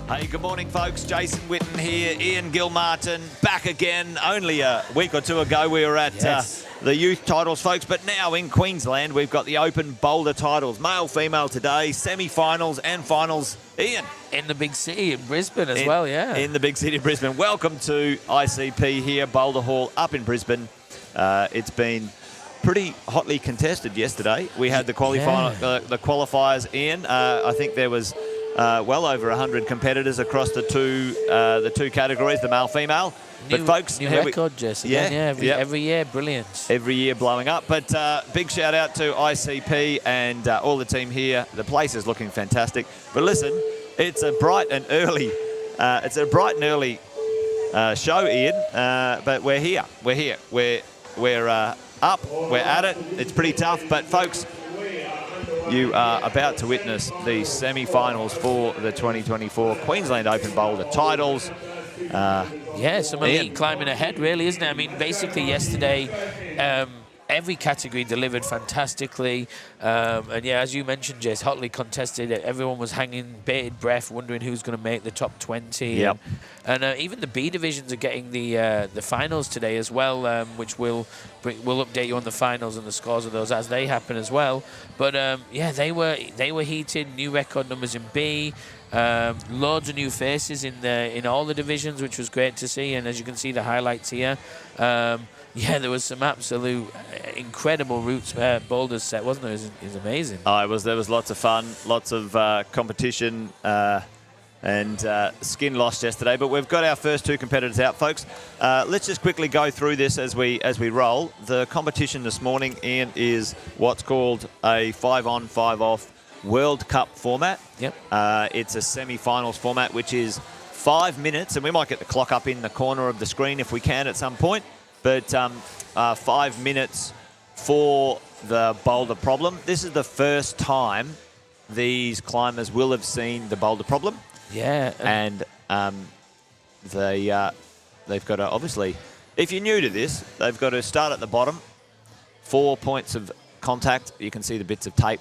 Hey, good morning, folks. Jason Witten here, Ian Gilmartin, back again. Only a week or two ago we were at the youth titles, folks, but now in Queensland we've got the open Boulder titles, male, female today, semi-finals and finals. Ian. In the big city, in Brisbane as well, yeah. In the big city of Brisbane. Welcome to ICP here, Boulder Hall, up in Brisbane. It's been pretty hotly contested yesterday. We had the qualifiers in. I think there was well over 100 competitors across the two categories, the male, female. But folks, new record, Jesse. Every year, brilliant. Every year blowing up. But big shout out to ICP and all the team here. The place is looking fantastic. But listen, it's a bright and early, show, Ian. But we're here. We're up. We're at it. It's pretty tough. But folks, you are about to witness the semi-finals for the 2024 Queensland Open Boulder titles. Some elite climbing ahead, really, isn't it? I mean, basically yesterday, every category delivered fantastically. And yeah, as you mentioned, Jess, hotly contested. Everyone was hanging bated breath, wondering who's going to make the top 20. Yep. And even the B divisions are getting the finals today as well, which we'll update you on the finals and the scores of those as they happen as well. But they were heated. New record numbers in B. Loads of new faces in all the divisions, which was great to see. And as you can see, the highlights here. There was some absolute incredible routes boulders set, wasn't there? It was amazing. There was lots of fun, lots of competition, and skin lost yesterday. But we've got our first two competitors out, folks. Let's just quickly go through this as we roll. The competition this morning, Ian, is what's called a 5-on, 5-off World Cup format. Yep. It's a semi-finals format, which is 5 minutes, and we might get the clock up in the corner of the screen if we can at some point. But 5 minutes for the boulder problem. This is the first time these climbers will have seen the boulder problem. Yeah. And they've got to, obviously, if you're new to this, they've got to start at the bottom, 4 points of contact. You can see the bits of tape.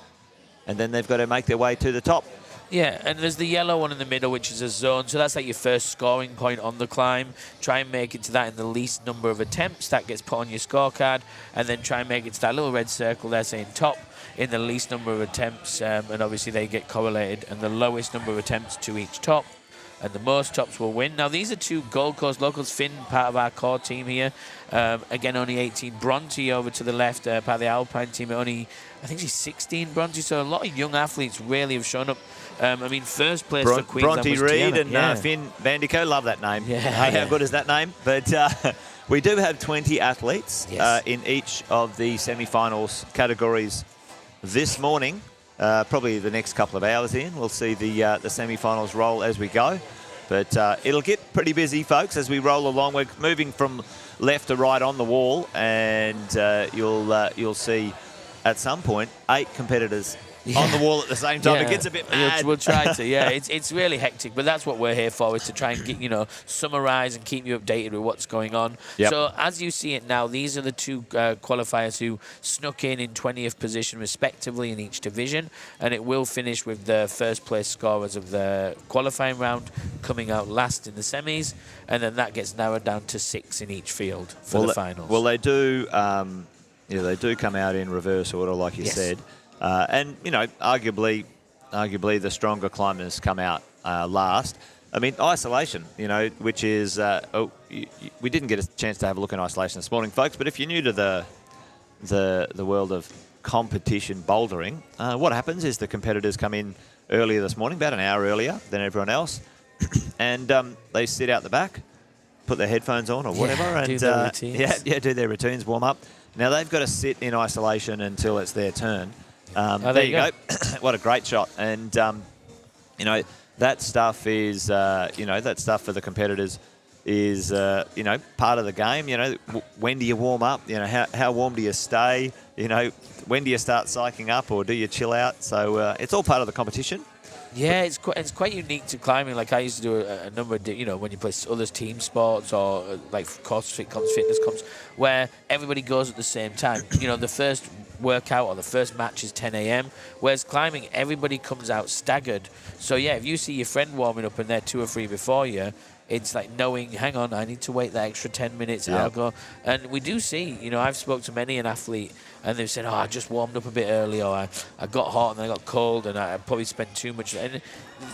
And then they've got to make their way to the top. Yeah, and there's the yellow one in the middle, which is a zone. So that's like your first scoring point on the climb. Try and make it to that in the least number of attempts. That gets put on your scorecard. And then try and make it to that little red circle there saying top in the least number of attempts. And obviously they get correlated. And the lowest number of attempts to each top. And the most tops will win. Now, these are two Gold Coast locals. Finn, part of our core team here. Again, only 18. Bronte over to the left, part of the Alpine team. I think she's 16, Bronte. So a lot of young athletes really have shown up. First place for Queensland Bronte Reid and Finn Vandico. Love that name. How good is that name? But we do have 20 athletes in each of the semi-finals categories this morning. Probably the next couple of hours in, we'll see the semi-finals roll as we go. But it'll get pretty busy, folks, as we roll along. We're moving from left to right on the wall, and you'll see at some point 8 competitors on the wall at the same time. It gets a bit mad. We'll try to, It's really hectic, but that's what we're here for, is to try and get, summarise and keep you updated with what's going on. Yep. So as you see it now, these are the two qualifiers who snuck in 20th position respectively in each division, and it will finish with the first place scorers of the qualifying round coming out last in the semis, and then that gets narrowed down to 6 in each field for the finals. Well, they do, they do come out in reverse order, like you said. And, arguably the stronger climbers come out last. I mean, isolation, which is... we didn't get a chance to have a look at isolation this morning, folks, but if you're new to the world of competition bouldering, what happens is the competitors come in earlier this morning, about an hour earlier than everyone else, and they sit out the back, put their headphones on or whatever, and do their routines. do their routines, warm up. Now, they've got to sit in isolation until it's their turn. There you go. What a great shot. And, that stuff is, that stuff for the competitors is, part of the game. When do you warm up? How warm do you stay? When do you start psyching up, or do you chill out? So it's all part of the competition. Yeah, it's quite unique to climbing. Like I used to do a number of, when you play other team sports or like CrossFit comps, fitness comps, where everybody goes at the same time. The first workout or the first match is 10 a.m. Whereas climbing, everybody comes out staggered. So yeah, if you see your friend warming up and they're 2 or 3 before you, it's like knowing, hang on, I need to wait that extra 10 minutes, I'll go. And we do see, you know, I've spoke to many an athlete and they've said, oh, I just warmed up a bit early, or I got hot and then I got cold and I probably spent too much. And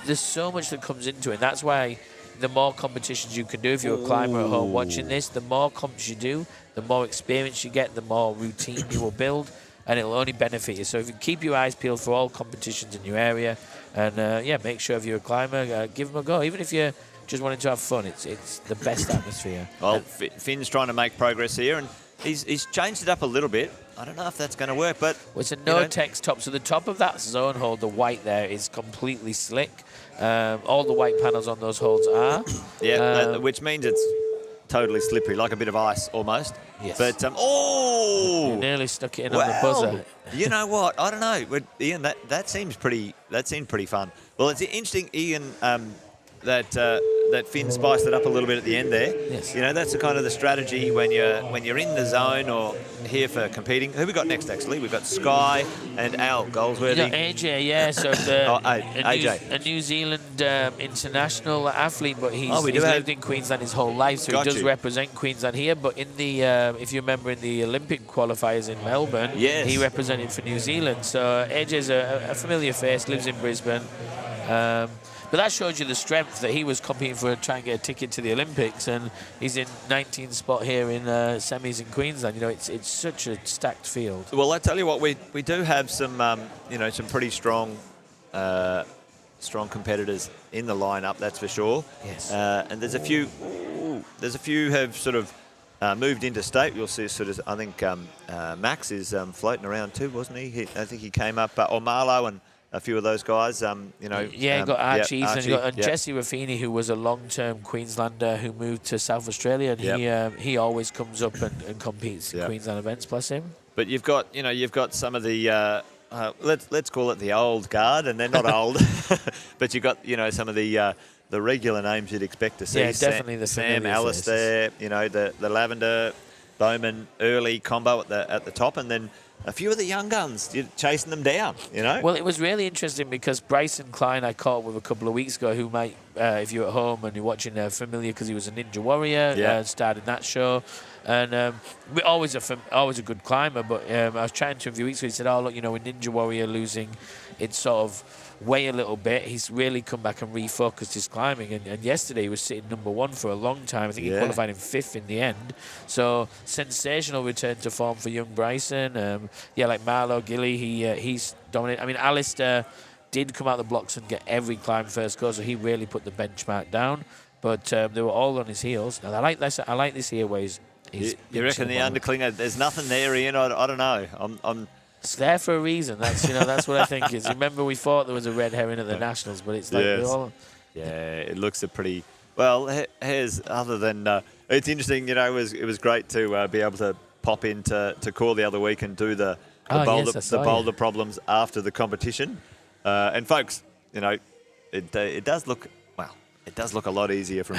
there's so much that comes into it. And that's why the more competitions you can do, if you're a climber at home watching this, the more comps you do, the more experience you get, the more routine you will build, and it'll only benefit you. So if you keep your eyes peeled for all competitions in your area, and yeah, make sure if you're a climber, give them a go. Even if you're just wanting to have fun, it's the best atmosphere. Well, Finn's trying to make progress here, and he's changed it up a little bit. I don't know if that's going to work, but... Well, it's a no-text top. So the top of that zone hold, the white there, is completely slick. All the white panels on those holds are. Yeah, which means it's totally slippery, like a bit of ice almost. Yes. But, you nearly stuck it in on the buzzer. You know what? I don't know. But, Ian, that seems pretty fun. Well, it's interesting, Ian, that Finn spiced it up a little bit at the end there. Yes. You know, that's the kind of the strategy when you're in the zone or here for competing. Who we got next, actually? We've got Sky and Al Goldsworthy. You got AJ, yeah. So AJ. A New Zealand international athlete, but he's lived in Queensland his whole life, so he does represent Queensland here. But in the, if you remember, in the Olympic qualifiers in Melbourne, he represented for New Zealand. So AJ's a familiar face, lives in Brisbane. But that shows you the strength that he was competing for, trying to get a ticket to the Olympics, and he's in 19th spot here in semis in Queensland. You know, it's such a stacked field. Well, I tell you what, we do have some some pretty strong competitors in the lineup, that's for sure. Yes. And there's a few have sort of moved into state. You'll see sort of, I think Max is floating around too, wasn't he? I think he came up, or Marlowe and a few of those guys, you got Archie, and Archie, Jesse Raffini, who was a long-term Queenslander who moved to South Australia, and he always comes up and competes in Queensland events. Bless him. But you've got some of the let's call it the old guard, and they're not old, but you've got some of the regular names you'd expect to see. Yeah, definitely the Sam, Alistair, the Lavender, Bowman, early combo at the top, and then a few of the young guns, you're chasing them down, Well, it was really interesting because Bryson Klein I caught with a couple of weeks ago, who might, if you're at home and you're watching, familiar because he was a Ninja Warrior, started that show. And we're always a good climber, but I was chatting to him a few weeks ago. He said, oh, look, with Ninja Warrior losing its sort of way a little bit, he's really come back and refocused his climbing. And yesterday he was sitting number 1 for a long time. I think he qualified in 5th in the end. So sensational return to form for young Bryson. Like Marlowe, Gilly, he's dominated. I mean, Alistair did come out the blocks and get every climb first go, so he really put the benchmark down. But they were all on his heels. And I like this here where he's you reckon the underclinger, there's nothing there, Ian? I don't know. It's there for a reason. That's what I think is. Remember, we thought there was a red herring at the Nationals, but it's like it looks a pretty well. Here's other than it's interesting. It was great to be able to pop in to call the other week and do the boulder problems after the competition. And folks, it does look. It does look a lot easier from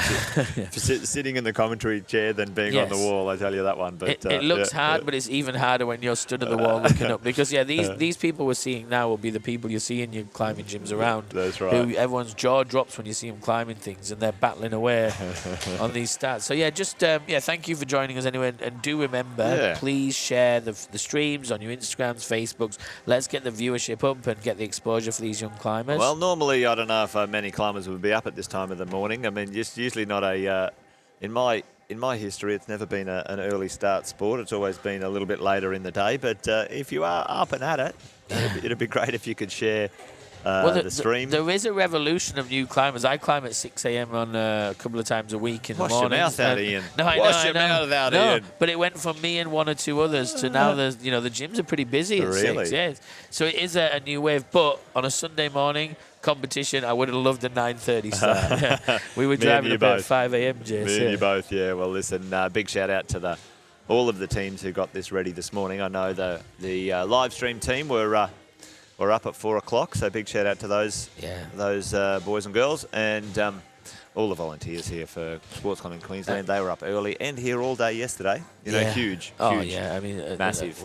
sitting in the commentary chair than being on the wall, I tell you that one. But it looks hard, but it's even harder when you're stood at the wall looking up. Because, these people we're seeing now will be the people you see in your climbing gyms around. That's right. Who everyone's jaw drops when you see them climbing things, and they're battling away on these stats. So, thank you for joining us anyway. And do remember, please share the streams on your Instagrams, Facebooks. Let's get the viewership up and get the exposure for these young climbers. Well, normally, I don't know if many climbers would be up at this time of the morning. I mean, just usually not a in my history, it's never been an early start sport. It's always been a little bit later in the day. But if you are up and at it, it'd be great if you could share the stream. There is a revolution of new climbers. I climb at 6 a.m. on a couple of times a week in the morning. Wash your mouth out, Ian. No, Wash your mouth out, Ian. But it went from me and 1 or 2 others to now the gyms are pretty busy at 6. Yeah. So it is a new wave. But on a Sunday morning competition, I would have loved a 9:30 start. We were driving about 5 a.m. Jace. Me and you both, yeah. Well, listen, big shout out to all of the teams who got this ready this morning. I know the live stream team were up at 4 o'clock, so big shout out to those boys and girls. And all the volunteers here for Sports Climbing Queensland, they were up early and here all day yesterday. You know, huge. Oh, yeah. I mean, massive.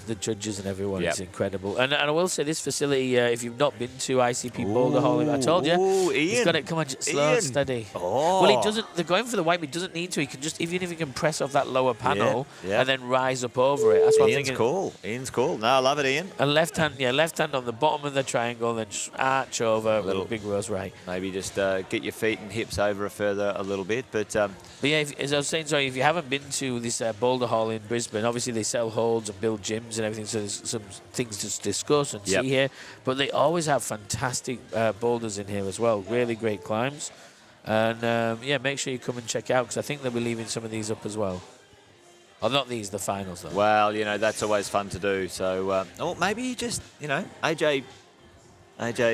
The judges and everyone is incredible. And I will say this facility, if you've not been to ICP Boulder Hall, I told you, he's got it. Come on, slow and steady. Oh. Well, he doesn't. They're going for the wipe. He doesn't need to. He can just, even if he can press off that lower panel and then rise up over it. That's what I'm thinking. Ian's cool. No, I love it, Ian. And left hand on the bottom of the triangle, then just arch over with a big rose right. Maybe just get your feet and hips over further a little bit. But yeah, as I was saying, sorry, if you haven't been to this Boulder Hall in Brisbane, obviously they sell holds and build gyms and everything, so there's some things to discuss and see here. But they always have fantastic boulders in here as well. Really great climbs. And yeah, make sure you come and check out, because I think they'll be leaving some of these up as well. Oh, not these, the finals, though. Well, you know, that's always fun to do. So, or maybe you just, you know, AJ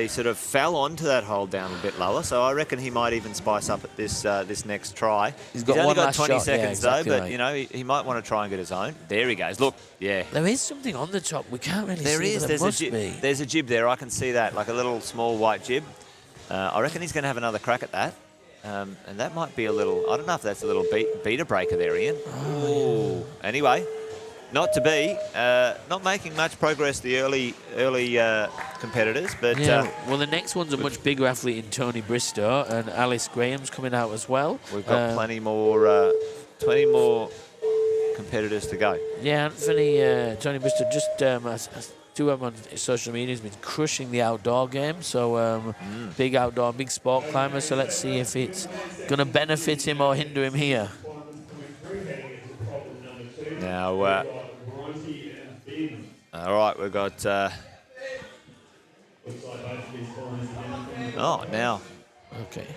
sort of fell onto that hold down a bit lower, so I reckon he might even spice up at this this next try. He's only got 20 shot. seconds, exactly though, but, right. you know, he might want to try and get his own. There he goes. Look, yeah. There is something on the top. We can't really there see, is. but There's there must a jib. be. There's a jib there. I can see that, like a little small white jib. I reckon he's going to have another crack at that. And that might be a little, I don't know if that's a little beta breaker there, Ian. Oh, yeah. Anyway, not to be, not making much progress, the early competitors. But well, the next one's a much bigger athlete in Tony Bristow, and Alice Graham's coming out as well. We've got 20 more competitors to go. Yeah, Anthony, Tony Bristow, just I do have on social media, has been crushing the outdoor game. So big outdoor, big sport climber. So let's see if it's going to benefit him or hinder him here. Now, all right, we've got. Now. Okay.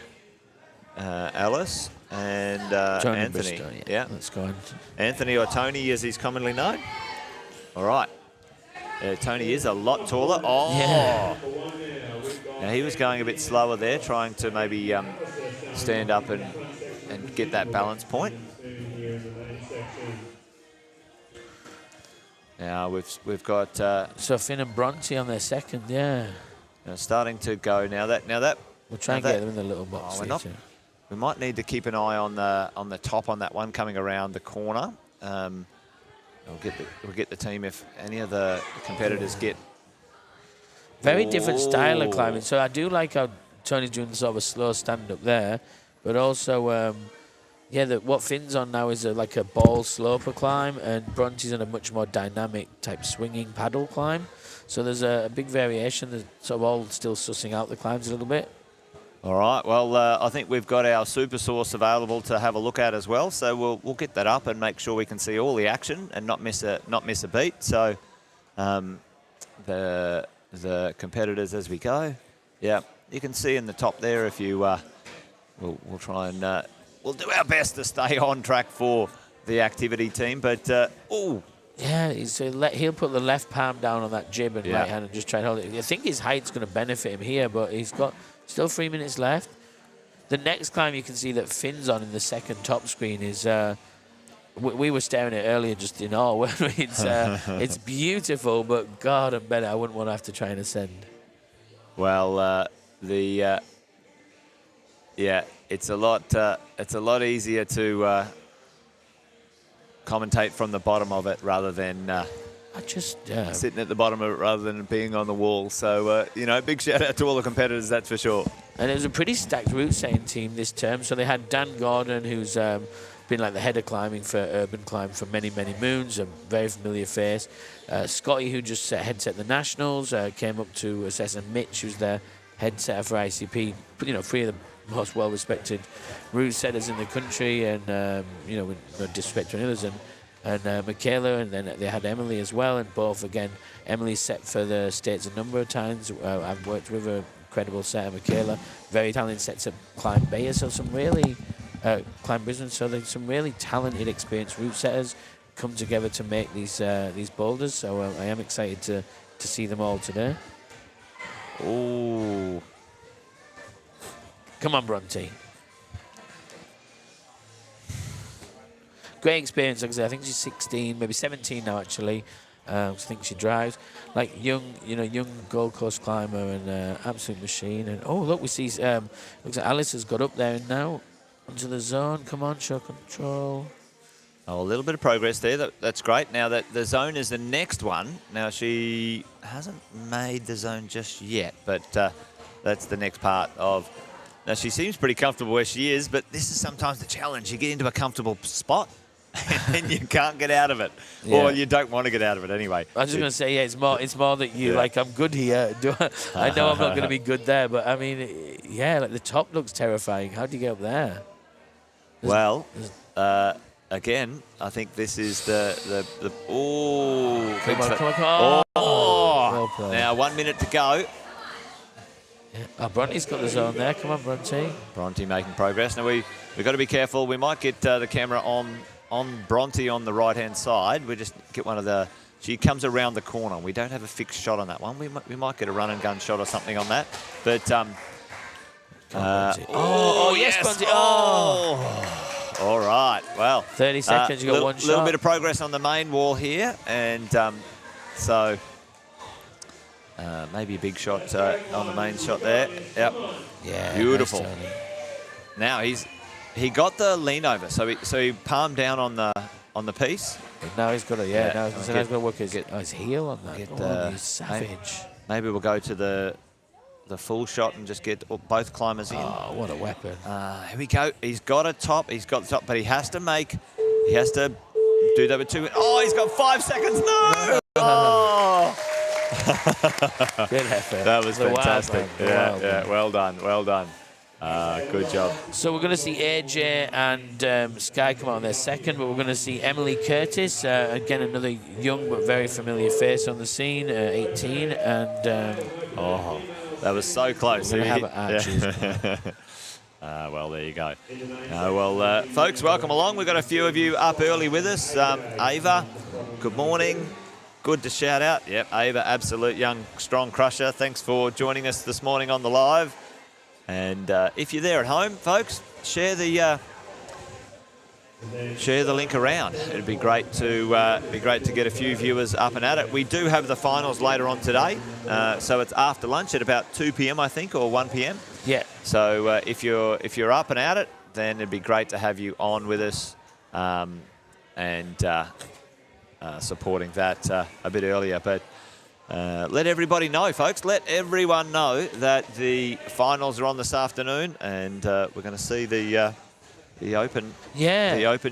Alice and Tony Anthony. Bristow, yeah, let's go on. Anthony, or Tony as he's commonly known. All right. Tony is a lot taller. Oh. Yeah. Now he was going a bit slower there, trying to maybe stand up and get that balance point. Now we've got so Finn and Bronte on their second, yeah. Now starting to go now that we'll try and get them in the little box. We might need to keep an eye on the top on that one coming around the corner. We'll get the team if any of the competitors get. Very different style of climbing. So I do like how Tony's doing sort of a slow stand up there, but also what Finn's on now is like a ball sloper climb, and Bronte's on a much more dynamic type swinging paddle climb. So there's a big variation. They're sort of all still sussing out the climbs a little bit. All right. Well, I think we've got our super source available to have a look at as well. So we'll get that up and make sure we can see all the action and not miss a beat. So the competitors as we go. Yeah, you can see in the top there if you. We'll try and we'll do our best to stay on track for the activity team. But yeah, he'll put the left palm down on that jib and right hand and just try and hold it. I think his height's going to benefit him here, but he's got still 3 minutes left. The next climb you can see that Finn's on in the second top screen is, we were staring at it earlier just in awe, weren't we? It's beautiful, but God, I bet I wouldn't want to have to try and ascend. Well, it's a lot easier to commentate from the bottom of it rather than sitting at the bottom of it rather than being on the wall. So, big shout out to all the competitors, that's for sure. And it was a pretty stacked route setting team this term. So they had Dan Gordon, who's been like the head of climbing for Urban Climb for many, many moons, a very familiar face. Scotty, who just head set the Nationals, came up to assess, and Mitch, who's their head setter for ICP. But, 3 of the most well-respected route setters in the country, and, with no disrespect to any others. And Michaela, and then they had Emily as well, and both, again, Emily's set for the States a number of times. I've worked with her, incredible setter, Michaela, very talented sets at Climb Bayer, so some really, Climb Brisbane, so there's some really talented, experienced route setters come together to make these boulders, so I am excited to see them all today. Ooh. Come on, Bronte. Great experience, like I said. I think she's 16, maybe 17 now, actually. I think she drives like young Gold Coast climber and absolute machine. And oh, look, we see looks like Alice has got up there now onto the zone. Come on, show control. Oh, a little bit of progress there. That's great. Now that the zone is the next one. Now she hasn't made the zone just yet, but that's the next part of. Now she seems pretty comfortable where she is, but this is sometimes the challenge. You get into a comfortable spot, and you can't get out of it, or you don't want to get out of it anyway. I was just going to say, it's more that you like. I'm good here. I know I'm not going to be good there, but I mean, like the top looks terrifying. How do you get up there? Again, I think this is the come on. Oh, well now 1 minute to go. Yeah. Oh, Bronte's got the zone there. Come on, Bronte. Bronte making progress. Now we've got to be careful. We might get the camera on Bronte on the right-hand side. We just get one of the. She comes around the corner. We don't have a fixed shot on that one. We might get a run and gun shot or something on that. But yes, Bronte. Oh. All right. Well, 30 seconds. You got one shot. A little bit of progress on the main wall here, and so. Maybe a big shot on the main shot there. Yep. Yeah. Beautiful. Nice, now he got the lean over, so he palmed down on the piece. But now he's got to now he's got to work his heel on that. He's savage. Maybe we'll go to the full shot and just get both climbers in. Oh, what a weapon! Here we go. He's got a top. But he has to do that with 2. Oh, he's got 5 seconds. No. Oh. Good effort. That was fantastic. Well done. Good job. So we're going to see AJ and Sky come out on their second, but we're going to see Emily Curtis, again another young but very familiar face on the scene, 18, and that was so close. We're going to have it well, there you go. Folks, welcome along. We've got a few of you up early with us. Ava, good morning. Good to shout out. Yep, Ava, absolute young, strong crusher. Thanks for joining us this morning on the live. And if you're there at home, folks, share the link around. It'd be great to get a few viewers up and at it. We do have the finals later on today, so it's after lunch at about 2 p.m. I think, or 1 p.m. Yeah. So if you're up and at it, then it'd be great to have you on with us, supporting that a bit earlier. But let everybody know, folks. Let everyone know that the finals are on this afternoon, and we're going to see the Open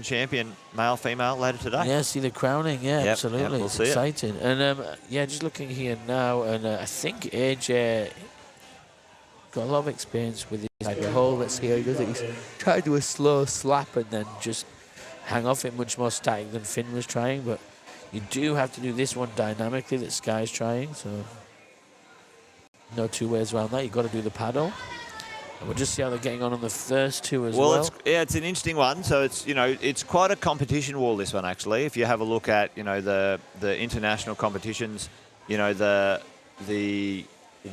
champion, male, female, later today. Yeah, see the crowning. Yeah, absolutely. We'll it's see exciting. And just looking here now, and I think AJ got a lot of experience with this type of hole. Let's see how he does it. He's tried to do a slow slap and then just hang off it, much more static than Finn was trying. But you do have to do this one dynamically that Sky's trying. So no two ways around that. You've got to do the paddle. And we'll just see how they're getting on the first two as well. It's an interesting one. So it's quite a competition wall, this one, actually. If you have a look at the international competitions, the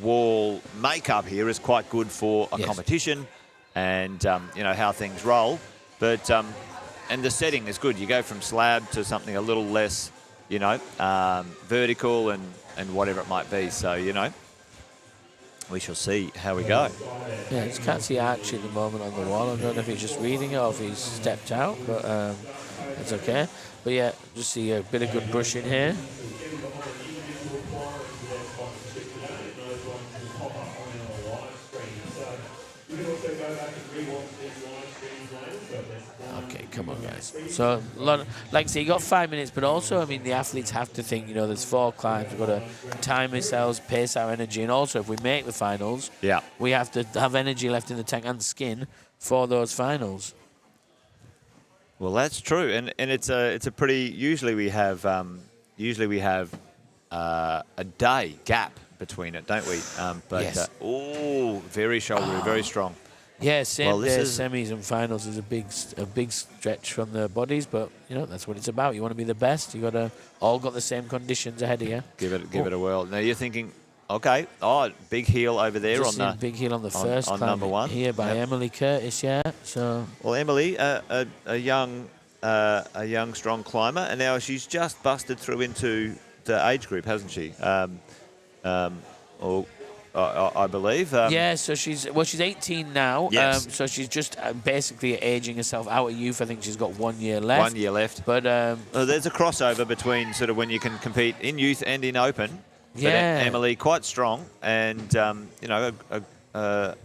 wall makeup here is quite good for a competition, and how things roll. But and the setting is good. You go from slab to something a little less, vertical and whatever it might be. So we shall see how we go. Yeah, I just can't see Archie at the moment on the wall. I don't know if he's just reading it or if he's stepped out, but that's okay. But yeah, just see a bit of good brushing here. Okay, come on, guys. So, like I say, you got 5 minutes, but also, the athletes have to think, there's 4 climbs. We've got to time ourselves, pace our energy, and also, if we make the finals, we have to have energy left in the tank and skin for those finals. Well, that's true, and it's a pretty. Usually we have a day gap between it, don't we? Yes. Very shouldery, very strong. Yeah, same day semis and finals is a big stretch from the bodies, but that's what it's about. You want to be the best. You got to all got the same conditions ahead of you. Give it a whirl. Now you're thinking, okay, big heel over there just on the big heel on the first on climb number 1 here by Emily Curtis. Yeah, so Emily, a young strong climber, and now she's just busted through into age group, hasn't she? Or I believe. Yeah, so she's 18 now. Yes. So she's just basically aging herself out of youth. I think she's got 1 year left. 1 year left. But there's a crossover between sort of when you can compete in youth and in open. Yeah. But Emily quite strong, and you know, a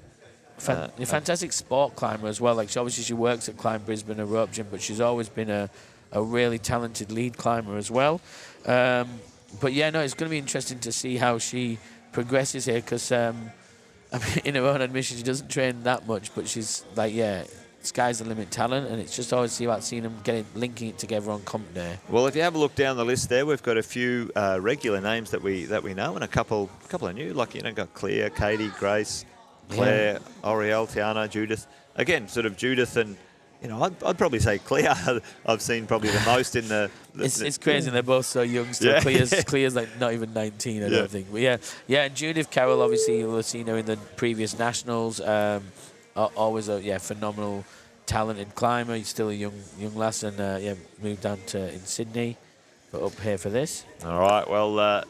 fantastic sport climber as well. Like she works at Climb Brisbane, a rope gym, but she's always been a really talented lead climber as well. But yeah, no, it's going to be interesting to see how she progresses here, because I mean, in her own admission, she doesn't train that much, but she's like, yeah, sky's the limit talent, and it's just always about seeing them linking it together on comp day. Well, if you have a look down the list there, we've got a few regular names that we know, and a couple of new, like, you know, got Claire, Katie, Grace, Claire, Oriel, Tiana, Judith. Again, sort of Judith and, you know, I'd probably say Claire. I've seen probably the most in the. It's crazy. They're both so young still. Yeah. Claire's like not even 19, I don't think. But yeah. And Judith Carroll, obviously, you'll have seen her in the previous nationals. Always a phenomenal, talented climber. He's still a young lass, and moved down in Sydney, but up here for this. All right. Well,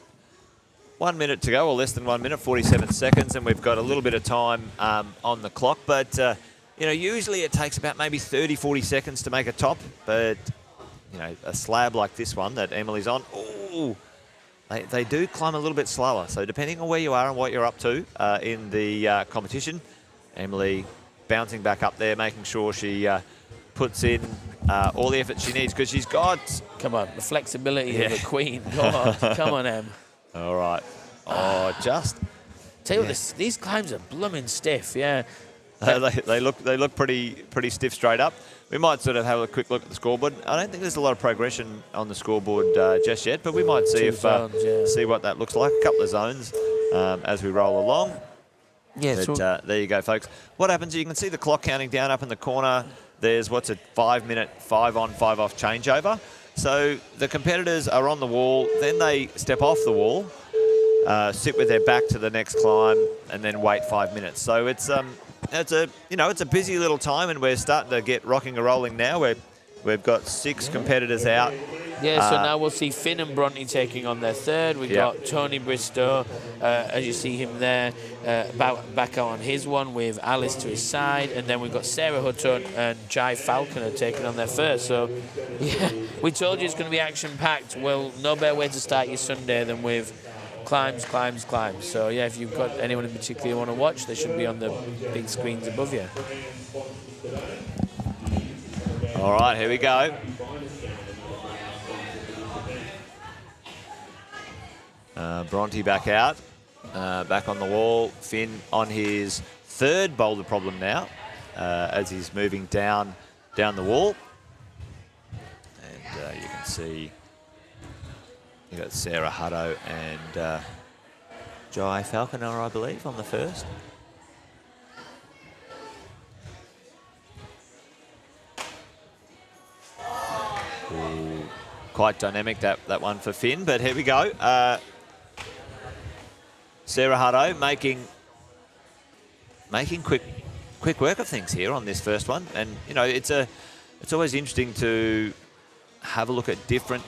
1 minute to go, or less than 1 minute, 47 seconds, and we've got a little bit of time on the clock, but. You know, usually it takes about maybe 30, 40 seconds to make a top, but, you know, a slab like this one that Emily's on, ooh, they do climb a little bit slower. So depending on where you are and what you're up to in the competition, Emily bouncing back up there, making sure she puts in all the effort she needs, because she's got... Come on, the flexibility of a queen. Come on, Em. All right. Oh, just... Tell you what, these climbs are blooming stiff, yeah. They look pretty stiff straight up. We might sort of have a quick look at the scoreboard. I don't think there's a lot of progression on the scoreboard just yet, but we might see see what that looks like. A couple of zones as we roll along. Yeah, but, there you go, folks. What happens? You can see the clock counting down up in the corner. There's what's a 5 minute 5 on 5 off changeover. So the competitors are on the wall, then they step off the wall, sit with their back to the next climb, and then wait 5 minutes. So it's a busy little time, and we're starting to get rocking and rolling now. We've got 6 competitors out. Yeah, so now we'll see Finn and Bronte taking on their third. We've got Tony Bristow, as you see him there, back on his one with Alice to his side. And then we've got Sarah Hutton and Jai Falconer taking on their first. So, yeah, we told you it's going to be action-packed. Well, no better way to start your Sunday than with climbs. So, yeah, if you've got anyone in particular you want to watch, they should be on the big screens above you. All right, here we go. Bronte back out, back on the wall. Finn on his third boulder problem now, as he's moving down the wall. And you can see you got Sarah Hutto and Jai Falconer, I believe, on the first. Ooh, quite dynamic that one for Finn, but here we go. Sarah Hutto making quick work of things here on this first one, and you know it's always interesting to have a look at different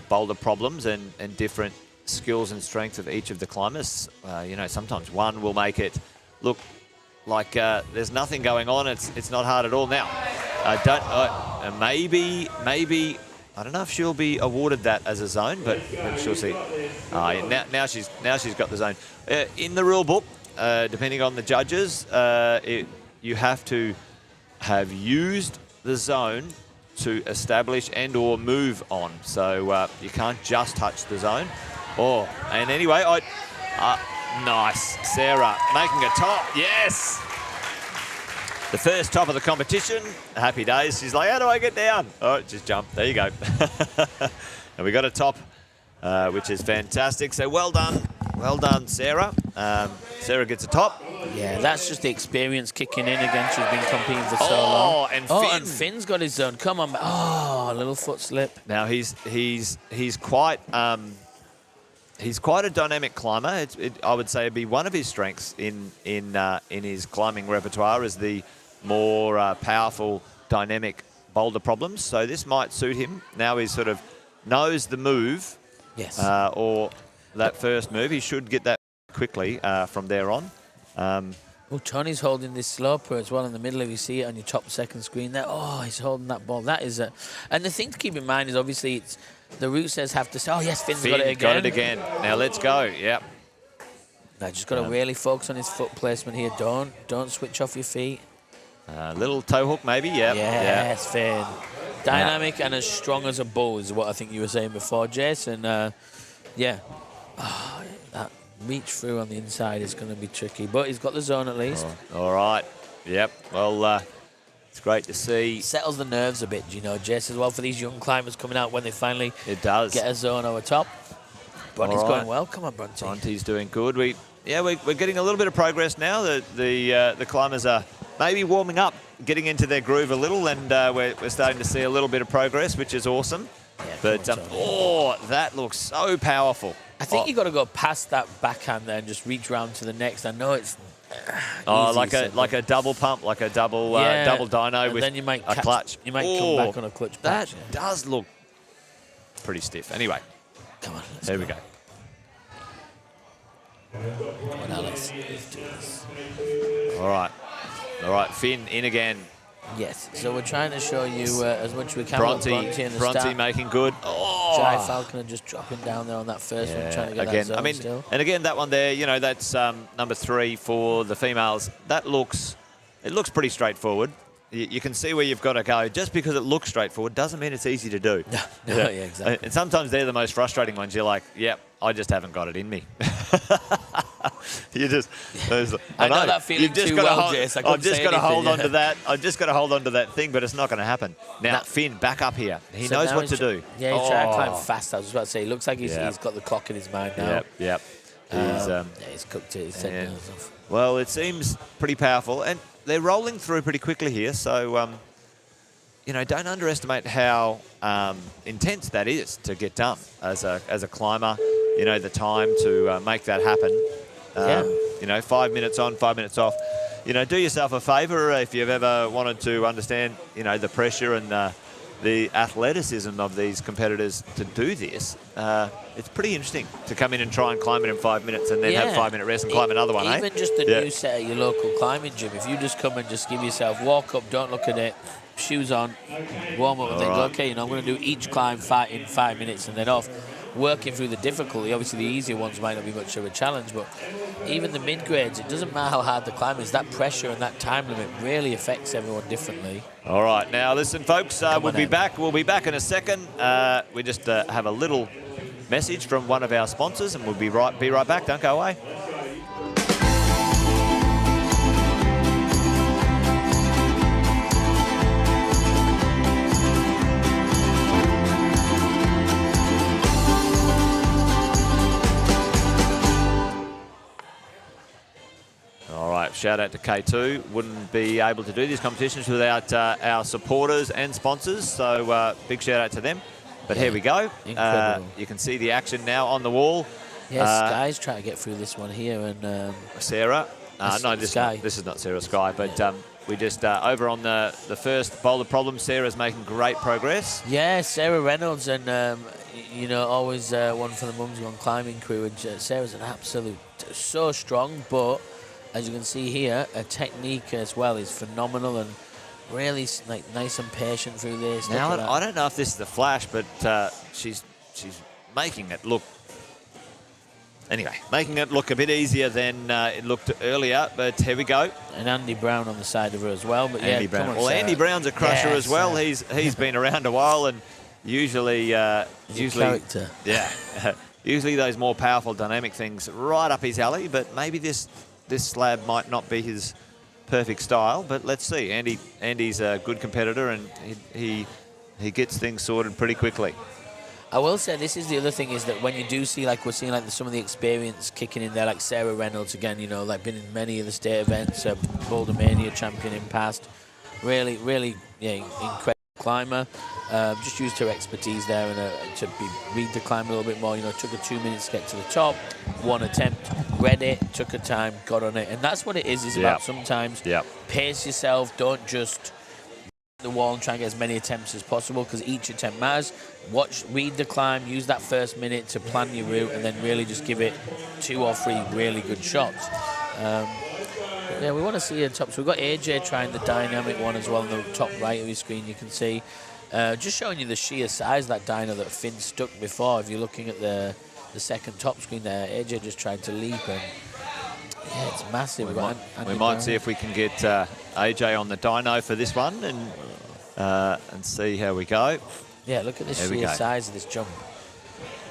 boulder problems and different skills and strengths of each of the climbers. You know, sometimes one will make it look like there's nothing going on. It's not hard at all. Now, maybe I don't know if she'll be awarded that as a zone, but she'll see. Now she's got the zone. In the rule book, depending on the judges, you have to have used the zone to establish and or move on. So you can't just touch the zone. And anyway, nice. Sarah making a top. Yes. The first top of the competition. Happy days. She's like, how do I get down? Oh, just jump. There you go. And we got a top, which is fantastic. So well done, Sarah. Sarah gets a top. Yeah, that's just the experience kicking in again. She's been competing for so long. And Finn's got his zone. Come on. A little foot slip. Now he's quite a dynamic climber. I would say it'd be one of his strengths in his climbing repertoire is the more powerful, dynamic boulder problems. So this might suit him. Now he sort of knows the move Yes. Or that first move. He should get that quickly from there on. Oh, Tony's holding this sloper as well in the middle. If you see it on your top second screen there, oh, he's holding that ball. That is a, and the thing to keep in mind is obviously it's the route says have to say, oh yes, Finn's got it again. Got it again. Now let's go. Yep. Now just got to really focus on his foot placement here. Don't switch off your feet. Little toe hook maybe. Yep. Yes, Finn. Dynamic and as strong as a bull is what I think you were saying before, Jason. Yeah. Oh, that reach through on the inside is going to be tricky, but he's got the zone at least. Oh, all right. Yep. Well, it's great to see. Settles the nerves a bit, you know, Jess, as well for these young climbers coming out when they finally get a zone over top. Bronte's going well. Come on, Bronte. Bronte's doing good. We're getting a little bit of progress now. The climbers are maybe warming up, getting into their groove a little, and we're starting to see a little bit of progress, which is awesome. Yeah, but that looks so powerful. I think you've got to go past that backhand there and just reach round to the next. I know it's like a double pump, like a double dyno with then you might a clutch. You might come back on a clutch. That does look pretty stiff. Anyway, come on, there we go. Come on, Alex. Let's do this. All right, Finn in again. Yes, so we're trying to show you as much as we can. Bronte in the Bronte start. Making good. Oh. Jai Falconer just dropping down there on that first one, trying to get that zone still. And again, that one there, you know, that's number 3 for the females. It looks pretty straightforward. You can see where you've got to go. Just because it looks straightforward doesn't mean it's easy to do. No, yeah, exactly. And sometimes they're the most frustrating ones. You're like, yep, I just haven't got it in me. You just, I know that feeling too well, Jess. I've just got to hold on to that. I've just got to hold on to that thing, but it's not going to happen. Now, Finn, back up here. He knows what to do. Yeah, he's trying to climb fast. I was about to say, he looks like he's got the clock in his mind now. Yep. He's cooked it. He's taken it off. Well, it seems pretty powerful, and they're rolling through pretty quickly here. So, you know, don't underestimate how intense that is to get done as a climber. You know, the time to make that happen. You know, 5 minutes on, 5 minutes off. You know, do yourself a favour if you've ever wanted to understand, you know, the pressure and the athleticism of these competitors to do this. It's pretty interesting to come in and try and climb it in 5 minutes and then have a 5 minute rest and climb another one, Even just the new set at your local climbing gym. If you just come and just give yourself, walk up, don't look at it, shoes on, warm up and think, okay, you know, I'm going to do each climb in 5 minutes and then off. Working through the difficulty. Obviously, the easier ones might not be much of a challenge, but even the mid-grades, it doesn't matter how hard the climb is. That pressure and that time limit really affects everyone differently. All right. Now, listen, folks, we'll be back. We'll be back in a second. We just have a little message from one of our sponsors, and we'll be right back. Don't go away. Shout out to K2. Wouldn't be able to do these competitions without our supporters and sponsors. So big shout out to them. But here we go. Incredible. You can see the action now on the wall. Yes, Sky's trying to get through this one here. And Sarah. No, this is not Sarah Sky. But we just, over on the first Boulder problem, Sarah's making great progress. Yeah, Sarah Reynolds and, you know, always one for the Mums Gone climbing crew. And Sarah's an absolute, so strong, but as you can see here, her technique as well is phenomenal and really nice and patient through this. Now, I don't know if this is the flash, but she's making it look... Anyway, making it look a bit easier than it looked earlier, but here we go. And Andy Brown on the side of her as well. But Andy Brown. Well, Andy Brown's a crusher as well. He's been around a while and usually... character. Yeah. Usually those more powerful dynamic things right up his alley, but maybe this slab might not be his perfect style, but let's see. Andy's a good competitor and he gets things sorted pretty quickly. I will say this is the other thing is that when you do see, like we're seeing like some of the experience kicking in there, like Sarah Reynolds again, you know, like been in many of the state events, Boulder Mania champion in past, really, incredible climber. Just used her expertise there and to read the climb a little bit more. You know, it took her 2 minutes to get to the top, one attempt, read it, took her time, got on it, and that's what it is about sometimes. Pace yourself, don't just the wall and try and get as many attempts as possible because each attempt matters. Read the climb, use that first minute to plan your route, and then really just give it 2 or 3 really good shots. Yeah, we want to see a top. So we've got AJ trying the dynamic one as well on the top right of your screen. You can see, just showing you the sheer size of that dyno that Finn stuck before. If you're looking at the second top screen there, AJ just tried to leap, and yeah, it's massive. We might see if we can get AJ on the dyno for this one and see how we go. Yeah, look at the sheer size of this jump.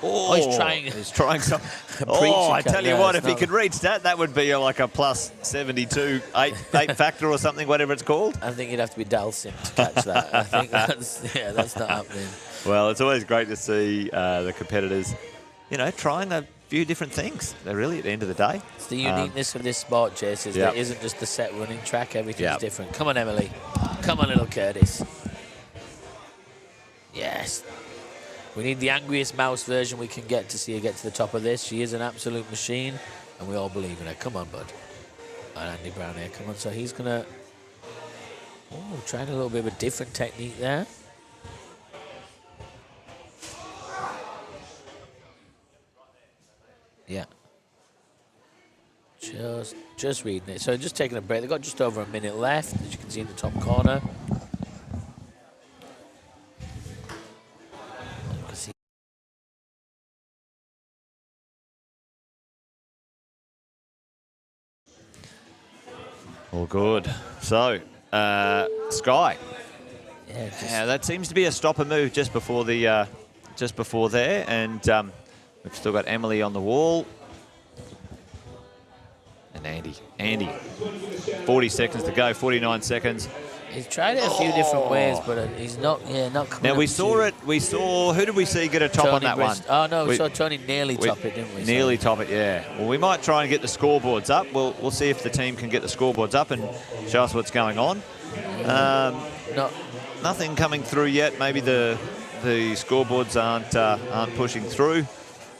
Oh, he's trying. He's trying some. I tell you what, if he could reach that, that would be like a plus 72 8 factor or something, whatever it's called. I think you'd have to be Dalsim to catch that. I think that's not happening. Well, it's always great to see the competitors, trying a few different things. They're really, at the end of the day. It's the uniqueness of this sport, Chase, is there isn't just the set running track. Everything's different. Come on, Emily. Come on, little Curtis. Yes. We need the angriest mouse version we can get to see her get to the top of this. She is an absolute machine, and we all believe in her. Come on, bud. And Andy Brown here. Come on. So he's going to... Oh, trying a little bit of a different technique there. Yeah. Just reading it. So just taking a break. They've got just over a minute left, as you can see in the top corner. All good. So, Sky. Yeah, that seems to be a stopper move just before there, and we've still got Emily on the wall. And Andy. 40 seconds to go. 49 seconds. He's tried it a few different ways, but he's not coming. Now we saw who did we see get a top Tony on that Brist. one? Oh no, we saw Tony nearly top it, didn't we? Nearly top it, yeah. Well, we might try and get the scoreboards up. We'll see if the team can get the scoreboards up and show us what's going on. Nothing coming through yet. Maybe the scoreboards aren't pushing through.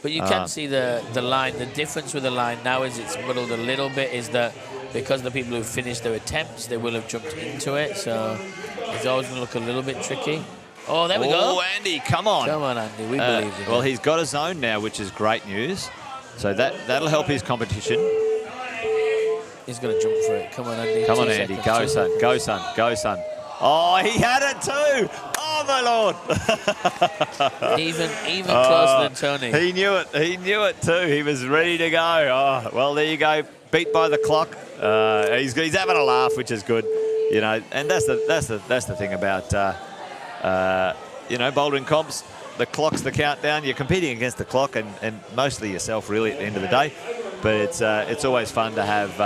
But you can see the line. The difference with the line now is it's muddled a little bit. Is that because the people who finished their attempts, they will have jumped into it. So it's always going to look a little bit tricky. Oh, there we go. Oh, Andy, come on. Come on, Andy. We believe in you. Well, he's got a zone now, which is great news. So that'll help his competition. He's going to jump for it. Come on, Andy. Come on, Andy. Go, son. Go, son. Go, son. Oh, he had it too. Oh, my Lord. even closer than Tony. He knew it. He knew it too. He was ready to go. Oh, well, there you go. Beat by the clock. He's having a laugh, which is good. And that's the thing about bouldering comps. The clock's the countdown. You're competing against the clock and mostly yourself, really, at the end of the day. But it's always fun to have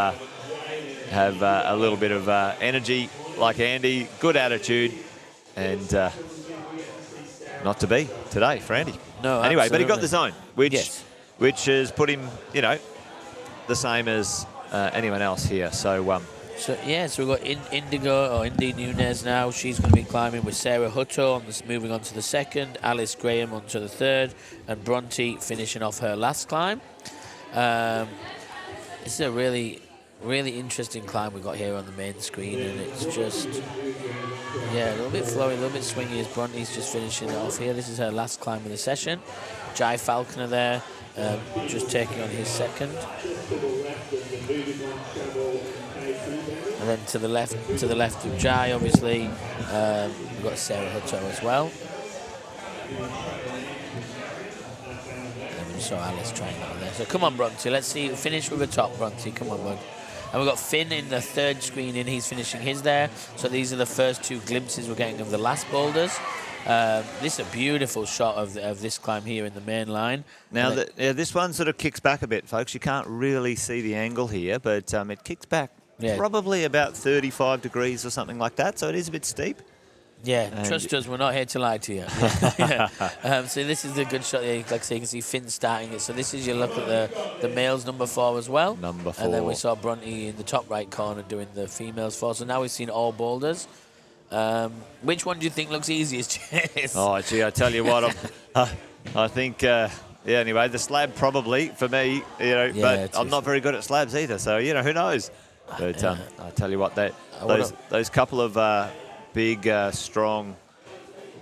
a little bit of energy, like Andy, good attitude, and not to be today for Andy. No, anyway, absolutely. but he got the zone, which has put him, the same as anyone else here. So we've got Indy Nunes now. She's going to be climbing with Sarah Hutto moving on to the second, Alice Graham onto the third, and Bronte finishing off her last climb. This is a really interesting climb we've got here on the main screen, and it's just, a little bit flowy, a little bit swingy as Bronte's just finishing it off here. This is her last climb of the session. Jai Falconer there, just taking on his second. And then to the left of Jai, obviously, we've got Sarah Hutto as well. And we saw Alice trying that one there. So come on, Bronte, let's see, finish with a top, Bronte, come on, bud. And we've got Finn in the third screen in, he's finishing his there. So these are the first 2 glimpses we're getting of the last boulders. This is a beautiful shot of this climb here in the main line. Now, this one sort of kicks back a bit, folks. You can't really see the angle here, but it kicks back probably about 35 degrees or something like that, so it is a bit steep. Yeah, trust us, we're not here to lie to you. So this is a good shot there. Like I say, you can see Finn starting it. So this is your look at the males number 4 as well. Number 4. And then we saw Bronte in the top right corner doing the females 4. So now we've seen all boulders. Which one do you think looks easiest, Chase? Oh, gee, I tell you what, I think, anyway, the slab probably for me, but I'm not very good at slabs either, so, who knows? But I tell you what, those couple of big, strong,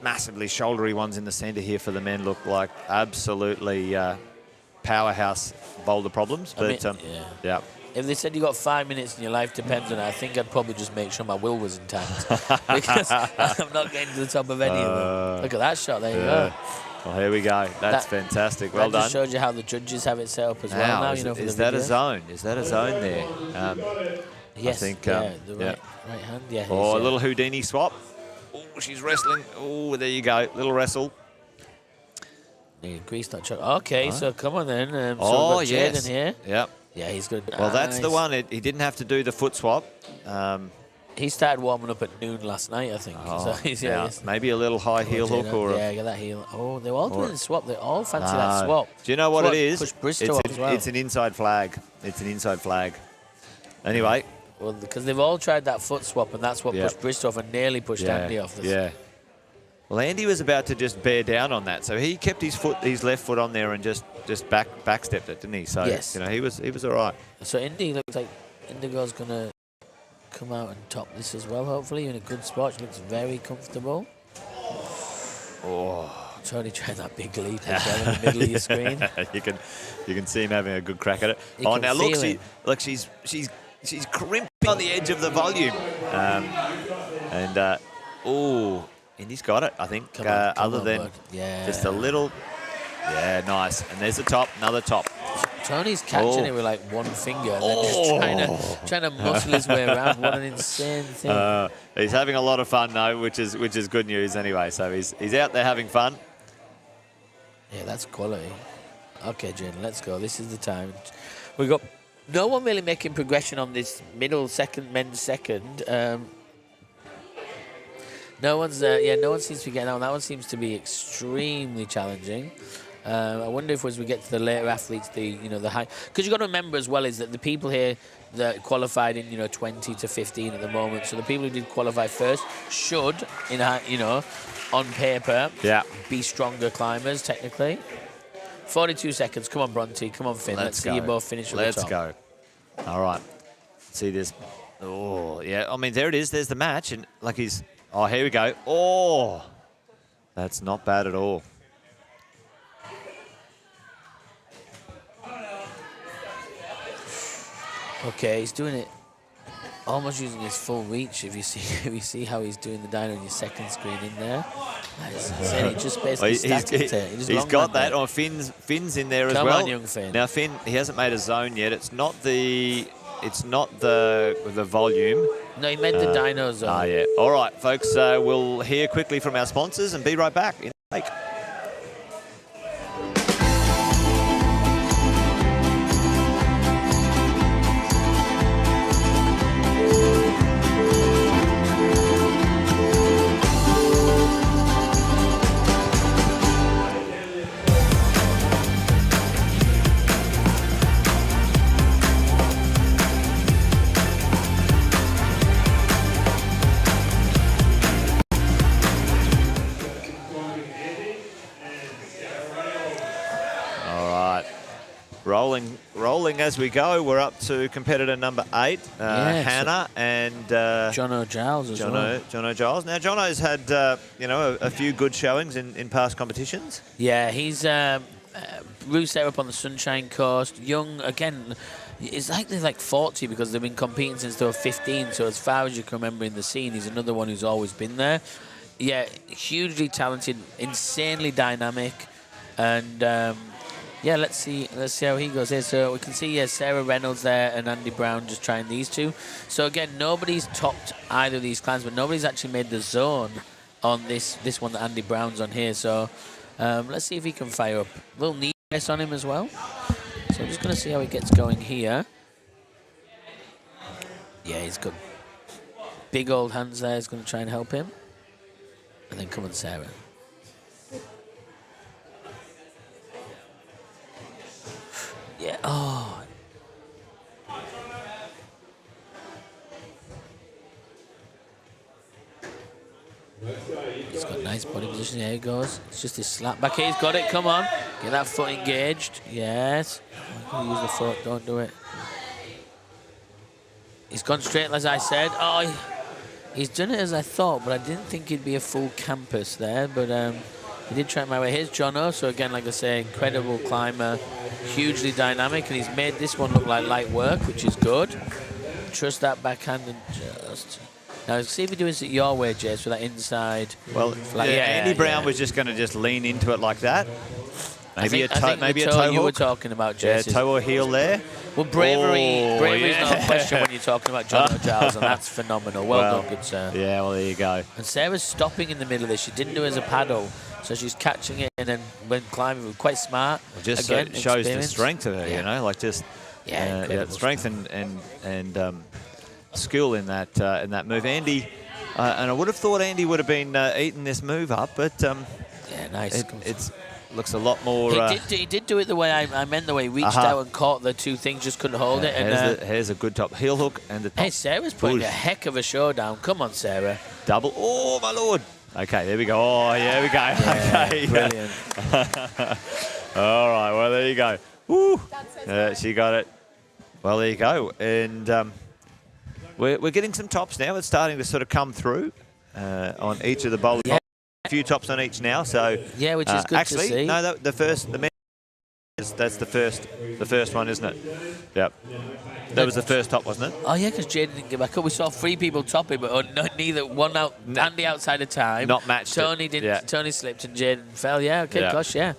massively shouldery ones in the centre here for the men look like absolutely powerhouse boulder problems. But yeah. If they said you got 5 minutes and your life depends on it, I think I'd probably just make sure my will was intact because I'm not getting to the top of any of them. Look at that shot. There you go. Well, here we go. That's fantastic. Well done. That just showed you how the judges have it set up as well. Now, Is that a zone? Is that a zone there? Yes. I think, the right hand. Yeah. Oh, a little Houdini swap. Oh, she's wrestling. Oh, there you go. Little wrestle. Grease not choke. Okay, so come on then. So we've got Jaden here. Yep. Yeah, he's good. Well, that's the one. He didn't have to do the foot swap. He started warming up at noon last night, I think. Oh, so he's, maybe a little high heel hook or get that heel. Oh, they're all doing the swap. They all fancy that swap. Do you know what it is? Push Bristow as well. It's an inside flag. It's an inside flag. Anyway. Well, because they've all tried that foot swap, and that's what pushed Bristow off and nearly pushed Andy off. Yeah. Well, Andy was about to just bear down on that, so he kept his left foot on there and just backstepped it, didn't he? So he was all right. So Indy looks like Indigo's gonna come out and top this as well. Hopefully, in a good spot. She looks very comfortable. Oh, Tony tried that big leap as well in the middle of your screen. you can see him having a good crack at it. Now look, she's crimping on the edge of the volume, Indy's got it, I think. Other than just a little, nice. And there's the top, another top. Tony's catching it with like one finger and then just trying to muscle his way around. What an insane thing! He's having a lot of fun though, which is good news anyway. So he's out there having fun. Yeah, that's quality. Okay, Jen, let's go. This is the time. We've got no one really making progression on this middle second, men's second. No one seems to be getting on. That one seems to be extremely challenging. I wonder if as we get to the later athletes, the high, because you've got to remember as well is that the people here that qualified in 20 to 15 at the moment. So the people who did qualify first should, on paper, be stronger climbers technically. 42 seconds. Come on, Bronte. Come on, Finn. Let's see you both finish at the top. Let's go. All right. See this. Oh yeah. I mean, there it is. There's the match, and like he's. Oh, here we go. Oh, that's not bad at all. Okay, he's doing it almost using his full reach. If you see how he's doing the dyno on your second screen in there, he just basically he's got that. Oh, Finn's in there as well. Come on, young Finn. Now Finn, he hasn't made a zone yet. It's not the volume. No, he made the dyno zone. Ah, yeah. All right, folks. We'll hear quickly from our sponsors and be right back in a break. Rolling as we go. We're up to competitor number 8, Hannah and Jono Giles as well. Jono Giles. Now Jono's had a few good showings in past competitions. Yeah, he's roots there up on the Sunshine Coast. Young again. It's likely like 40 because they've been competing since they were 15. So as far as you can remember in the scene, he's another one who's always been there. Yeah, hugely talented, insanely dynamic, and. Let's see how he goes here. So we can see Sarah Reynolds there and Andy Brown just trying these two. So again, nobody's topped either of these climbs, but nobody's actually made the zone on this one that Andy Brown's on here. So let's see if he can fire up. A little knee press on him as well. So I'm just going to see how he gets going here. Yeah, he's got big old hands there. He's going to try and help him. And then come on, Sarah. Yeah, oh. He's got nice body position. There he goes. It's just his slap back here. He's got it. Come on. Get that foot engaged. Yes. Use the foot. Don't do it. He's gone straight, as I said. Oh, He's done it as I thought, but I didn't think he'd be a full campus there. But he did try it my way. Here's Jono. So again, like I say, incredible climber, hugely dynamic, and he's made this one look like light work, which is good. Trust that backhand and just... Now, see if he does it your way, Jess, with that inside. Well, Andy Brown was just going to just lean into it like that. Maybe a toe hook. You were talking about, Jess. Yeah, toe or heel there. Well, bravery is not a question when you're talking about John Giles, and that's phenomenal. Well done, good sir. Yeah, well, there you go. And Sarah's stopping in the middle of this. She didn't do it as a paddle, so she's catching it, and then when climbing, quite smart. Well, just again, shows the strength of her, you know, like just strength and skill in that move. Andy, and I would have thought Andy would have been eating this move up, but nice. It's looks a lot more. He did do it the way I meant. The way he reached out and caught the two things, just couldn't hold it. And here's a good top heel hook and the top. Hey, Sarah's putting a heck of a show down. Come on, Sarah. Double. Oh my lord. Okay, there we go. Oh yeah, we go. Yeah, okay, brilliant. All right. Well, there you go. Woo. She got it. Well, there you go. And we're getting some tops now. It's starting to sort of come through on each of the bowlers. Yeah. A few tops on each now. So which is good actually, to see. No, that's the first one, isn't it? Yep. That was the first top, wasn't it? Oh yeah, because Jade didn't get back up. We saw 3 people top it, but neither one out. Andy outside of time. Not matched. Tony didn't. Yeah. Tony slipped and Jade fell. Yeah. Okay. Yeah. Gosh. Yeah.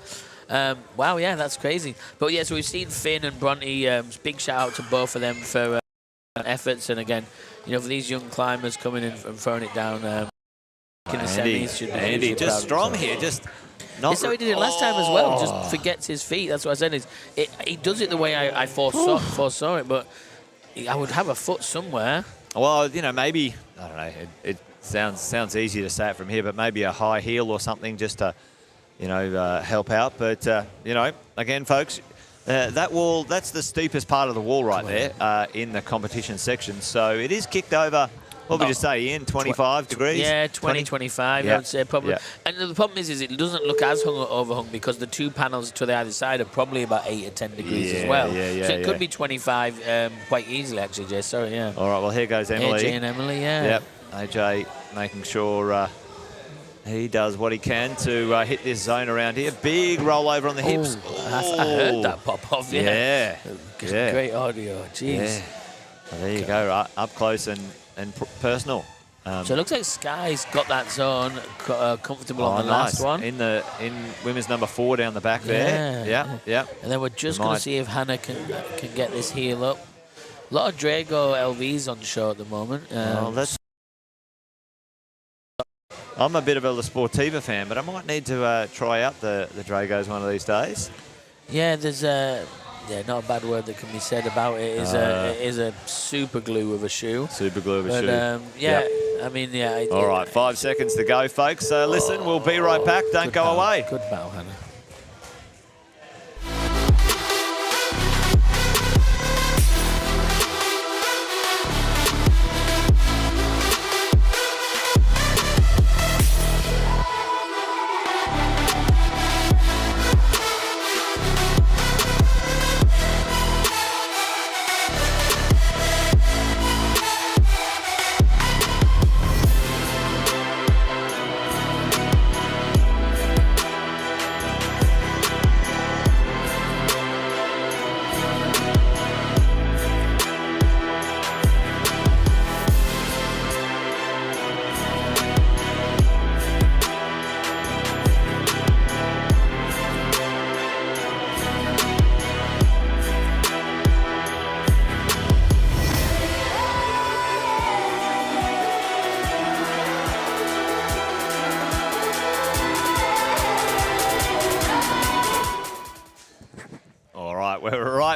Wow. Yeah. That's crazy. But yeah, so we've seen Finn and Bronte. Big shout out to both of them for efforts, and again, you know, for these young climbers coming in and throwing it down. In the semis should be Andy just strong here. Just. That's how he did it last time as well. Just forgets his feet. That's what I said. He does it the way I foresaw it, but I would have a foot somewhere. Well, you know, maybe, I don't know, it sounds easy to say it from here, but maybe a high heel or something just to, you know, help out. But, you know, again, folks, that wall, that's the steepest part of the wall right there in the competition section. So it is kicked over. What would you say, Ian? 25 degrees? Yeah, 25, I would say probably. Yeah. And the problem is it doesn't look as overhung because the 2 panels to the either side are probably about 8 or 10 degrees as well. So it could be 25 quite easily, actually, Jay. Sorry, yeah. All right, well, here goes Emily. AJ and Emily, yeah. Yep, AJ making sure he does what he can to hit this zone around here. Big rollover on the hips. I heard that pop off, yeah. Great audio, jeez. Yeah. Well, there you go, up close and personal. So it looks like Sky's got that zone comfortable on the last one. In women's number 4 down the back there. Yeah. And then we're just going to see if Hannah can get this heel up. A lot of Drago LVs on show at the moment. I'm a bit of a La Sportiva fan, but I might need to try out the Dragos one of these days. Yeah, there's not a bad word that can be said about it. It is a super glue of a shoe. Super glue of a shoe. I mean, yeah. All right, 5 seconds to go, folks. Listen, we'll be right back. Don't go away. Good battle, Hannah.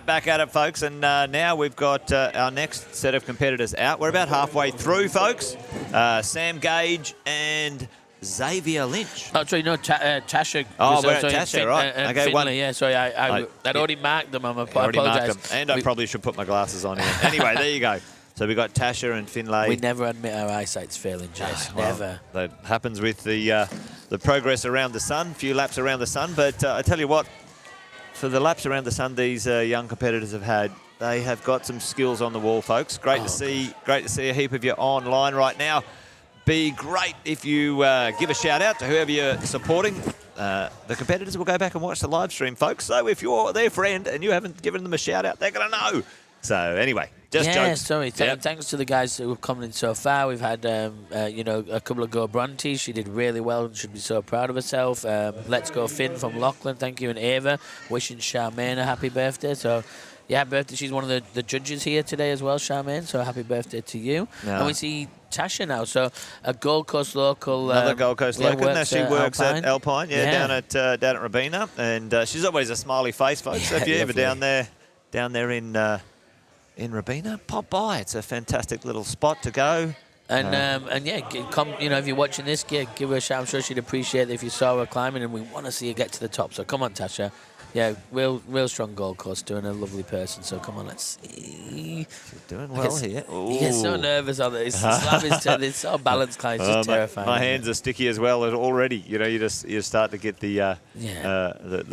Back at it, folks, and now we've got our next set of competitors out. We're about halfway through, folks. Sam Gage and Xavier Lynch. Oh, sorry, no, Tasha. Oh, we're at Tasha, right. Okay, Finley, yeah, sorry, I'd already marked them. I apologise. And I probably should put my glasses on here. Anyway, there you go. So we've got Tasha and Finlay. We never admit our eyesight's failing, Jess. Never. That happens with the progress around the sun, few laps around the sun. But I tell you what, for the laps around the sun these young competitors have had, They have got some skills on the wall, folks. Great to see a heap of you online right now. Be great if you give a shout out to whoever you're supporting. The competitors will go back and watch the live stream, folks. So if you're their friend and you haven't given them a shout out, they're going to know. So anyway, just jokes. Sorry. Thanks to the guys who have come in so far. We've had, a couple of Go Bronte. She did really well and should be so proud of herself. Let's Go Finn from Lachlan. Thank you. And Ava wishing Charmaine a happy birthday. So, yeah, birthday. She's one of the judges here today as well, Charmaine. So happy birthday to you. No. And we see Tasha now. So a Gold Coast local. Another Gold Coast local. Now she works at Alpine. Down at Rabina. And she's always a smiley face, folks. So if you're ever down there in Rabina, pop by. It's a fantastic little spot to go. And if you're watching this, give her a shout. I'm sure she'd appreciate it if you saw her climbing, and we want to see her get to the top. So come on, Tasha. Yeah, real strong Gold Coast, doing a lovely person. So come on, let's see. She's doing well here. You get so nervous on it. It's so balanced, Clyde. It's just terrifying. My hands are sticky as well already. You start to get the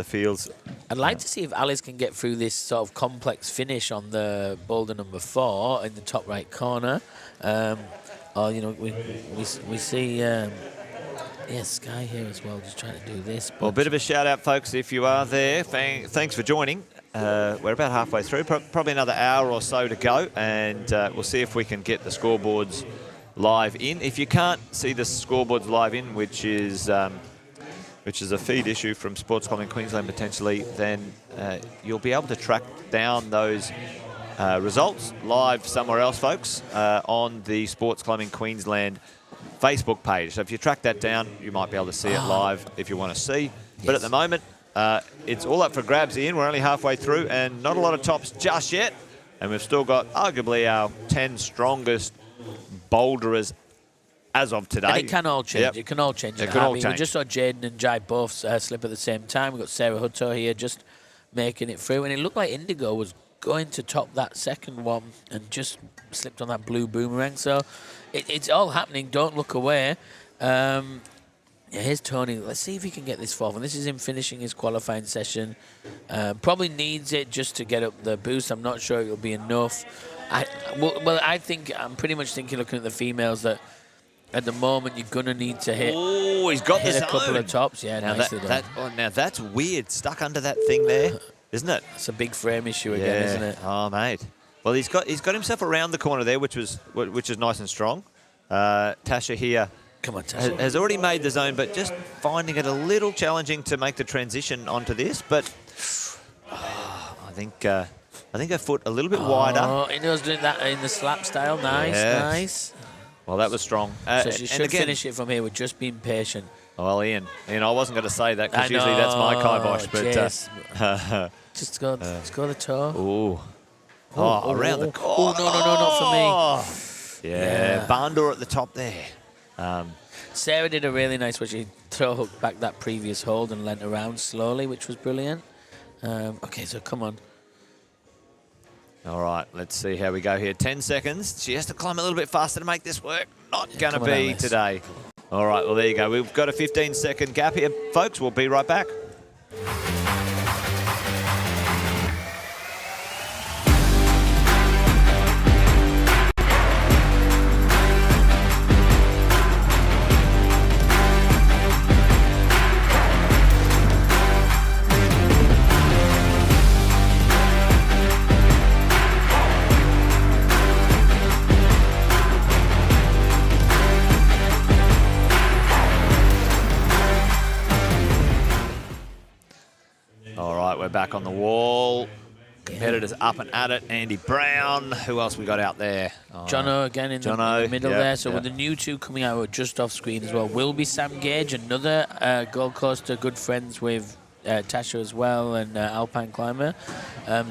feels. I'd like to see if Alice can get through this sort of complex finish on the boulder number 4 in the top right corner. We see. Sky here as well, just trying to do this. Well, a bit of a shout out, folks, if you are there. Thanks for joining. We're about halfway through, probably another hour or so to go, and we'll see if we can get the scoreboards live in. If you can't see the scoreboards live in, which is a feed issue from Sports Climbing Queensland potentially, then you'll be able to track down those results live somewhere else, folks, on the Sports Climbing Queensland Facebook page. So if you track that down, you might be able to see it live if you want to see. Yes. But at the moment, it's all up for grabs, Ian. We're only halfway through and not a lot of tops just yet. And we've still got arguably our 10 strongest boulderers as of today. And it can all change. Yep. It can all change. It can all change. We just saw Jaden and Jai both slip at the same time. We've got Sarah Hutto here just making it through. And it looked like Indigo was going to top that second one and just slipped on that blue boomerang. So it's all happening. Don't look away. Here's Tony. Let's see if he can get this fourth. And this is him finishing his qualifying session. Probably needs it just to get up the boost. I'm not sure it'll be enough. I'm pretty much thinking, looking at the females, that at the moment you're going to need to hit. Oh, he's got a couple of tops. Yeah, now nicely done. Now that's weird. Stuck under that thing there, isn't it? It's a big frame issue again, isn't it? Oh, mate. Well, he's got himself around the corner there, which is nice and strong. Tasha here. Come on, Tasha. Has already made the zone, but just finding it a little challenging to make the transition onto this. But I think her foot a little bit wider. Oh, Indigo's doing that in the slap style. Nice. Well, that was strong. So she should finish it from here with just being patient. Well, Ian, I wasn't going to say that because usually that's my kibosh, but just go the toe. Ooh. Around the corner. Oh, no, not for me. Yeah, barn door at the top there. Sarah did a really nice way. She throw hooked back that previous hold and leant around slowly, which was brilliant. Okay, so come on. All right, let's see how we go here. 10 seconds. She has to climb a little bit faster to make this work. Not going to be today. All right, well, there you go. We've got a 15-second gap here, folks. We'll be right back. Back on the wall. Competitors up and at it. Andy Brown. Who else we got out there? Jono again in the middle there. So with the new two coming out just off screen as well, will be Sam Gage, another Gold Coaster, good friends with Tasha as well, and Alpine climber.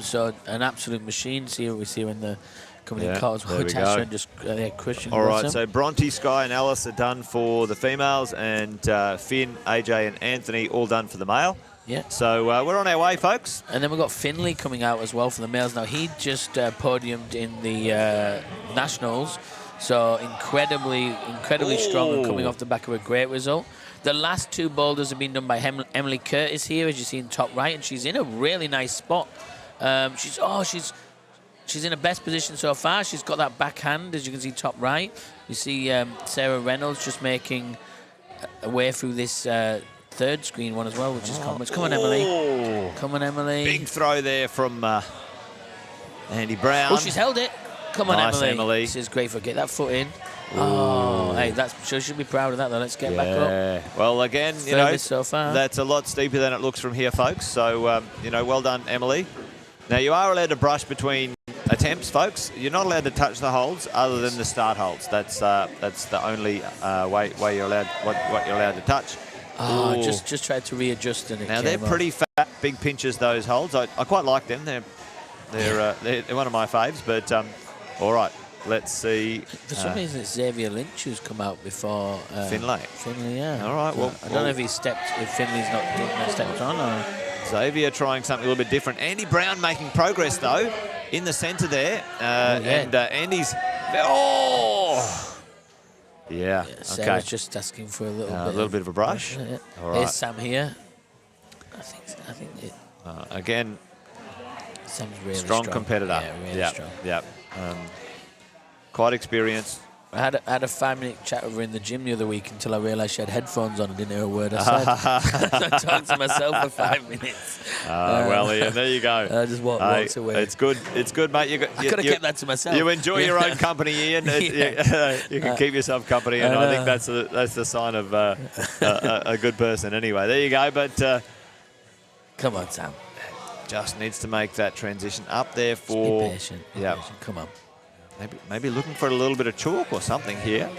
So an absolute machine. See what we see when the coming in cars with Tasha and just Christian. All right, so Bronte, Sky and Alice are done for the females, and Finn, AJ and Anthony all done for the male. Yeah. So we're on our way, folks. And then we've got Finley coming out as well for the males. Now, he just podiumed in the Nationals. So incredibly strong and coming off the back of a great result. The last two boulders have been done by Emily Curtis here, as you see in top right. And she's in a really nice spot. She's she's in a best position so far. She's got that backhand, as you can see, top right. You see Sarah Reynolds just making a way through this third screen one as well, which is complex. Come on, Emily. Come on, Emily. Big throw there from Andy Brown. Oh, she's held it. Come on, nice, Emily. This is great for get that foot in. Oh, hey, she should be proud of that, though. Let's get back up. Well, again, you know, so far. That's a lot steeper than it looks from here, folks. So, you know, well done, Emily. Now, you are allowed to brush between attempts, folks. You're not allowed to touch the holds other than the start holds. That's the only way you're allowed what you're allowed to touch. Oh, just tried to readjust and it now they're pretty fat, big pinches. Those holds, I quite like them. They're one of my faves. But all right, let's see. For some reason, it's Xavier Lynch who's come out before Finlay. Finlay, yeah. All right, well, I don't know if Finlay's not stepped on or. Xavier trying something a little bit different. Andy Brown making progress though in the centre there, and Andy's. Yeah. Sarah's just asking for a little bit of a brush. All right. Here's Sam here. I think it. Again, Sam's really strong competitor. Yeah, really strong. Yeah. Quite experienced. I had a 5-minute chat with her in the gym the other week until I realised she had headphones on and didn't hear a word I said. I talked to myself for 5 minutes. Well, Ian, there you go. I just walked away. It's good, mate. I could have kept that to myself. You enjoy your own company, Ian. You can keep yourself company, and I think that's the sign of a good person. Anyway, there you go. But come on, Sam. Just needs to make that transition up there for. Be patient. Come on. Maybe looking for a little bit of chalk or something here.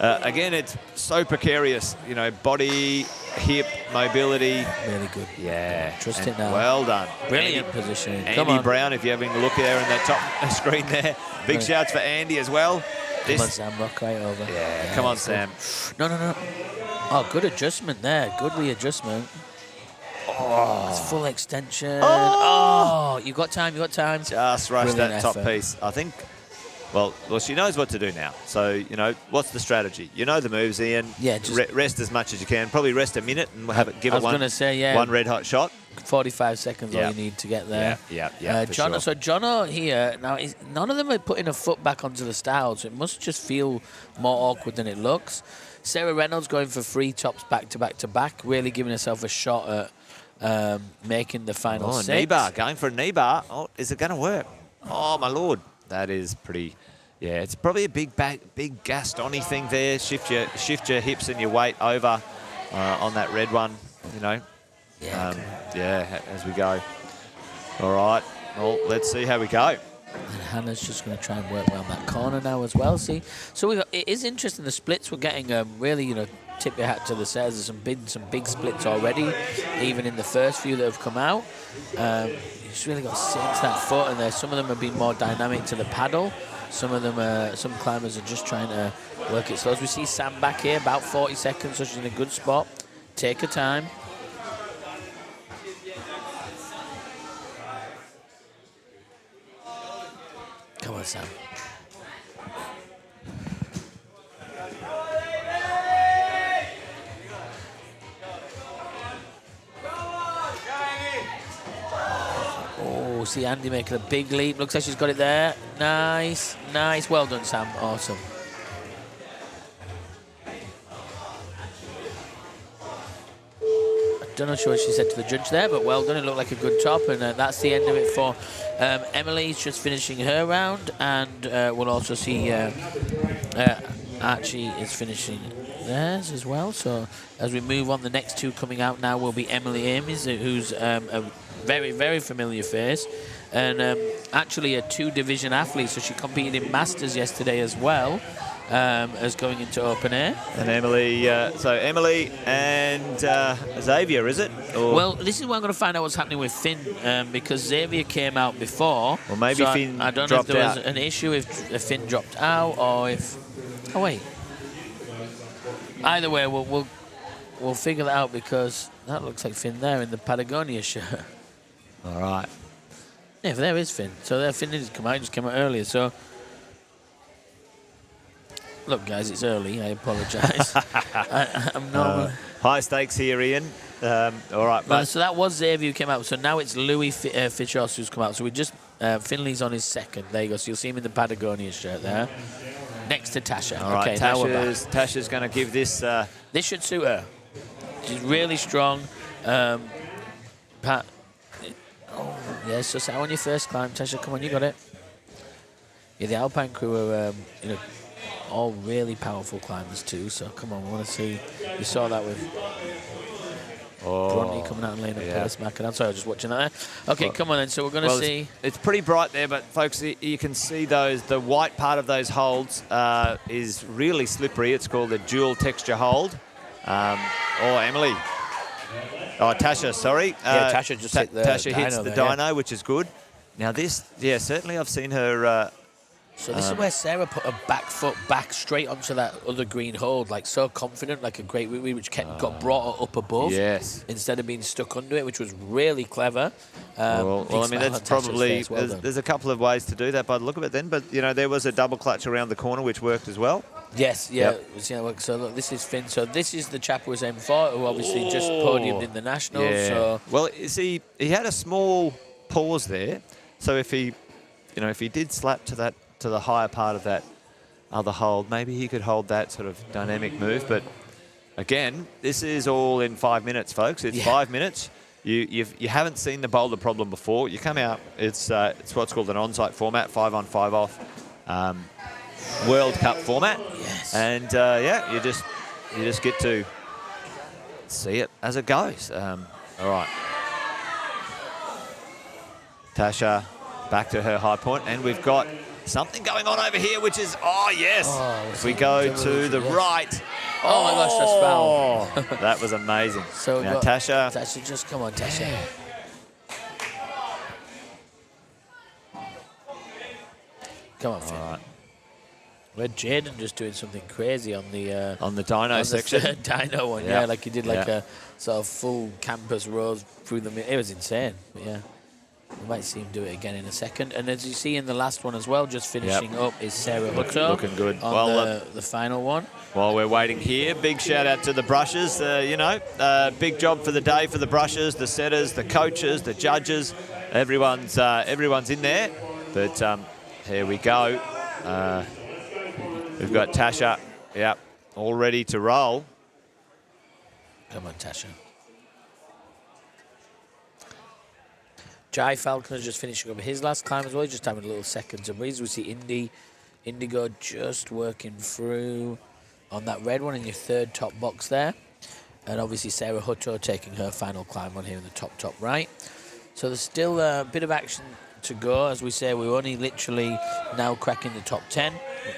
Again, it's so precarious. You know, body, hip, mobility. Really good. Yeah. Trust it now. Well done. Brilliant positioning. Andy Brown, if you're having a look there in that top screen there. Big shouts for Andy as well. Come on, Sam. Rock right over. Yeah, come on, Sam. No. Oh, good adjustment there. Good readjustment. Oh, it's full extension. Oh, you got time. Just rush that top piece. I think. Well, she knows what to do now. So, you know, what's the strategy? You know the moves, Ian. Yeah, just rest as much as you can. Probably rest a minute and give it one red hot shot. 45 seconds all you need to get there. Yeah. Jono, so Jono here, now none of them are putting a foot back onto the style, so it must just feel more awkward than it looks. Sarah Reynolds going for 3 tops back to back to back, really giving herself a shot at making the final 6. Knee bar, going for a knee bar. Oh, is it going to work? Oh, my Lord. That is pretty. Yeah, it's probably a big Gastoni thing there. Shift your hips and your weight over on that red one. You know. Yeah. As we go. All right. Well, let's see how we go. And Hannah's just going to try and work around that corner now as well. See, so it is interesting. The splits we're getting really, you know, tip your hat to the setters. There's some big splits already, even in the first few that have come out. You just really got to sit into that foot, and some of them have been more dynamic to the paddle. Some of them, some climbers are just trying to work it slow. As we see Sam back here, about 40 seconds, so she's in a good spot. Take her time. Come on, Sam. Oh, see Andy making a big leap. Looks like she's got it there. Nice. Well done, Sam. Awesome. Don't know what she said to the judge there, but well done. It looked like a good top, and that's the end of it for Emily's just finishing her round, and we'll also see Archie is finishing theirs as well. So as we move on, the next 2 coming out now will be Emily Ames, who's a very, very familiar face, and actually a 2-division athlete, so she competed in Masters yesterday as well. As going into open air. And Emily, so Emily and Xavier, is it? Or? Well, this is where I'm going to find out what's happening with Finn, because Xavier came out before. Well, maybe so Finn I don't know if there was an issue if Finn dropped out or if. Oh wait. Either way, we'll figure that out, because that looks like Finn there in the Patagonia shirt. All right. Yeah, there is Finn. So there, Finn didn't come out. He just came out earlier. So. Look, guys, it's early. I apologise. I'm not. High stakes here, Ian. All right, so that was Xavier who came out. So now it's Louis Fitzross who's come out. So we just Finley's on his second. There you go. So you'll see him in the Patagonia shirt there. Next to Tasha. All right, okay, now we're back. Tasha's going to give this... This should suit her. She's really strong. Pat. Oh, yeah, so set on your first climb, Tasha. Come on, you got it. Yeah, the Alpine crew are, all really powerful climbers too. So come on, we want to see. You saw that with Bronte coming out and laying up Paris Macadam. Sorry, I was just watching that there. Okay, come on then. So we're going to see. It's pretty bright there, but folks, you can see the white part of those holds is really slippery. It's called a dual texture hold. Emily. Oh, Tasha, sorry. Yeah, Tasha just hit the Tasha hits the dyno, yeah. which is good. Now this, certainly I've seen her... so this is where Sarah put her back foot back straight onto that other green hold, like so confident, like a great wee, which got brought her up above. Yes. Instead of being stuck under it, which was really clever. Well, I mean, that's probably... there's a couple of ways to do that by the look of it then, but, there was a double clutch around the corner, which worked as well. Yes, yeah. Yep. So look, this is Finn. So this is the chap who was M4, who obviously just podiumed in the Nationals. Yeah. So. Well, you see, he had a small pause there. So if he did slap to the higher part of that other hold, maybe he could hold that sort of dynamic move. But again, this is all in 5 minutes, folks. It's 5 minutes. You haven't seen the Boulder problem before. You come out. It's what's called an on-site format, 5 on, 5 off. World Cup format. Yes. And you just get to see it as it goes. All right. Tasha back to her high point, and we've got something going on over here, which is if we go to the right. Oh my gosh, that's foul. That was amazing. So now Tasha, just come on, Tasha. Come on, Finn. All right. We're Jaden just doing something crazy on the dyno section. The dyno one, like he did a sort of full campus road through the. It was insane, but yeah. We might see him do it again in a second. And as you see in the last one as well, just finishing up is Sarah Hutto. Looking good. On the final one. While we're waiting here, big shout out to the brushes. Big job for the day for the brushes, the setters, the coaches, the judges. Everyone's in there. But here we go. We've got Tasha, all ready to roll. Come on, Tasha. Jai Falconer's just finishing up his last climb as well, just having a little second to breeze. We see Indigo just working through on that red one in your third top box there. And obviously Sarah Hutto taking her final climb on here in the top right. So there's still a bit of action to go. As we say, we're only literally now cracking the top 10.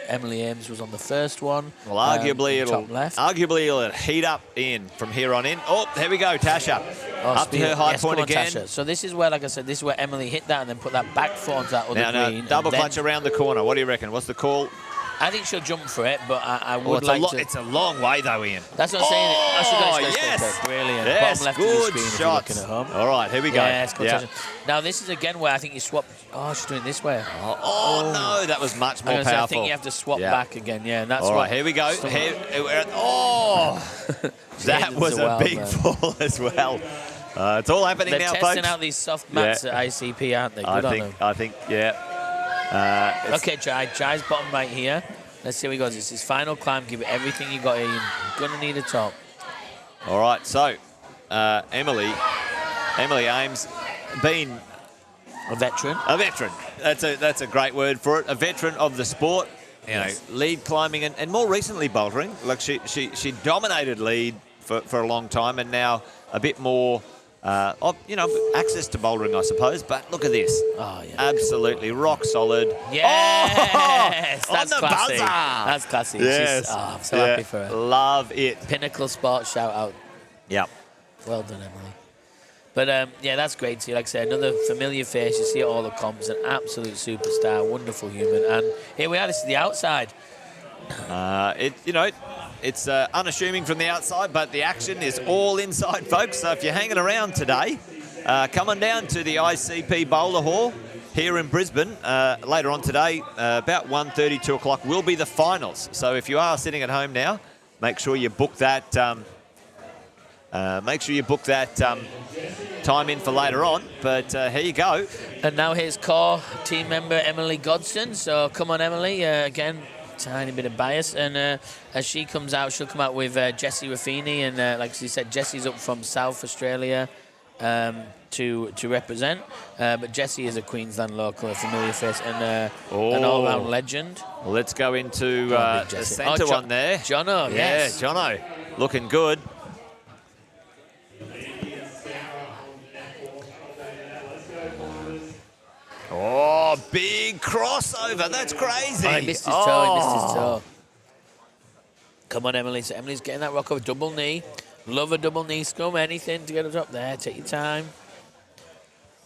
Emily Ames was on the first one. Well, arguably it'll heat up from here on in. Oh, there we go, Tasha. Up to her high point again. Tasha. So this is where, like I said, this is where Emily hit that and then put that back foot onto that other green. Double clutch around the corner. What do you reckon? What's the call? I think she'll jump for it, but I would like to. It's a long way though, Ian. That's what I'm saying. Yes. Brilliant. Yes, Bottom left good of the screen shots. if you're looking at home. All right, here we go. Yes, now this is again where I think you swap. Oh, she's doing this way. No, that was much more powerful. I think you have to swap back again. Yeah, and that's all right. Here we go. That was a big fall as well. It's all happening now, folks. They're testing out these soft mats at ICP, aren't they? Good I think. Okay, Jai's bottom right here. Let's see how he goes. It's his final climb. Give it everything you got here. You're going to need a top. All right, so Emily Ames, been a veteran. A veteran. That's a great word for it. A veteran of the sport. You know, lead climbing and more recently bouldering. Like she dominated lead for a long time, and now a bit more. Access to bouldering, I suppose. But look at this. Oh, yeah. Absolutely rock solid. Yes! Oh, That's on the classy. buzzer. That's classy. Yes. I'm so happy for her. Love it. Pinnacle Sports shout out. Yep. Well done, Emily. But, that's great to see. Like I said, another familiar face. You see it all the comps. An absolute superstar, wonderful human. And here we are. This is the outside. It's unassuming from the outside, but the action is all inside, folks. So if you're hanging around today, come on down to the ICP Boulder Hall here in Brisbane. Later on today, about 1:30, 2 o'clock, will be the finals. So if you are sitting at home now, make sure you book that make sure you book that time in for later on. But here you go. And now here's core team member Emily Godson. So come on, Emily. Again, tiny bit of bias. And as she comes out, she'll come out with Jessie Raffini. And like she said, Jessie's up from South Australia to represent. But Jessie is a Queensland local, a familiar face, and an all-round legend. Well, let's go into the centre one there. Jono, yes. Yeah, Jono, looking good. Oh, big crossover. That's crazy. Oh, he missed his toe. Come on, Emily. So Emily's getting that rock over. Double knee. Love a double knee scrum. Anything to get it up there. Take your time.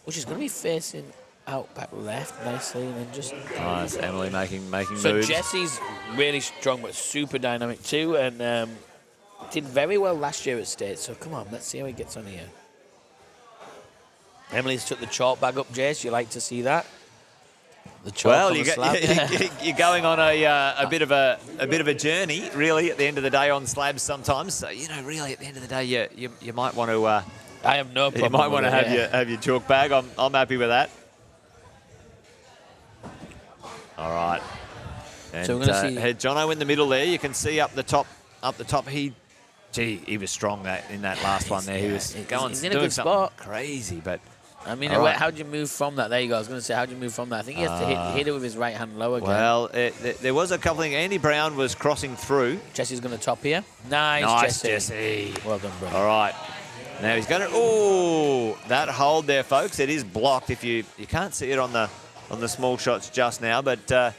Well, she's going to be facing out back left nicely, and then just... Nice, Emily making moves. So Jessie's really strong, but super dynamic too, and did very well last year at States. So come on, let's see how he gets on here. Emily's took the chalk bag up, Jace. You like to see that? The chalk well, on the slab. you're going on a bit of a journey, really. At the end of the day, on slabs sometimes. So really, at the end of the day, you might want to. I have no problem. You might want to have your chalk bag. I'm happy with that. All right. And so we're going to see had Jono in the middle there. You can see up the top. He was strong in that last one there. He was he's in a good spot. Crazy, but. I mean, how do you move from that? There you go. I was going to say, how do you move from that? I think he has to hit it with his right hand low again. Well, there was a couple of things. Andy Brown was crossing through. Jessie's going to top here. Nice, Jessie. Well done, brother. All right. Now he's going to... Oh, that hold there, folks. It is blocked. If you can't see it on the small shots just now, but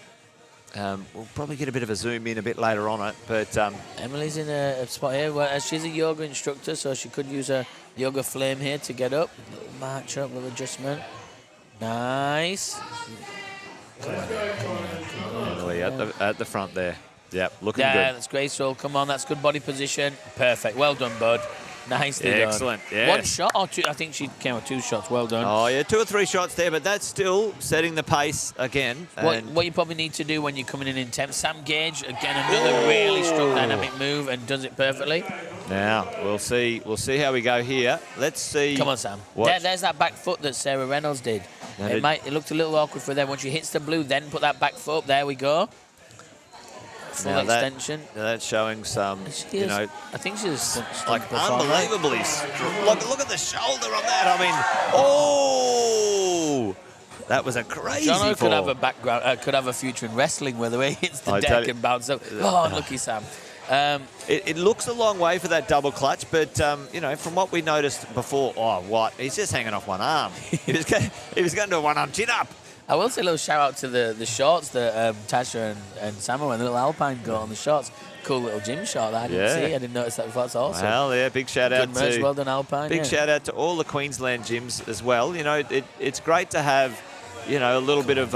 we'll probably get a bit of a zoom in a bit later on it. But Emily's in a spot here. Well, she's a yoga instructor, so she could use a yoga flame here to get up. Little march up, little adjustment. Nice. Come on. Emily at the front there. Yep, looking good. Yeah, that's graceful. Come on, that's good body position. Perfect. Well done, bud. Nicely done. Excellent. Yes. One shot or two? I think she came with 2 shots. Well done. Oh, yeah, 2 or 3 shots there, but that's still setting the pace again. What you probably need to do when you're coming in intense. Sam Gage, again, another really strong dynamic move and does it perfectly. Now, we'll see how we go here. Let's see. Come on, Sam. There's that back foot that Sarah Reynolds did. It looked a little awkward for them. Once she hits the blue, then put that back foot up. There we go. Full extension. That's showing some, I think she's like unbelievably strong. Look at the shoulder on that. I mean, that was a crazy Jono fall. could have a background, could have a future in wrestling where the way he hits the deck and bounce up. Oh, lucky Sam. It looks a long way for that double clutch, but from what we noticed before, he's just hanging off one arm. he was going to do a one-arm chin-up. I will say a little shout out to the shorts that Tasha and Samuel and the little Alpine got on the shorts. Cool little gym short that I didn't see. I didn't notice that before. That's awesome. Well, yeah, big shout out merch, to well done Alpine. Big shout out to all the Queensland gyms as well. It's great to have a little bit of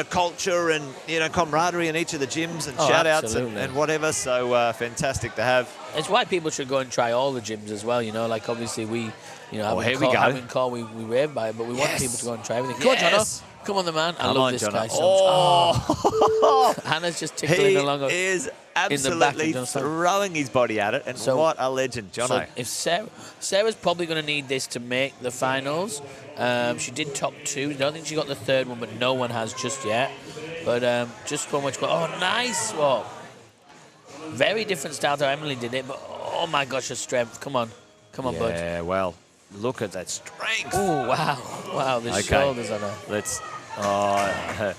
culture and camaraderie in each of the gyms and shout outs and whatever. So fantastic to have. It's why people should go and try all the gyms as well. Like obviously we. Having call, we rave by it, but we want people to go and try everything. Come on, Jono. Come on, the man. I love this guy so much. Hannah's just tickling along. He is absolutely throwing his body at it, and what a legend, Jono. So if Sarah's probably going to need this to make the finals. She did top 2. I don't think she got the 3rd one, but no one has just yet. But just so much. Oh, nice. Well, very different style to how Emily did it, but oh my gosh, her strength. Come on, bud. Yeah, well. Look at that strength. Oh, wow. The shoulders on her. Let's... a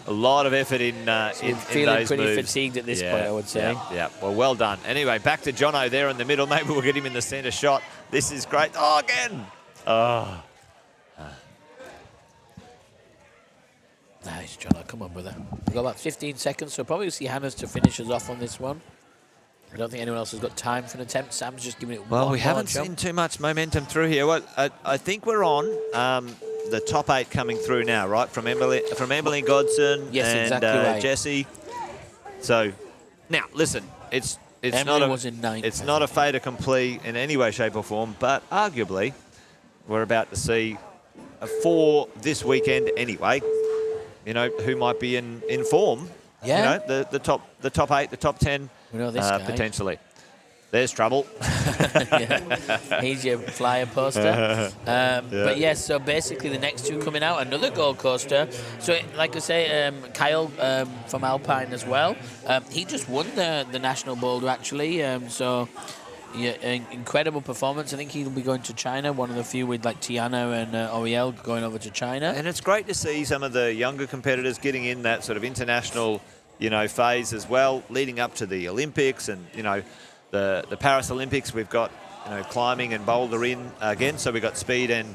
lot of effort in feeling those pretty moves. Fatigued at this point, I would say. Yeah. Well done. Anyway, back to Jono there in the middle. Maybe we'll get him in the centre shot. This is great. Oh, again. Oh. Nice, Jono. Come on, brother. We've got about 15 seconds, so probably see Hannah's to finish us off on this one. I don't think anyone else has got time for an attempt. Sam's just giving it Well, we haven't seen too much momentum through here. Well, I think we're on the top 8 coming through now, right? From Emily Godson and Jessie. So, now, listen, it's not a fait accompli in any way, shape or form, but arguably we're about to see for this weekend anyway, who might be in form. Yeah. The top 8, the top 10. We know this guy. Potentially. there's trouble. Yeah. He's your flyer poster. But yes, so basically the next two coming out, another Gold Coaster. So like I say, Kyle from Alpine as well. He just won the National Boulder actually. So yeah, incredible performance. I think he'll be going to China, one of the few with like Tiana and Oriel going over to China. And it's great to see some of the younger competitors getting in that sort of international, phase as well, leading up to the Olympics and, the Paris Olympics. We've got, climbing and boulder in again. So we've got speed and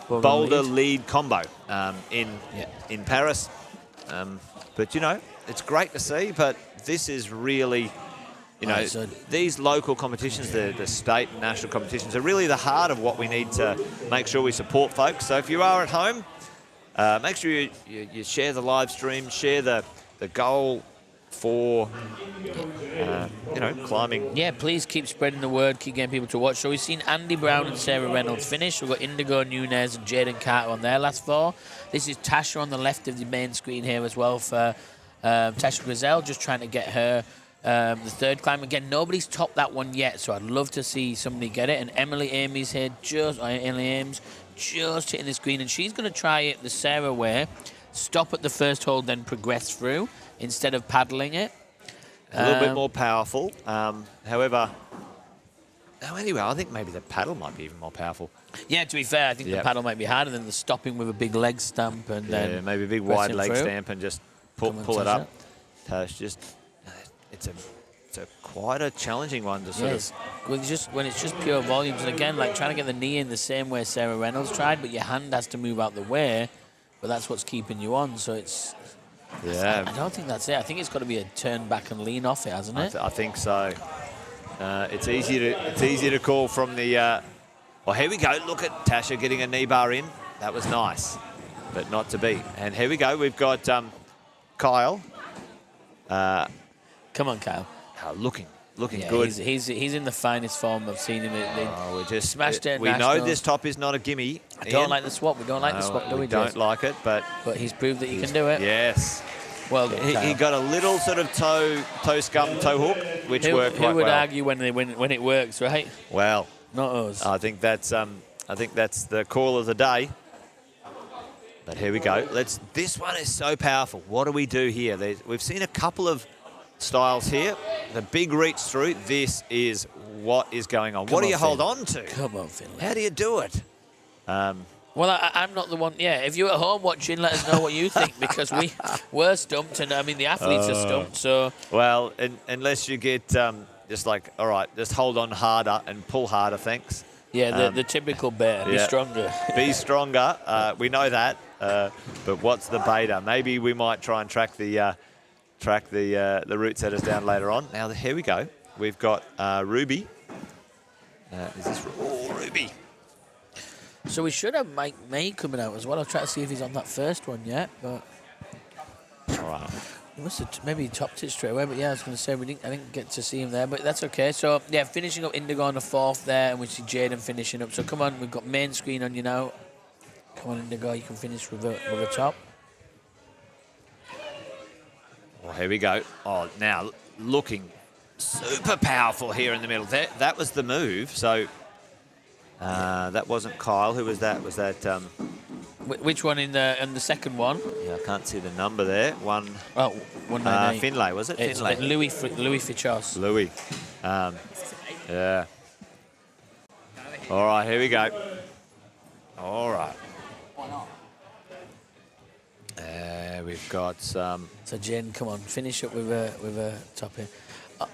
boulder lead combo in Paris. But it's great to see. But this is really, these local competitions, the state and national competitions, are really the heart of what we need to make sure we support folks. So if you are at home, make sure you share the live stream, share the goal for, climbing. Yeah, please keep spreading the word, keep getting people to watch. So we've seen Andy Brown and Sarah Reynolds finish. We've got Indigo Nunez and Jaden Carter on their last four. This is Tasha on the left of the main screen here as well for Tasha Grizel, just trying to get her the third climb. Again, nobody's topped that one yet, so I'd love to see somebody get it. And Emily Amy's here, Emily Ames, just hitting this green, and she's going to try it the Sarah way. Stop at the first hole, then progress through instead of paddling it. A little bit more powerful. However, anyway, I think maybe the paddle might be even more powerful. Yeah, to be fair, I think the paddle might be harder than the stopping with a big leg stamp and then maybe a big wide leg stamp and just pull it up. It's quite a challenging one to sort of. When it's just pure volumes, and again, like trying to get the knee in the same way Sarah Reynolds tried, but your hand has to move out the way. But that's what's keeping you on. So it's. Yeah. I don't think that's it. I think it's got to be a turn back and lean off it, hasn't it? I think so. It's easy to call from the. Well, here we go. Look at Tasha getting a knee bar in. That was nice, but not to be. And here we go. We've got Kyle. Come on, Kyle. Looking good. He's in the finest form. I've seen him. We just smashed it. We know this top is not a gimme. I don't like the swap. We don't like the swap, do we? Don't like it, but he's proved that he can do it. Yes. Well done, Kyle. He got a little sort of toe hook, which worked quite well. Who would argue when it works, right? Well, not us. I think that's the call of the day. But here we go. This one is so powerful. What do we do here? We've seen a couple of styles here. The big reach through. This is what is going on. What do you hold on to? Come on, Finlay. How do you do it? Well, I'm not the one. Yeah, if you're at home watching, let us know what you think, because we're stumped, and I mean the athletes are stumped. So well, unless you get just like, all right, just hold on harder and pull harder, thanks. Yeah, the typical bear. Be stronger. Be stronger. We know that. But what's the beta? Maybe we might try and track the route setters down later on. Now here we go. We've got Ruby. Is this Ruby? So we should have Mike May coming out as well. I'll try to see if he's on that first one yet. But all right. He must have maybe topped it straight away. But yeah, I was going to say I didn't get to see him there, but that's okay. So yeah, finishing up Indigo on the fourth there, and we see Jaden finishing up. So come on, we've got main screen on you now. Come on, Indigo, you can finish with a top. Well, here we go. Oh, now looking super powerful here in the middle. That was the move. So that wasn't Kyle. Who was that? Was that? Which one in the second one? Yeah, I can't see the number there. 198. Finlay, was it? It's Finlay. Louis Fichos. Louis. Yeah. All right, here we go. All right. We've got some. So Jen, come on, finish up with a top here. Here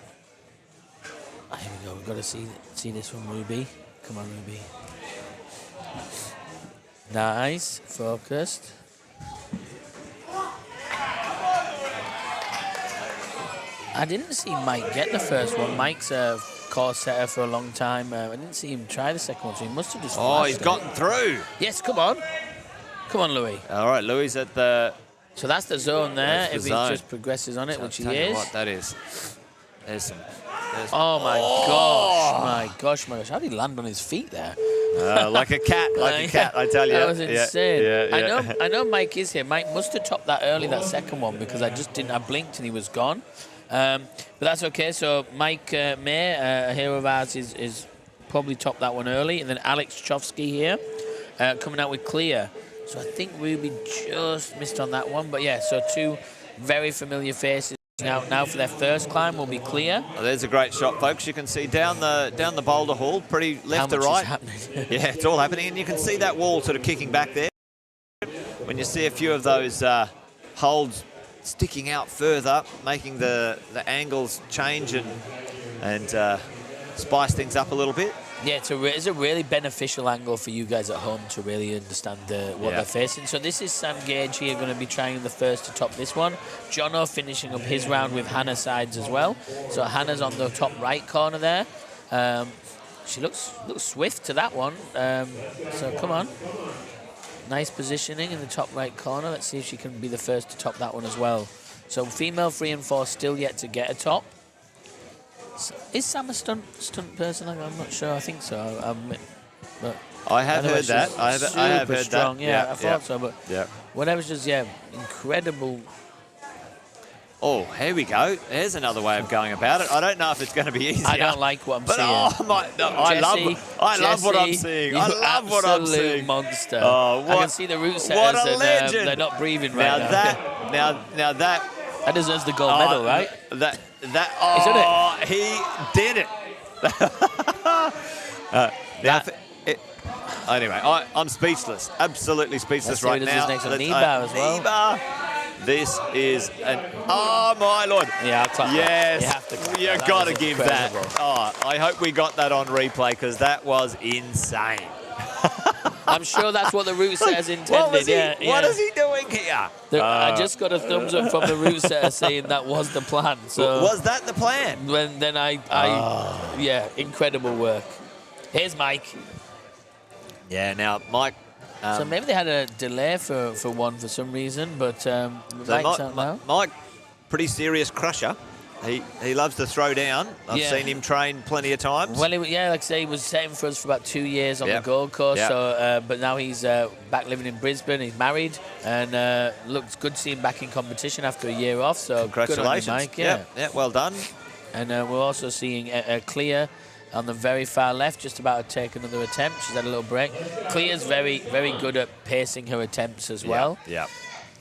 we go. We've got to see this from Ruby. Come on, Ruby. Nice, focused. I didn't see Mike get the first one. Mike's a course setter for a long time. I didn't see him try the second one, so he must have just. Oh, he's gotten through. Yes, come on. Come on, Louis. All right, Louis at the. So that's the zone there. If he just progresses on it, which he is. What that is. There's some. Oh my gosh! My gosh! How did he land on his feet there? Like a cat, I tell you. That was insane. Yeah. I know Mike is here. Mike must have topped that early, that second one, because I blinked and he was gone. But that's okay. So Mike May, a hero of ours, is probably topped that one early. And then Alex Chofsky here, coming out with clear. So I think Ruby just missed on that one. But yeah, so two very familiar faces. Now for their first climb will be clear. Oh, there's a great shot, folks. You can see down the boulder hall, pretty left to right. Yeah, it's all happening, and you can see that wall sort of kicking back there. When you see a few of those holds sticking out further, making the angles change and spice things up a little bit. Yeah, it's a really beneficial angle for you guys at home to really understand what they're facing. So this is Sam Gage here going to be trying the first to top this one. Jono finishing up his round with Hannah sides as well. So Hannah's on the top right corner there. She looks swift to that one. So come on. Nice positioning in the top right corner. Let's see if she can be the first to top that one as well. So female 3 and 4 still yet to get a top. Is Sam a stunt person? I'm not sure. I think so. But I have heard that. I have heard strong. that. Yeah, I thought so. But yeah, whatever's just incredible. Oh, here we go. There's another way of going about it. I don't know if it's going to be easy. I don't like what I'm seeing. Oh my! No, I love what I'm seeing. I love what I'm seeing. Absolute monster. Oh, what, I can see the root setters. What a legend! And, they're not breathing right now. Now that. That deserves the gold medal, right? He did it. Anyway, I'm speechless. Absolutely speechless right now. Next on Nibar as well. Nibar. This is oh my lord. Yeah, I'll clap. Yes, you got to give that. Oh, I hope we got that on replay because that was insane. I'm sure that's what the route setters intended. What is he doing here? I just got a thumbs up from the route setter saying that was the plan. So was that the plan? Yeah, incredible work. Here's Mike. Yeah, now Mike. So maybe they had a delay for one for some reason, but Mike's out now. Mike, pretty serious crusher. He loves to throw down. I've seen him train plenty of times. Well, like I say, he was setting for us for about 2 years on the Gold Coast. So, but now he's back living in Brisbane. He's married, and looks good to see him back in competition after a year off. So congratulations, good on you, Mike. Yeah, well done. And we're also seeing Clea on the very far left, just about to take another attempt. She's had a little break. Clea's very, very good at pacing her attempts as well. Yeah.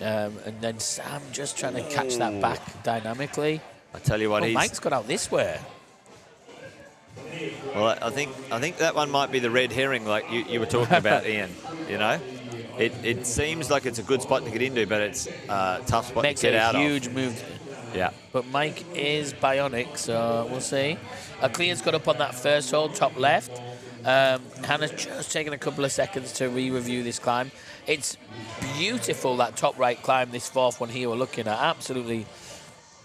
And then Sam just trying to catch that back dynamically. I tell you what, Mike's got out this way. Well, I think that one might be the red herring, like you were talking about, Ian. You know, it seems like it's a good spot to get into, but it's a tough spot to get out of. Makes a huge move. Yeah. But Mike is bionic, so we'll see. Clea's got up on that first hold, top left. Hannah's just taking a couple of seconds to re-review this climb. It's beautiful, that top right climb, this fourth one here we're looking at. Absolutely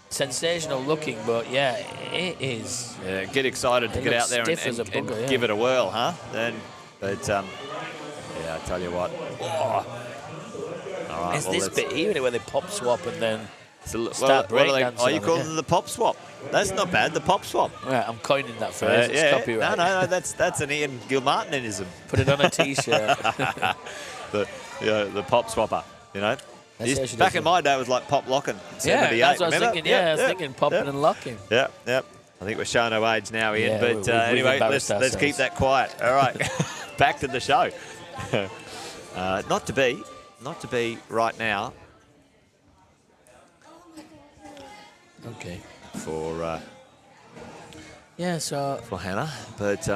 sensational looking, but yeah, it is. Yeah, get excited to get out there and give it a whirl, huh? But yeah, I tell you what. Oh. All right, it's this bit here where they pop swap and then start breakdancing. You calling it the pop swap? That's not bad. The pop swap. Right, I'm coining that phrase. It's copyright. No, that's an Ian Gilmartinism. Put it on a T-shirt. the pop swapper. You know. Back in my day, it was like pop locking. Yeah, that's what I was thinking. I was thinking popping and locking. Yeah. I think we're showing our age now, Ian. But anyway, let's keep that quiet. All right, back to the show. Not to be right now. Okay. For Hannah, but.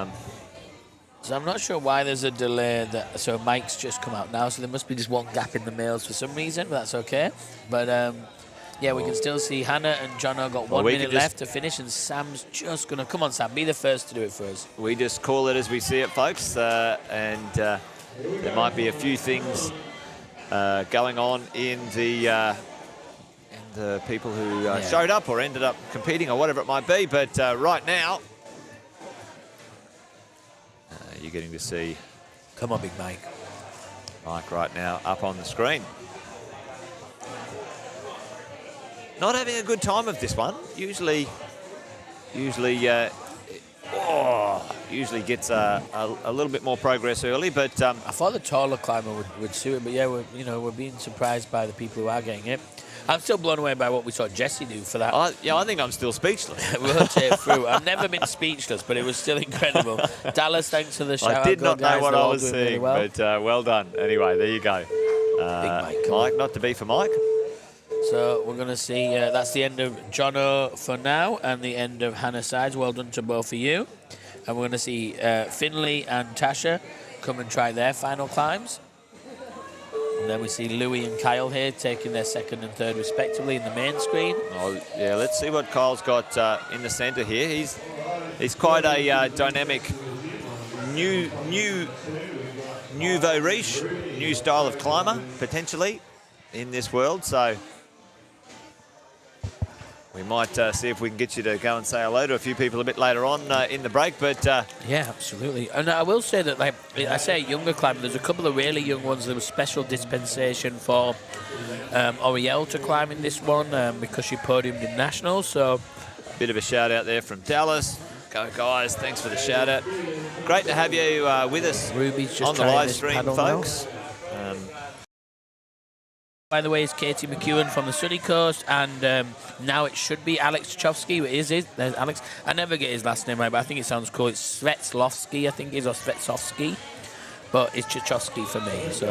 So I'm not sure why there's a delay. So Mike's just come out now, so there must be just one gap in the males for some reason, but that's okay. But we can still see Hannah and Jono got 1 minute left to finish, and Sam's just going to... Come on, Sam, be the first to do it for us. We just call it as we see it, folks, and there might be a few things going on in the people who showed up or ended up competing or whatever it might be, but right now... you're getting to see... Come on, Big Mike. Mike right now up on the screen. Not having a good time of this one. Usually, usually gets a little bit more progress early, but I thought the taller climber would suit it, but yeah, we're being surprised by the people who are getting it. I'm still blown away by what we saw Jesse do for that. I think I'm still speechless. Rotate through. I've never been speechless, but it was still incredible. Dallas, thanks for the shout out. I did not know what I was seeing, really but well done. Anyway, there you go. Big Mike, not to be for Mike. So we're going to see, that's the end of Jono for now and the end of Hannah Sides. Well done to both of you. And we're going to see Finley and Tasha come and try their final climbs. And then we see Louis and Kyle here taking their second and third respectively in the main screen. Oh, yeah, let's see what Kyle's got in the centre here. He's quite a dynamic, nouveau riche, new style of climber, potentially, in this world. So we might see if we can get you to go and say hello to a few people a bit later on in the break. But yeah, absolutely. And I will say that, like I say, younger climber, there's a couple of really young ones. There was special dispensation for Oriel to climb in this one because she podiumed in nationals. So bit of a shout out there from Dallas. Go guys, thanks for the shout out. Great to have you with us Ruby's just on the live stream, folks. By the way, it's Katie McEwen from the Sunny Coast, and now it should be Alex Chofsky. It is. There's Alex. I never get his last name right, but I think it sounds cool. It's Svetslovsky, I think it is, or Svetsovsky. But it's Chofsky for me. So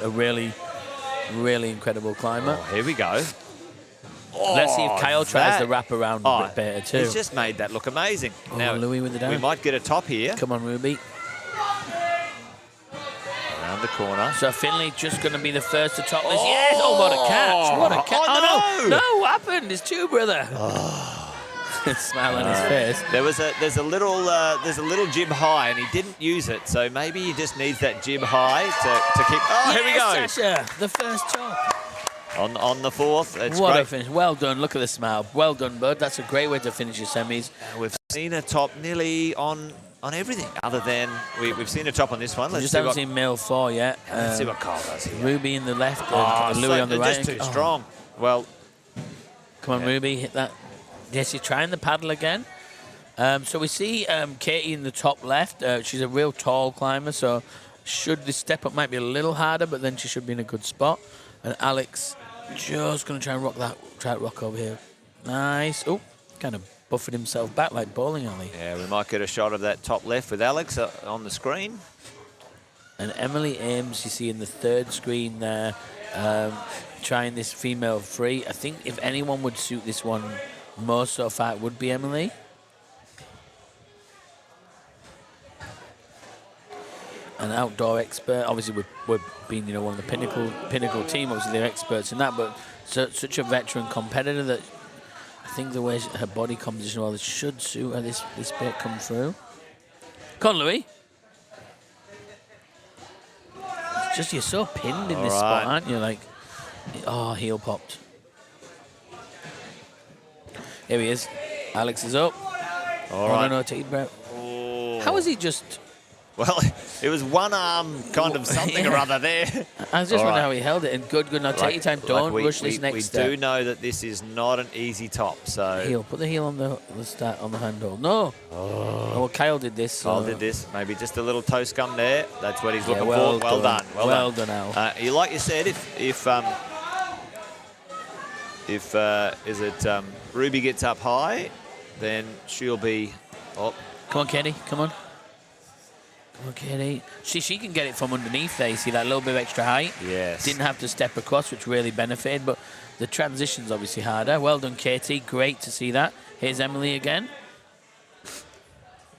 a really, really incredible climber. Oh, here we go. Let's see if Kyle tries the wrap around a bit better too. He's just made that look amazing. Oh, now, Louis with the down. We might get a top here. Come on, Ruby. Around the corner. So Finley just going to be the first to top this. Yes! Oh, what a catch! What a catch! Oh, no! No, what happened? It's two, brother. Smile on his face. There's a little jib high, and he didn't use it. So maybe he just needs that jib high to keep. Oh, here we go. Sasha, the first top. On the fourth. It's what great. A finish. Well done. Look at the smile. Well done, bud. That's a great way to finish your semis. We've seen a top nearly on everything other than we've seen a top on this one. We just haven't seen male 4 yet. Let's see what Kyle does here. Ruby in the left, Louis on the right. Just too strong. Well, come on, Ruby, hit that. Yes, you're trying the paddle again. So we see Katie in the top left. She's a real tall climber, so this step up might be a little harder, but then she should be in a good spot. And Alex just going to try and rock over here. Nice. Oh, kind of buffered himself back like bowling alley. Yeah, we might get a shot of that top left with Alex on the screen. And Emily Ames, you see in the third screen there, trying this female free. I think if anyone would suit this one most so far, it would be Emily. An outdoor expert. Obviously, we've been, one of the pinnacle team. Obviously, they're experts in that, but such a veteran competitor that I think the way her body composition, well, it should suit her. This bit come through. Come on, Louis. It's just you're so pinned in this spot, aren't you? Like, oh, heel popped. Here he is. Alex is up. All right. No, take a breath. How is he just? Well, it was one arm kind of something or other there. I was just wondering how he held it. And good. Now take your time. Don't rush this next step. We do know that this is not an easy top. So heel. Put the heel on the start on the handle. No. Oh, well, Kyle did this. Kyle did this. Maybe just a little toe scum there. That's what he's looking for. Well done. Well done, Al. Like you said, if Ruby gets up high, then she'll be. Oh, come on, Katie. Come on. Okay, she can get it from underneath there. You see that little bit of extra height? Yes. Didn't have to step across, which really benefited, but the transition's obviously harder. Well done, Katie. Great to see that. Here's Emily again.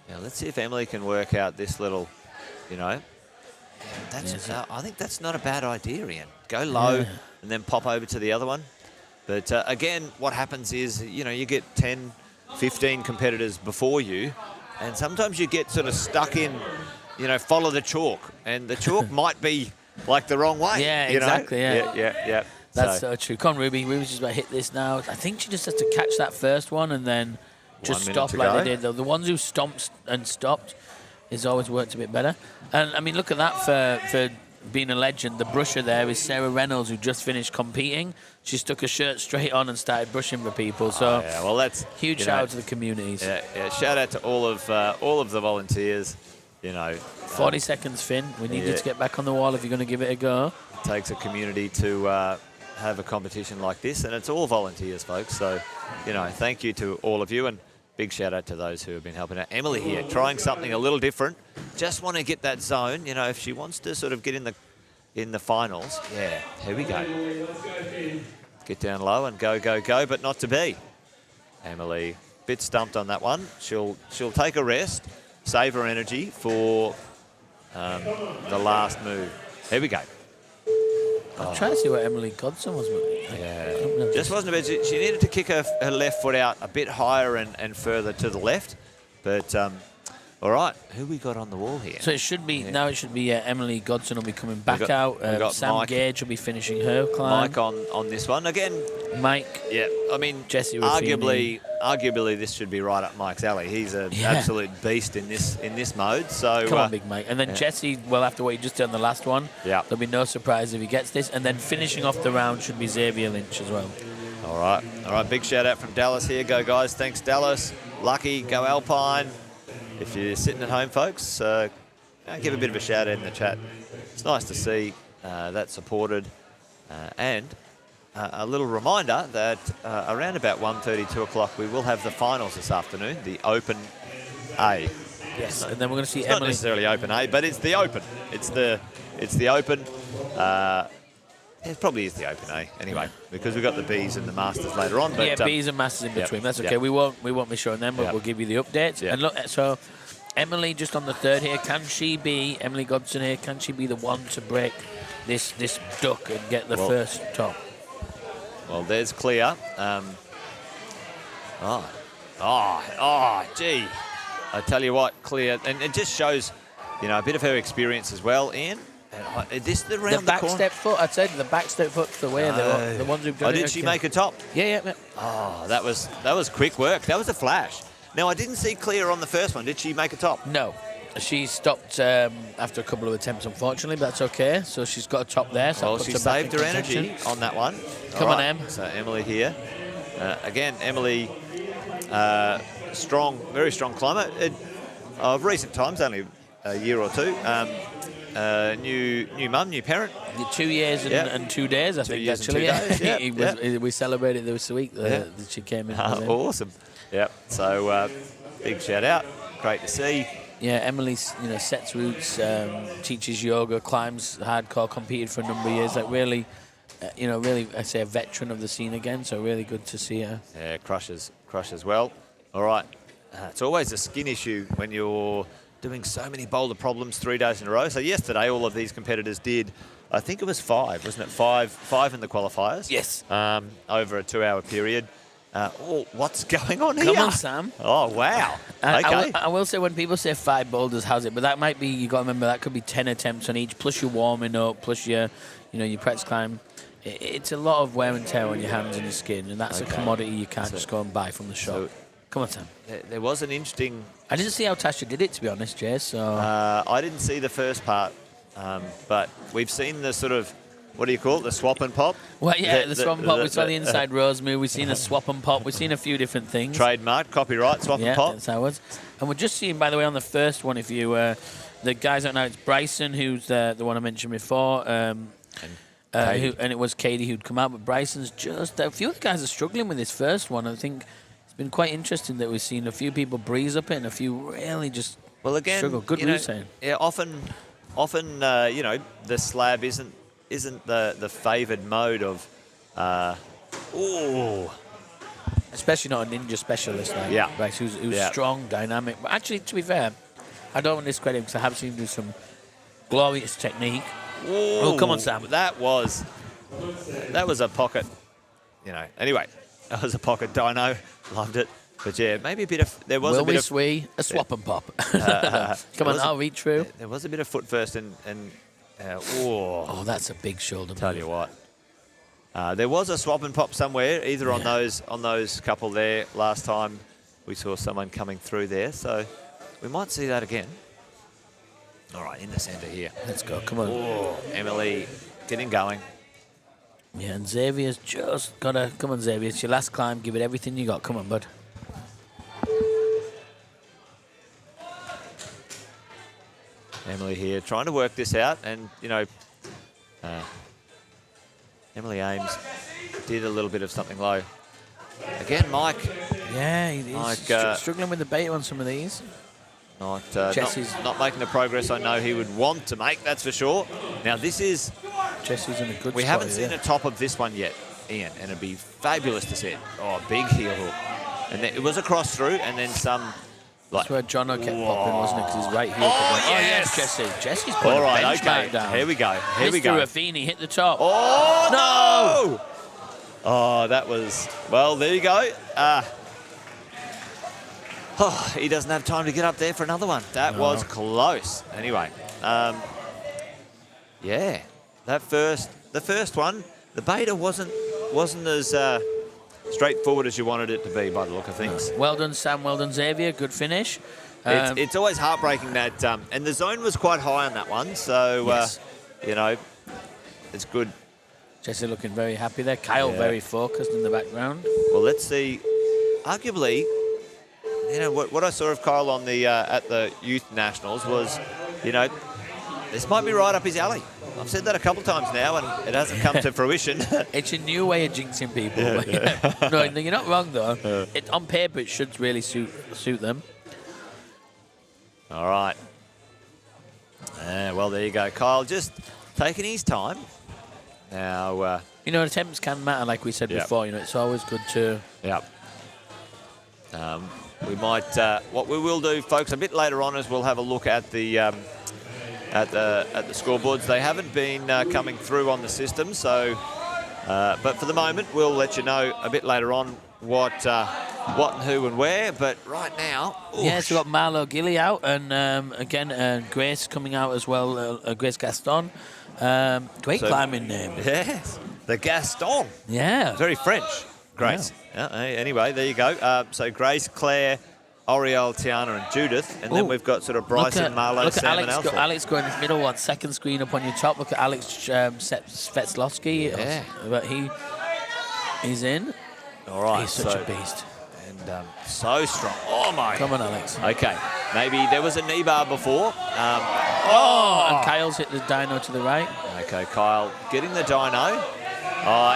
Now, let's see if Emily can work out this little, That's. I think that's not a bad idea, Ian. Go low and then pop over to the other one. But, again, what happens is, you get 10, 15 competitors before you, and sometimes you get sort of stuck in... follow the chalk, and the chalk might be like the wrong way. Yeah, exactly. Yeah. That's so true. Come on, Ruby. Ruby's just about to hit this now. I think she just has to catch that first one and then just stop like they did. The ones who stomped and stopped has always worked a bit better. And I mean, look at that for being a legend, the brusher there is Sarah Reynolds, who just finished competing. She stuck her shirt straight on and started brushing for people. So, yeah, well, that's huge shout out to the communities. Yeah, shout out to all of the volunteers. 40 seconds, Finn. We need you to get back on the wall if you're going to give it a go. It takes a community to have a competition like this, and it's all volunteers, folks. So, thank you to all of you, and big shout out to those who have been helping out. Emily here, trying something a little different. Just want to get that zone. If she wants to sort of get in the finals, yeah, here we go. Get down low and go, but not to be. Emily, bit stumped on that one. She'll take a rest, save her energy for the last move. Here we go. I'm trying to see what Emily Godson was. Yeah, just wasn't a bit. She needed to kick her left foot out a bit higher and further to the left. But all right, who we got on the wall here? So it should be now. It should be Emily Godson will be coming back out. Sam Mike, Gage will be finishing her climb. Mike on this one again. Mike. Yeah, I mean, Jesse. Arguably, this should be right up Mike's alley. He's an absolute beast in this mode. So come on, big Mike. And then Jesse, well, after what he just did on the last one, there'll be no surprise if he gets this. And then finishing off the round should be Xavier Lynch as well. All right. Big shout out from Dallas here. Go guys. Thanks Dallas. Lucky. Go Alpine. If you're sitting at home, folks, give a bit of a shout out in the chat. It's nice to see that supported. And a little reminder that around about 1:30, 2 o'clock, we will have the finals this afternoon, the Open A. Yes, and then we're going to see Emily. Not necessarily Open A, but it's the Open. It's the Open. It probably is the Open A anyway, because we've got the Bs and the Masters later on. But, Bs and Masters in between. That's okay. We won't be showing them, but we'll give you the updates. And look, so Emily just on the third here. Can she be Emily Godson here? Can she be the one to break this duck and get the first top? Well, there's Clea. Gee. I tell you what, Clea, and it just shows, a bit of her experience as well, Ian. This the round the back step foot. I'd say the back step foot's the way. The ones who've done it. Did she make a top? Yeah. Oh, that was quick work. That was a flash. Now I didn't see Clea on the first one. Did she make a top? No. She stopped after a couple of attempts, unfortunately, but that's okay. So she's got a top there. So she saved her energy on that one. Come on, Em. So Emily here. Again, Emily, very strong climber. Of recent times, only a year or two. New mum, new parent. 2 years and 2 days, I think, actually. We celebrated this week that she came in. Awesome. Yeah. So big shout out. Great to see. Yeah, Emily, sets routes, teaches yoga, climbs hardcore, competed for a number of years. Like really, I say a veteran of the scene again. So really good to see her. Yeah, crushes well. All right. It's always a skin issue when you're doing so many boulder problems 3 days in a row. So yesterday, all of these competitors did, I think it was 5, wasn't it? Five in the qualifiers. Yes. Over a 2-hour period. What's going on here? Come on, Sam. Oh, wow. Okay. I will say when people say 5 boulders, how's it? But that might be, you got to remember, that could be 10 attempts on each, plus your warming up, plus your practice climb. It's a lot of wear and tear on your hands and your skin, and that's a commodity you can't just go and buy from the shop. Come on, Sam. There was an interesting... I didn't see how Tasha did it, to be honest, Jay, so... I didn't see the first part, but we've seen the sort of... What do you call it? The swap and pop? Well, yeah, the swap and pop. We saw the inside rose move. We've seen a swap and pop. We've seen a few different things. Trademark, copyright, swap and pop. That's how it was. And we're just seeing, by the way, on the first one, if you... the guys don't know, it's Bryson, who's the one I mentioned before. And it was Katie who'd come out. But Bryson's just... A few of the guys are struggling with this first one. I think it's been quite interesting that we've seen a few people breeze up it and a few really just struggle. Good route saying. Yeah, often, the slab isn't the favoured mode of, especially not a ninja specialist like Bryce, who's strong, dynamic. But actually, to be fair, I don't want to discredit him because I have seen him do some glorious technique. Oh, come on, Sam. That was a pocket, Anyway, that was a pocket dyno. Loved it. But yeah, maybe a bit of... There was a bit of... a swap and pop. Come on, I'll reach through. There was a bit of foot first and that's a big shoulder. Tell you what, there was a swap and pop somewhere, either on those couple there. Last time we saw someone coming through there, so we might see that again. All right, in the centre here. Let's go. Come on. Oh, Emily getting going. Yeah, and Xavier's just got to... Come on, Xavier. It's your last climb. Give it everything you got. Come on, bud. Emily here trying to work this out. And, you know, Emily Ames did a little bit of something low. Again, Mike. Yeah, he's Mike, struggling with the bait on some of these. Not making the progress I know he would want to make, that's for sure. Now, this is... Jesse's in a good We spot haven't seen here. a top of this one yet, Ian, and it'd be fabulous to see it. Oh, big heel hook. And then it was a cross through, and then some... That's where Jono kept popping, wasn't it? Because his right heel. Oh, yes, Jesse. Jesse's putting all right, a benchmark down. Here we go. Here we Mr. go. Raffini hit the top. Oh, no! Oh, that was... Well, there you go. He doesn't have time to get up there for another one. That was close. Anyway, yeah, the first one, the beta wasn't as straightforward as you wanted it to be by the look of things. Well done, Sam. Well done, Xavier. Good finish. It's always heartbreaking that, and the zone was quite high on that one, so Yes. you know, it's good. Jesse looking very happy there. Kyle very focused in the background. Well, let's see. Arguably, you know, what I saw of Kyle on the at the Youth Nationals was, you know, this might be right up his alley. I've said that a couple of times now, and it hasn't come to fruition. It's a new way of jinxing people. No, you're not wrong, though. On paper, it should really suit them. All right. Well, there you go. Kyle just taking his time. Now... you know, attempts can matter, like we said before. You know, it's always good to... Yeah. We might... what we will do, folks, a bit later on is we'll have a look at the... at the scoreboards. They haven't been coming through on the system, so but for the moment we'll let you know a bit later on what and who and where. But right now, yes, we've got Marlo Gilly out, and again Grace coming out as well. Grace Gaston, great climbing name. Yes, the Gaston. Yeah, very French. Grace. Yeah. Anyway, there you go. So Grace, Claire, Oriel, Tiana and Judith. And then we've got sort of Bryson, Marlo, Sam and Alfred. Alex going in the middle one. Second screen up on your top. Look at Alex Svetlowski. Yeah. But he's in. All right. He's such a beast. And so strong. Oh, my. Come on, Alex. Okay. Maybe there was a knee bar before. And Kyle's hit the dyno to the right. Okay, Kyle getting the dyno. Oh,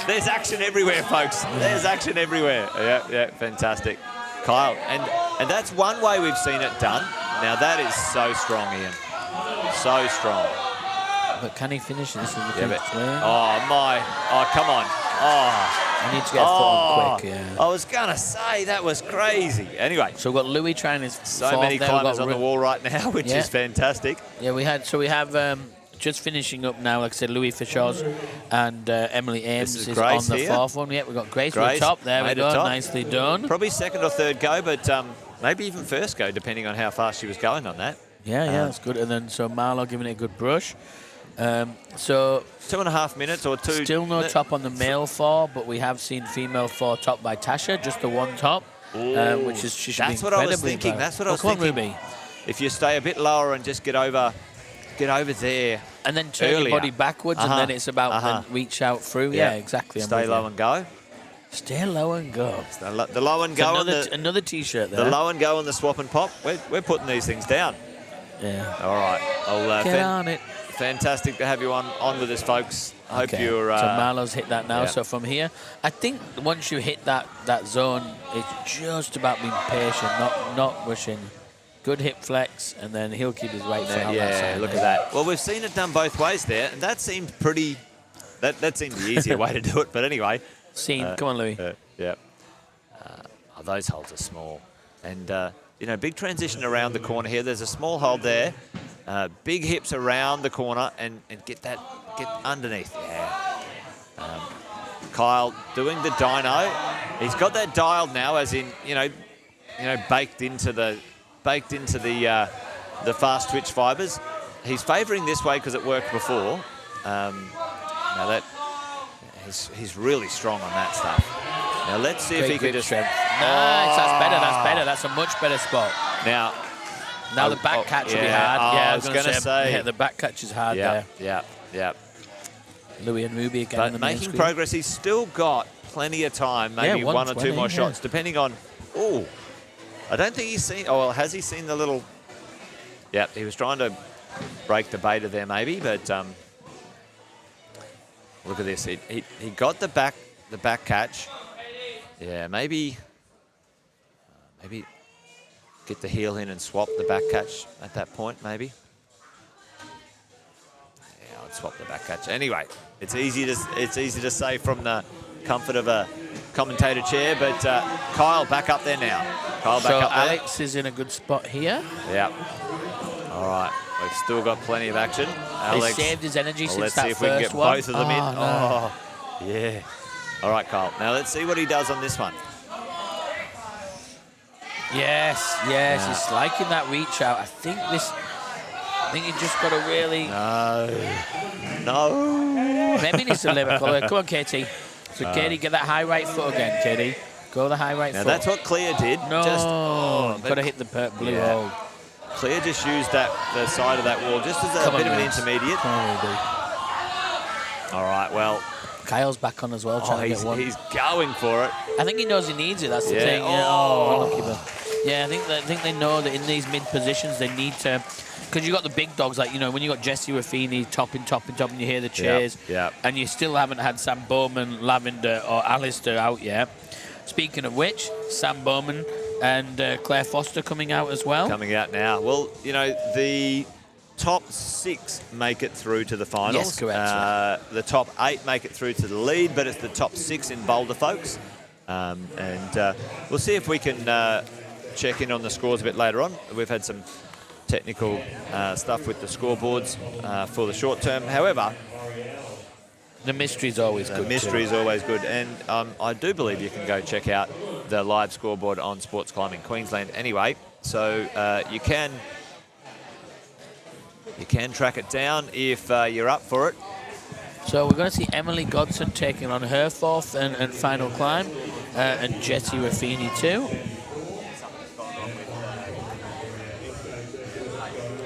there's action everywhere, folks. There's action everywhere. Yeah, fantastic. Kyle, and that's one way we've seen it done. Now that is so strong, Ian. So strong. But can he finish this? Is the clear. Oh my! Oh come on! Oh, I need to get a foot on quick. Yeah. I was gonna say that was crazy. Anyway, so we've got Louis trying his so many climbers on the wall right now, which is fantastic. Yeah, we have. Just finishing up now, like I said, Louis Fischers and Emily Ames is on the fourth one. Yeah, we've got Grace on top. There we go. Nicely done. Probably second or third go, but maybe even first go, depending on how fast she was going on that. Yeah, that's good. And then so Marlo giving it a good brush. So 2.5 minutes or two. Still no top on the male four, but we have seen female four top by Tasha, just the one top, which is she should That's be what I was thinking. That's what I was thinking. Come on, Ruby. If you stay a bit lower and just get over there. And then turn your body backwards, and then it's about then reach out through. Yeah, exactly. Stay low and go. Stay low and go. The low and go. Another T-shirt there. The low and go and the swap and pop. We're putting these things down. Yeah. All right. Get on it. Fantastic to have you on with us, folks. I hope you're... so Marlo's hit that now. So from here, I think once you hit that zone, it's just about being patient, not rushing. Good hip flex, and then he'll keep his right foot out that side. Look at that. Well, we've seen it done both ways there, and that seemed pretty... That seemed the easier way to do it, but anyway. Come on, Louis. Yeah. Those holes are small. And, you know, big transition around the corner here. There's a small hold there. Big hips around the corner and get underneath. Yeah. Kyle doing the dyno. He's got that dialed now, as in, you know, baked into the fast twitch fibers. He's favouring this way because it worked before. Now that he's really strong on that stuff. Now let's see if he can just. Nice, that's better. That's a much better spot. Now, Now the back catch will be hard. I was going to say. Yeah, the back catch is hard there. Yeah. Louis and Ruby again. But making progress. He's still got plenty of time, maybe 1 or 2 more shots, depending on... Oh, I don't think he's seen... Oh, well, has he seen the little... Yeah, he was trying to break the beta there, maybe, but look at this. He got the back catch. Yeah, maybe get the heel in and swap the back catch at that point, maybe. Yeah, I'd swap the back catch. Anyway, it's easy to say from the comfort of a commentator chair, but Kyle back up there now. Kyle back up there. Alex is in a good spot here. Yeah. All right, we've still got plenty of action. Alex, he saved his energy since that first one. Let's see if we can get both of them in. No. Oh, yeah. All right, Kyle. Now let's see what he does on this one. Yes, he's liking that reach out. I think you just got to really... No. Maybe he needs to live it. Come on, Katie. So, Katie, get that high right foot again, Katie. Go the high right foot. Now, that's what Clea did. No. Got to hit the blue hole. Clea just used the side of that wall just as a bit of an intermediate. All right, well... Kyle's back on as well, trying to get one. He's going for it. I think he knows he needs it, that's the thing. Yeah, I think they know that in these mid positions they need to... Because you got the big dogs, like, when you got Jesse Raffini topping, and you hear the cheers, and you still haven't had Sam Bowman, Lavender, or Alistair out yet. Speaking of which, Sam Bowman and Claire Foster coming out as well. Coming out now. Well, the top 6 make it through to the finals. Yes, correct. The top 8 make it through to the lead, but it's the top 6 in Boulder, folks. And we'll see if we can check in on the scores a bit later on. We've had some technical stuff with the scoreboards for the short term. However, the mystery is always good. The mystery is always good. And I do believe you can go check out the live scoreboard on Sports Climbing Queensland anyway. So you can track it down if you're up for it. So we're going to see Emily Godson taking on her 4th and final climb, and Jessie Raffini too.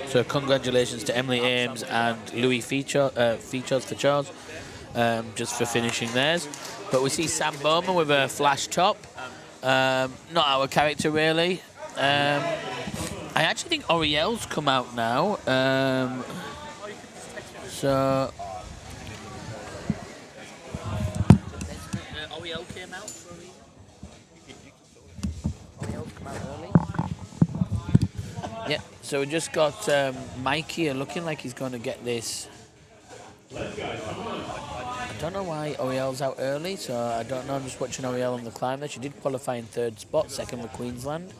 So congratulations to Emily Ames and Louis Features just for finishing theirs. But we see Sam Bowman with a flash top. Not our character really. I actually think Oriel's come out now. Oriel came out for a reason. Oriel's come out early. Yeah, so we just got Mike here looking like he's going to get this. I don't know why Oriel's out early, so I don't know. I'm just watching Oriel on the climb there. She did qualify in 3rd spot, 2nd for Queensland.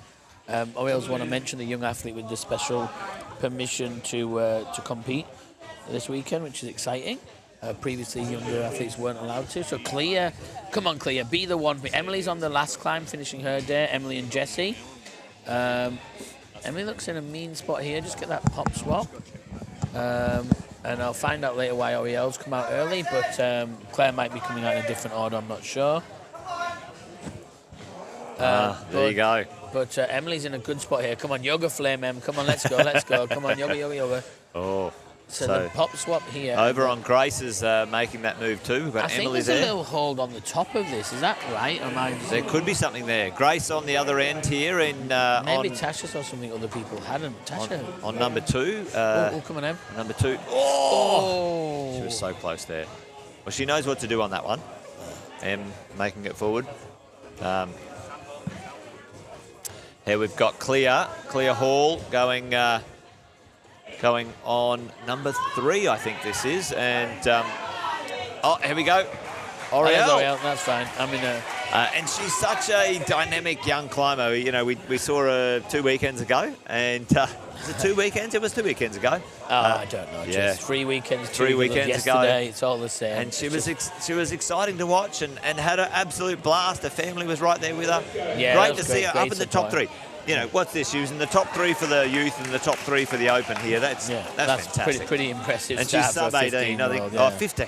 Oriel's want to mention the young athlete with the special permission to compete this weekend, which is exciting. Previously, younger athletes weren't allowed to. So Clea, come on Clea, be the one. Emily's on the last climb, finishing her day, Emily and Jessie. Emily looks in a mean spot here. Just get that pop swap. And I'll find out later why Oriel's come out early, but Claire might be coming out in a different order, I'm not sure. There you go. But Emily's in a good spot here. Come on, Yoga Flame, Em. Come on, let's go, let's go. Come on, yoga. Oh. So the pop swap here. Over on Grace is making that move too. We've got Emily there. I think there's a little hold on the top of this. Is that right? Or am I there could be something there. Grace on the other end here. Maybe Tasha saw something other people hadn't. Tasha. On number 2. Come on, Em. Number 2. Oh! She was so close there. Well, she knows what to do on that one. Em making it forward. Here we've got Clea Hall going on number 3, I think this is, and here we go, Oriel. That's fine. I'm in a. And she's such a dynamic young climber. We saw her 2 weekends ago, and was it 2 weekends? It was 2 weekends ago. I don't know. Yeah, just 3 weekends. 3 weekends yesterday, ago. It's all the same. And she was exciting to watch, and had an absolute blast. Her family was right there with her. Yeah, great to see her up in the top 3. What's this? She was in the top 3 for the youth and the top 3 for the open here. That's fantastic. Pretty impressive. And she's sub 18, I think. Yeah. 15.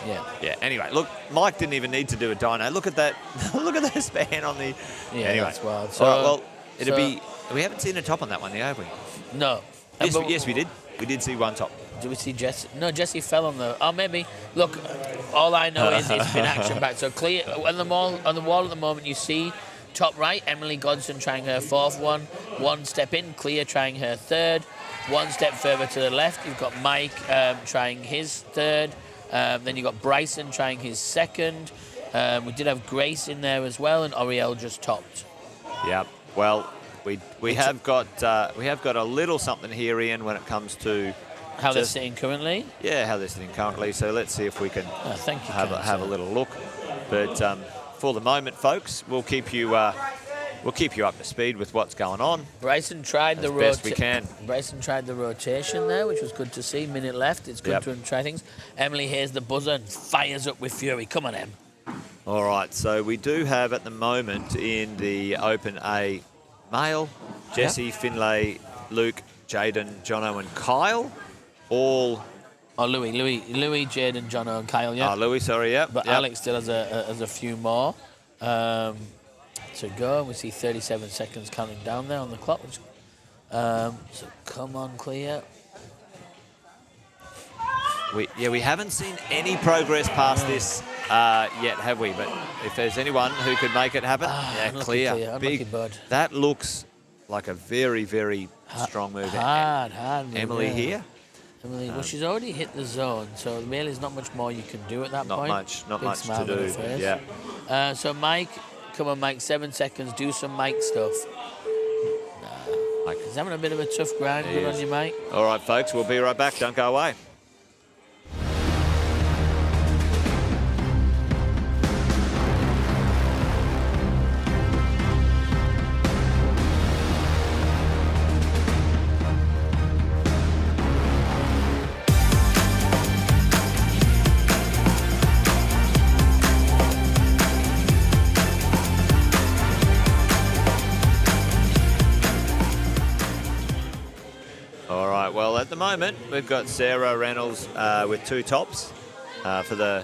Yeah. Anyway, look, Mike didn't even need to do a dyno. Look at that. Look at that span on the. Yeah. Anyway, that's wild. So, all right, well, it'll be we haven't seen a top on that one yet, have we? No. Yes, we did. We did see one top. Did we see Jesse? No, Jesse fell on the... Oh, maybe. Look, all I know is it's been action-packed. So clear on the wall at the moment, you see top right, Emily Godson trying her fourth one. One step in, Clea trying her third. One step further to the left, you've got Mike trying his third. Then you've got Bryson trying his second. We did have Grace in there as well, and Oriel just topped. Yeah. Well, we have got a little something here, Ian, when it comes to how they're sitting currently. Yeah, how they're sitting currently. So let's see if we can have a little look. But for the moment, folks, we'll keep you up to speed with what's going on. Bryson tried the best we can. Bryson tried the rotation there, which was good to see. Minute left. It's good to try things. Emily hears the buzzer and fires up with fury. Come on, Em. All right. So we do have at the moment in the Open A male, Jesse, Finlay, Luke, Jaden, Jono, and Kyle, all. Oh, Louis, Jaden, Jono, and Kyle. Yeah. Oh, Louis. Sorry. Yeah. But Alex still has a few more. To go. We see 37 seconds counting down there on the clock. So come on, Clea. We haven't seen any progress past this yet, have we? But if there's anyone who could make it happen, Clea. Big bud. That looks like a very, very strong move. Hard move. Emily here. Emily, well, she's already hit the zone, so really there's not much more you can do at that point. Not much to do. Yeah. So Mike. Come on, Mike, 7 seconds. Do some Mike stuff. He's having a bit of a tough grind. Good on you, Mike. All right, folks, we'll be right back. Don't go away. At the moment, we've got Sarah Reynolds with 2 tops for the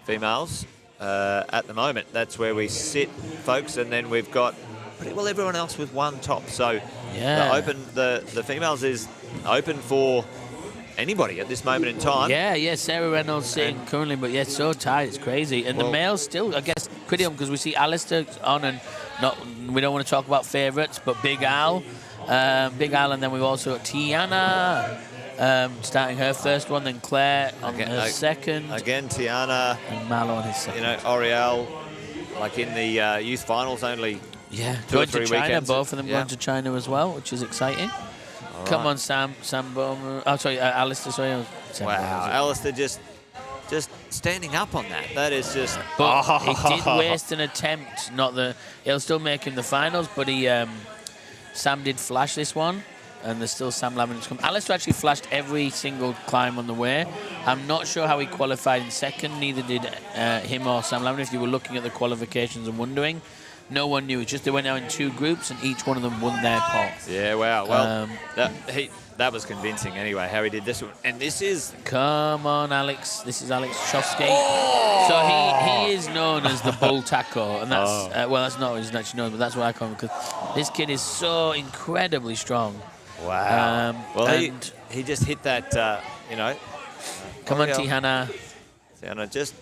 females. At the moment, that's where we sit, folks, and then we've got pretty well everyone else with 1 top. So the females is open for anybody at this moment in time. Yeah, Sarah Reynolds sitting currently, but so tight, it's crazy. And the males still, I guess, critical because we see Alistair on, and we don't want to talk about favourites, but Big Al. And then we've also got Tiana starting her first one, then Claire on her second. Again, Tiana. And Malo on his second. Oriel, like in the youth finals only 2 or 3 China, weekends. both of them going to China as well, which is exciting. Come on, Sam Bowman. Oh, sorry, Alistair, sorry. Wow, Alistair just standing up on that. That is just... But he did waste an attempt. He'll still make in the finals, but Sam did flash this one, and there's still Sam Lavin to come. Alistair actually flashed every single climb on the way. I'm not sure how he qualified in second, neither did him or Sam Lavin. If you were looking at the qualifications and wondering, no one knew. It's just they went out in 2 groups, and each one of them won their pot. Yeah, wow. Well, that was convincing anyway, how he did this one. And this is... Come on, Alex. This is Alex Chofsky. Oh! So he is known as the Bull Taco, and that's... well, that's not what he's actually known, but that's what I call him, because this kid is so incredibly strong. Wow. He just hit that, Come on, Tiana. Tiana just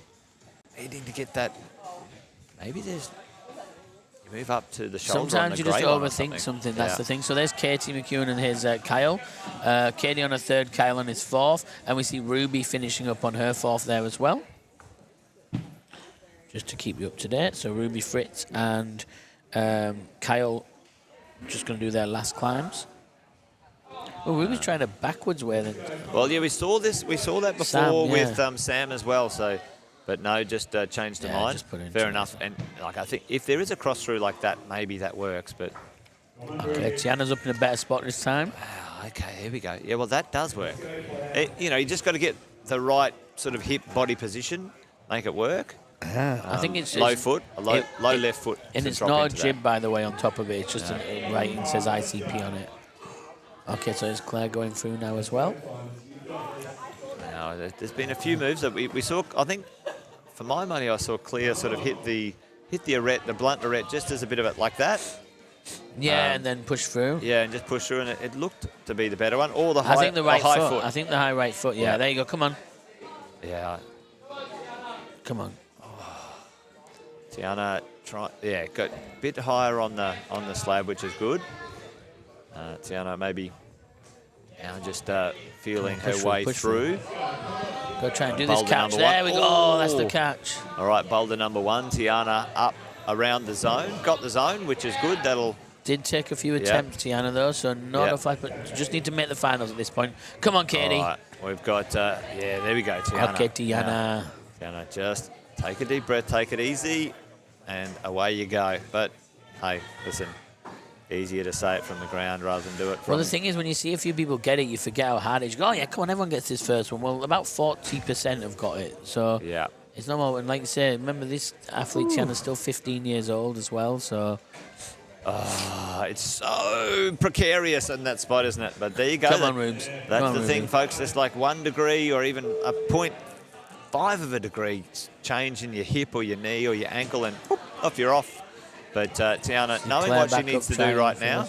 needing to get that... Maybe there's... Move up to the shoulder. Sometimes you just overthink something. That's the thing. So there's Katie McEwen and his Kyle. Katie on her third, Kyle on his fourth. And we see Ruby finishing up on her fourth there as well. Just to keep you up to date. So Ruby, Fritz and Kyle just going to do their last climbs. Well, Ruby's trying a backwards way then. Well, yeah, we saw this. We saw that before with Sam as well. So... But no, just changed her mind. Fair enough. And I think if there is a cross through like that, maybe that works. But okay, Tiana's up in a better spot this time. Wow, okay, here we go. Yeah, well that does work. You just got to get the right sort of hip body position, make it work. I think it's low foot, low left foot. And it's not a jib, by the way, on top of it. It's just a writing says ICP on it. Okay, so is Claire going through now as well? No, there's been a few moves that we saw. I think. For my money, I saw Clea sort of hit the arete, the blunt arete, just as a bit of it like that. Yeah, and then push through. Yeah, and just push through, and it looked to be the better one. Or the high, I think the right high foot. foot. I think the high right foot. Yeah, there you go. Come on. Yeah. Come on. Tiana, got a bit higher on the slab, which is good. Tiana maybe now just feeling her way through. Go try and do Boulder this catch. number There one. we go. Oh, that's the catch. All right, Boulder number 1. Tiana up around the zone. Got the zone, which is good. That'll... Did take a few attempts, Tiana, though, so not a fight, but just need to make the finals at this point. Come on, Katie. All right, we've got... there we go, Tiana. Okay, Tiana. Tiana, just take a deep breath, take it easy, and away you go. But, hey, listen, easier to say it from the ground rather than do it from... Well, the thing is, when you see a few people get it, you forget how hard it is. You go, oh, yeah, come on, everyone gets this first one. Well, about 40% have got it, so... Yeah. It's not more, and like you say, remember this athlete, Tiana's still 15 years old as well, so... It's so precarious in that spot, isn't it? But there you go. Come on, Rubes. That's the thing, folks. It's like 1 degree or even a 0.5 of a degree change in your hip or your knee or your ankle, and whoop, off you're off. But Tiana, knowing what she needs to do right now,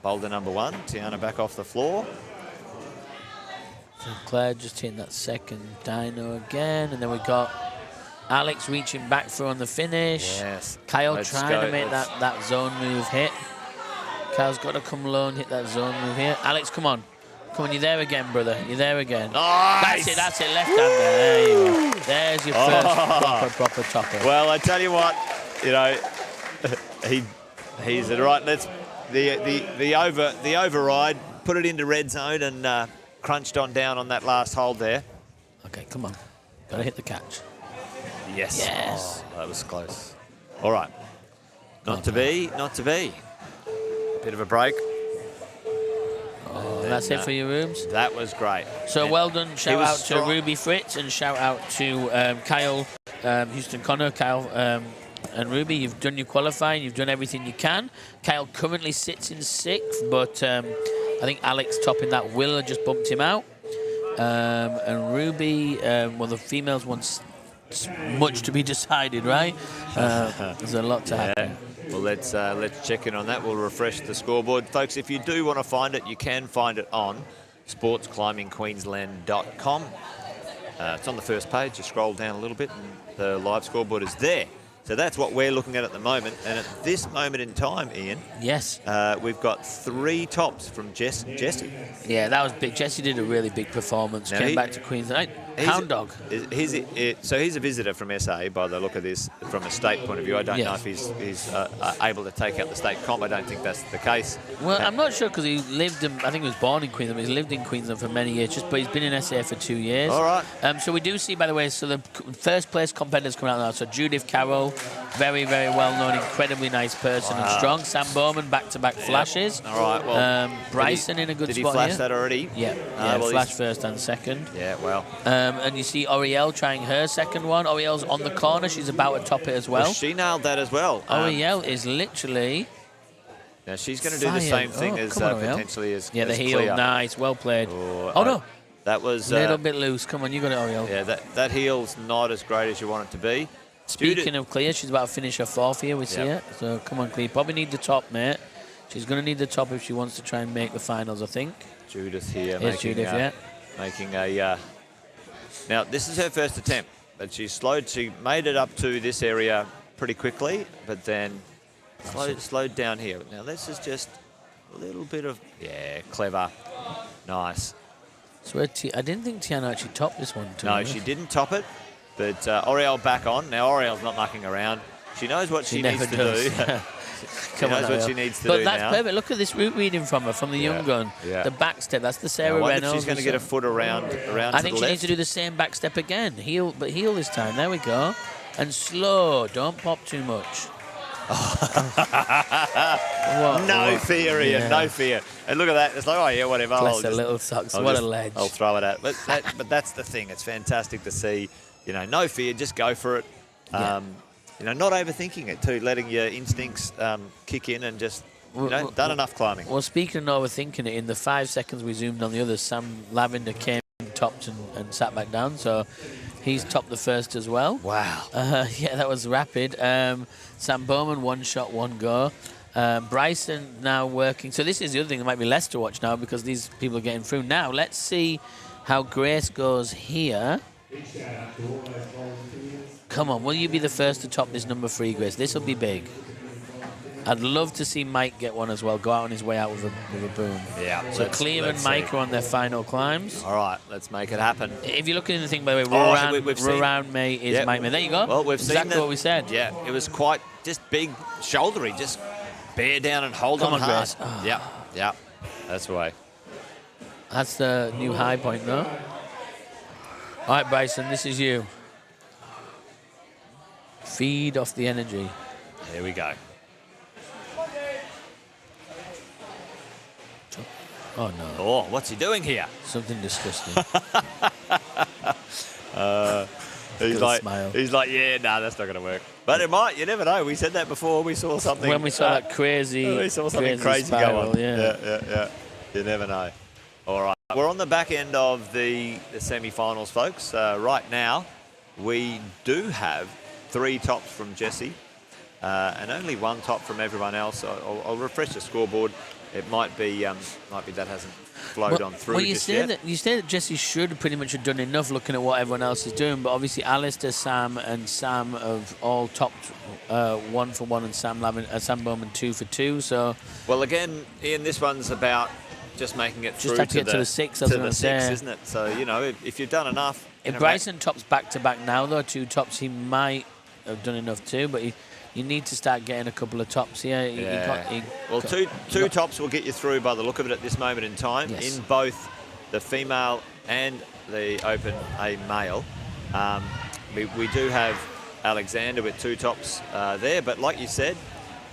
Boulder number 1, Tiana back off the floor. So Claire just hitting that second dyno again, and then we got Alex reaching back through on the finish. Yes. Kyle trying to make that zone move hit. Kyle's got to come low and hit that zone move here. Alex, come on. Come on, you're there again, brother. You're there again. Nice. That's it. Left hand there. There you go. There's your first proper topper. Well, I tell you what, you know, he's right. Let's the override, put it into red zone and crunched on down on that last hold there. Okay, come on. Got to hit the catch. Yes. Yes. Oh, that was close. All right. Not to be. Bit of a break. Oh, that's it for your Rooms. That was great. So well done. Shout out to Ruby Fritz and shout out to Kyle, Houston Connor, Kyle and Ruby. You've done your qualifying. You've done everything you can. Kyle currently sits in 6th, but I think Alex topping that. Willa just bumped him out. And Ruby, well, the females want much to be decided, right? There's a lot to happen. Well, let's check in on that. We'll refresh the scoreboard. Folks, if you do want to find it, you can find it on sportsclimbingqueensland.com. It's on the first page. You scroll down a little bit and the live scoreboard is there. So that's what we're looking at the moment. And at this moment in time, Ian, yes, we've got 3 tops from Jessie. Yeah, that was big. Jessie did a really big performance. Now Came back to Queensland. Hound dog. So he's a visitor from SA by the look of this, from a state point of view. I don't know if he's able to take out the state comp. I don't think that's the case. Well, I'm not sure because he lived in, I think he was born in Queensland, but he's lived in Queensland for many years, but he's been in SA for 2 years. All right. So we do see, by the way, so the first place competitors coming out now. So Judith Carroll, very, very well known, incredibly nice person and strong. Sam Bowman, back-to-back flashes. All right, well. Bryson in a good spot. Did he flash here. that already? Yeah, flash first and second. Yeah, well. And you see Oriel trying her second one. Oriel's on the corner. She's about to top it as well. She nailed that as well. Oriel is literally... Now she's going to do the same thing as potentially as the heel. Cleo. Nice, well played. No. That was... a little bit loose. Come on, you got it, Oriel. Yeah, that heel's not as great as you want it to be. Speaking of Cleo, she's about to finish her 4th here. We see it. So come on, Cleo. Probably need the top, mate. She's going to need the top if she wants to try and make the finals, I think. Judith here making a... Now, this is her first attempt, but she made it up to this area pretty quickly, but then slowed down here. Now, this is just a little bit of... Yeah, clever. Nice. So I didn't think Tiana actually topped this one, too. No, she didn't top it, but Oriel back on. Now, Oriel's not mucking around. She knows what she needs to do. She knows what she needs to do now. But that's perfect. Look at this route reading from her, from the young gun. Yeah. The back step, that's the Sarah Reynolds. If she's going to get a foot around I think she needs to do the same back step again. Heel this time. There we go. And slow. Don't pop too much. No fear, Ian. No fear. And look at that. It's like, oh, yeah, whatever. Bless her little socks. What a ledge. I'll throw it at. But that's the thing. It's fantastic to see. You know, no fear. Just go for it. You know, not overthinking it too, letting your instincts kick in and just, done enough climbing. Well, speaking of overthinking it, in the 5 seconds we zoomed on the others, Sam Lavender came topped and sat back down. So he's topped the first as well. Wow. Yeah, that was rapid. Sam Bowman, 1 shot, 1 go. Bryson now working. So this is the other thing. There might be less to watch now because these people are getting through. Now, let's see how Grace goes here. Come on, will you be the first to top this number 3, Grace? This will be big. I'd love to see Mike get one as well, go out on his way out with a boom. Yeah. So Cleve and Mike are on their final climbs. All right, let's make it happen. If you look at the thing, by the way, Roran May is Mike May. There you go. Well, we've exactly seen what we said. Yeah, it was quite just big, shouldery, just bear down and hold on hard. Grace. Oh. Yeah, that's the way. That's the new high point, though. All right, Bryson, this is you. Feed off the energy. Here we go. Oh, no. Oh, what's he doing here? Something disgusting. He's like, yeah, no, that's not going to work. But it might. You never know. We said that before. We saw something. When we saw that crazy, we saw something crazy spiral, go on. Yeah. You never know. All right. We're on the back end of the semi-finals, folks. Right now, we do have 3 tops from Jesse and only 1 top from everyone else. I'll refresh the scoreboard. It might be that hasn't flowed on through. Well, you say that Jesse should pretty much have done enough looking at what everyone else is doing, but obviously Alistair, Sam have all topped 1 for 1 and Sam Bowman 2 for 2. So well, again, Ian, this one's about just making it through just have to get to the 6, isn't it? So you know, if you've done enough. If Bryson tops back to back now, though, 2 tops, he might have done enough too, but you need to start getting a couple of tops here. Well, two tops will get you through by the look of it at this moment in time, yes. in both the female and the open A male. We do have Alexander with 2 tops there, but like you said,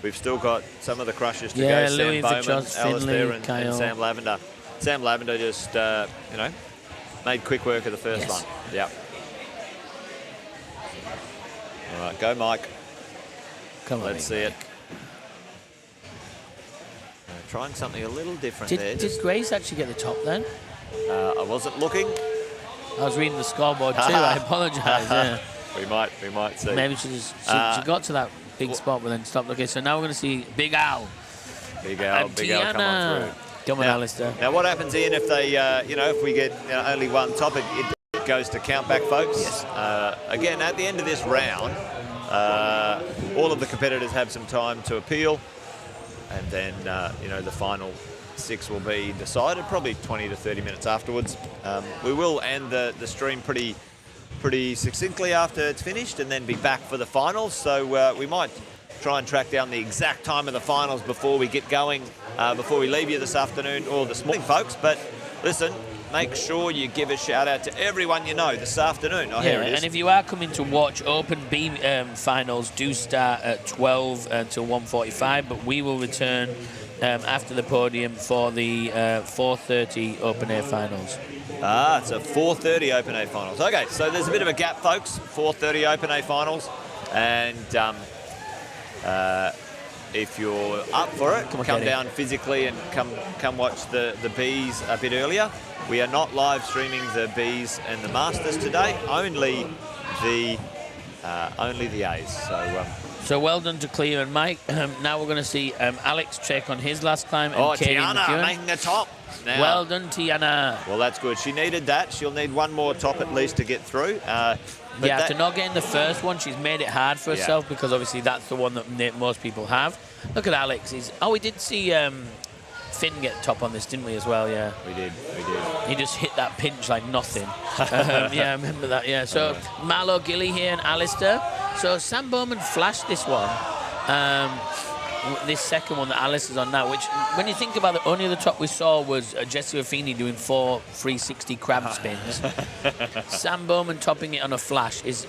we've still got some of the crushers to go. Louis, Sam Bowman, Vitros, Alistair, Finley, and Sam Lavender. Sam Lavender just, made quick work of the first one. Yeah. All right, go Mike. Come on, let's see it. Trying something a little different there. Did Grace actually get the top then? I wasn't looking. I was reading the scoreboard too. I apologise. Yeah. We might see. Maybe she got to that big spot but then stopped. Okay, so now we're going to see Big Al. Big Al come on through. Come on, Alistair. Now what happens, Ian, if they, if we get only 1 top, it goes to count back, folks. Yes. Again, at the end of this round, all of the competitors have some time to appeal, and then the final 6 will be decided probably 20 to 30 minutes afterwards. We will end the stream pretty succinctly after it's finished, and then be back for the finals. So we might try and track down the exact time of the finals before we get going, before we leave you this afternoon or this morning, folks. But listen, make sure you give a shout out to everyone you know this afternoon. Here it is. And if you are coming to watch Open B finals, do start at 12 until 1:45, but we will return after the podium for the 4:30 Open Air finals. It's a 4:30 Open A finals. Okay, so there's a bit of a gap, folks. 4:30 Open A finals, and if you're up for it, come down physically and come watch the Bs a bit earlier. We are not live streaming the Bs and the Masters today, only the A's. So well done to Cleo and Mike. Now we're going to see Alex check on his last climb. And Tiana making the top. Now. Well done, Tiana. Well, that's good. She needed that. She'll need 1 more top at least to get through. After not getting the first one, she's made it hard for herself because obviously that's the one that most people have. Look at Alex. We did see Finn get top on this, didn't we, as well? Yeah. We did. He just hit that pinch like nothing. I remember that, yeah. So Marlo Gilly here and Alistair. So Sam Bowman flashed this one. This second one that Alice is on now, which when you think about it, only the top we saw was Jesse Ruffini doing 4 360 crab spins. Sam Bowman topping it on a flash is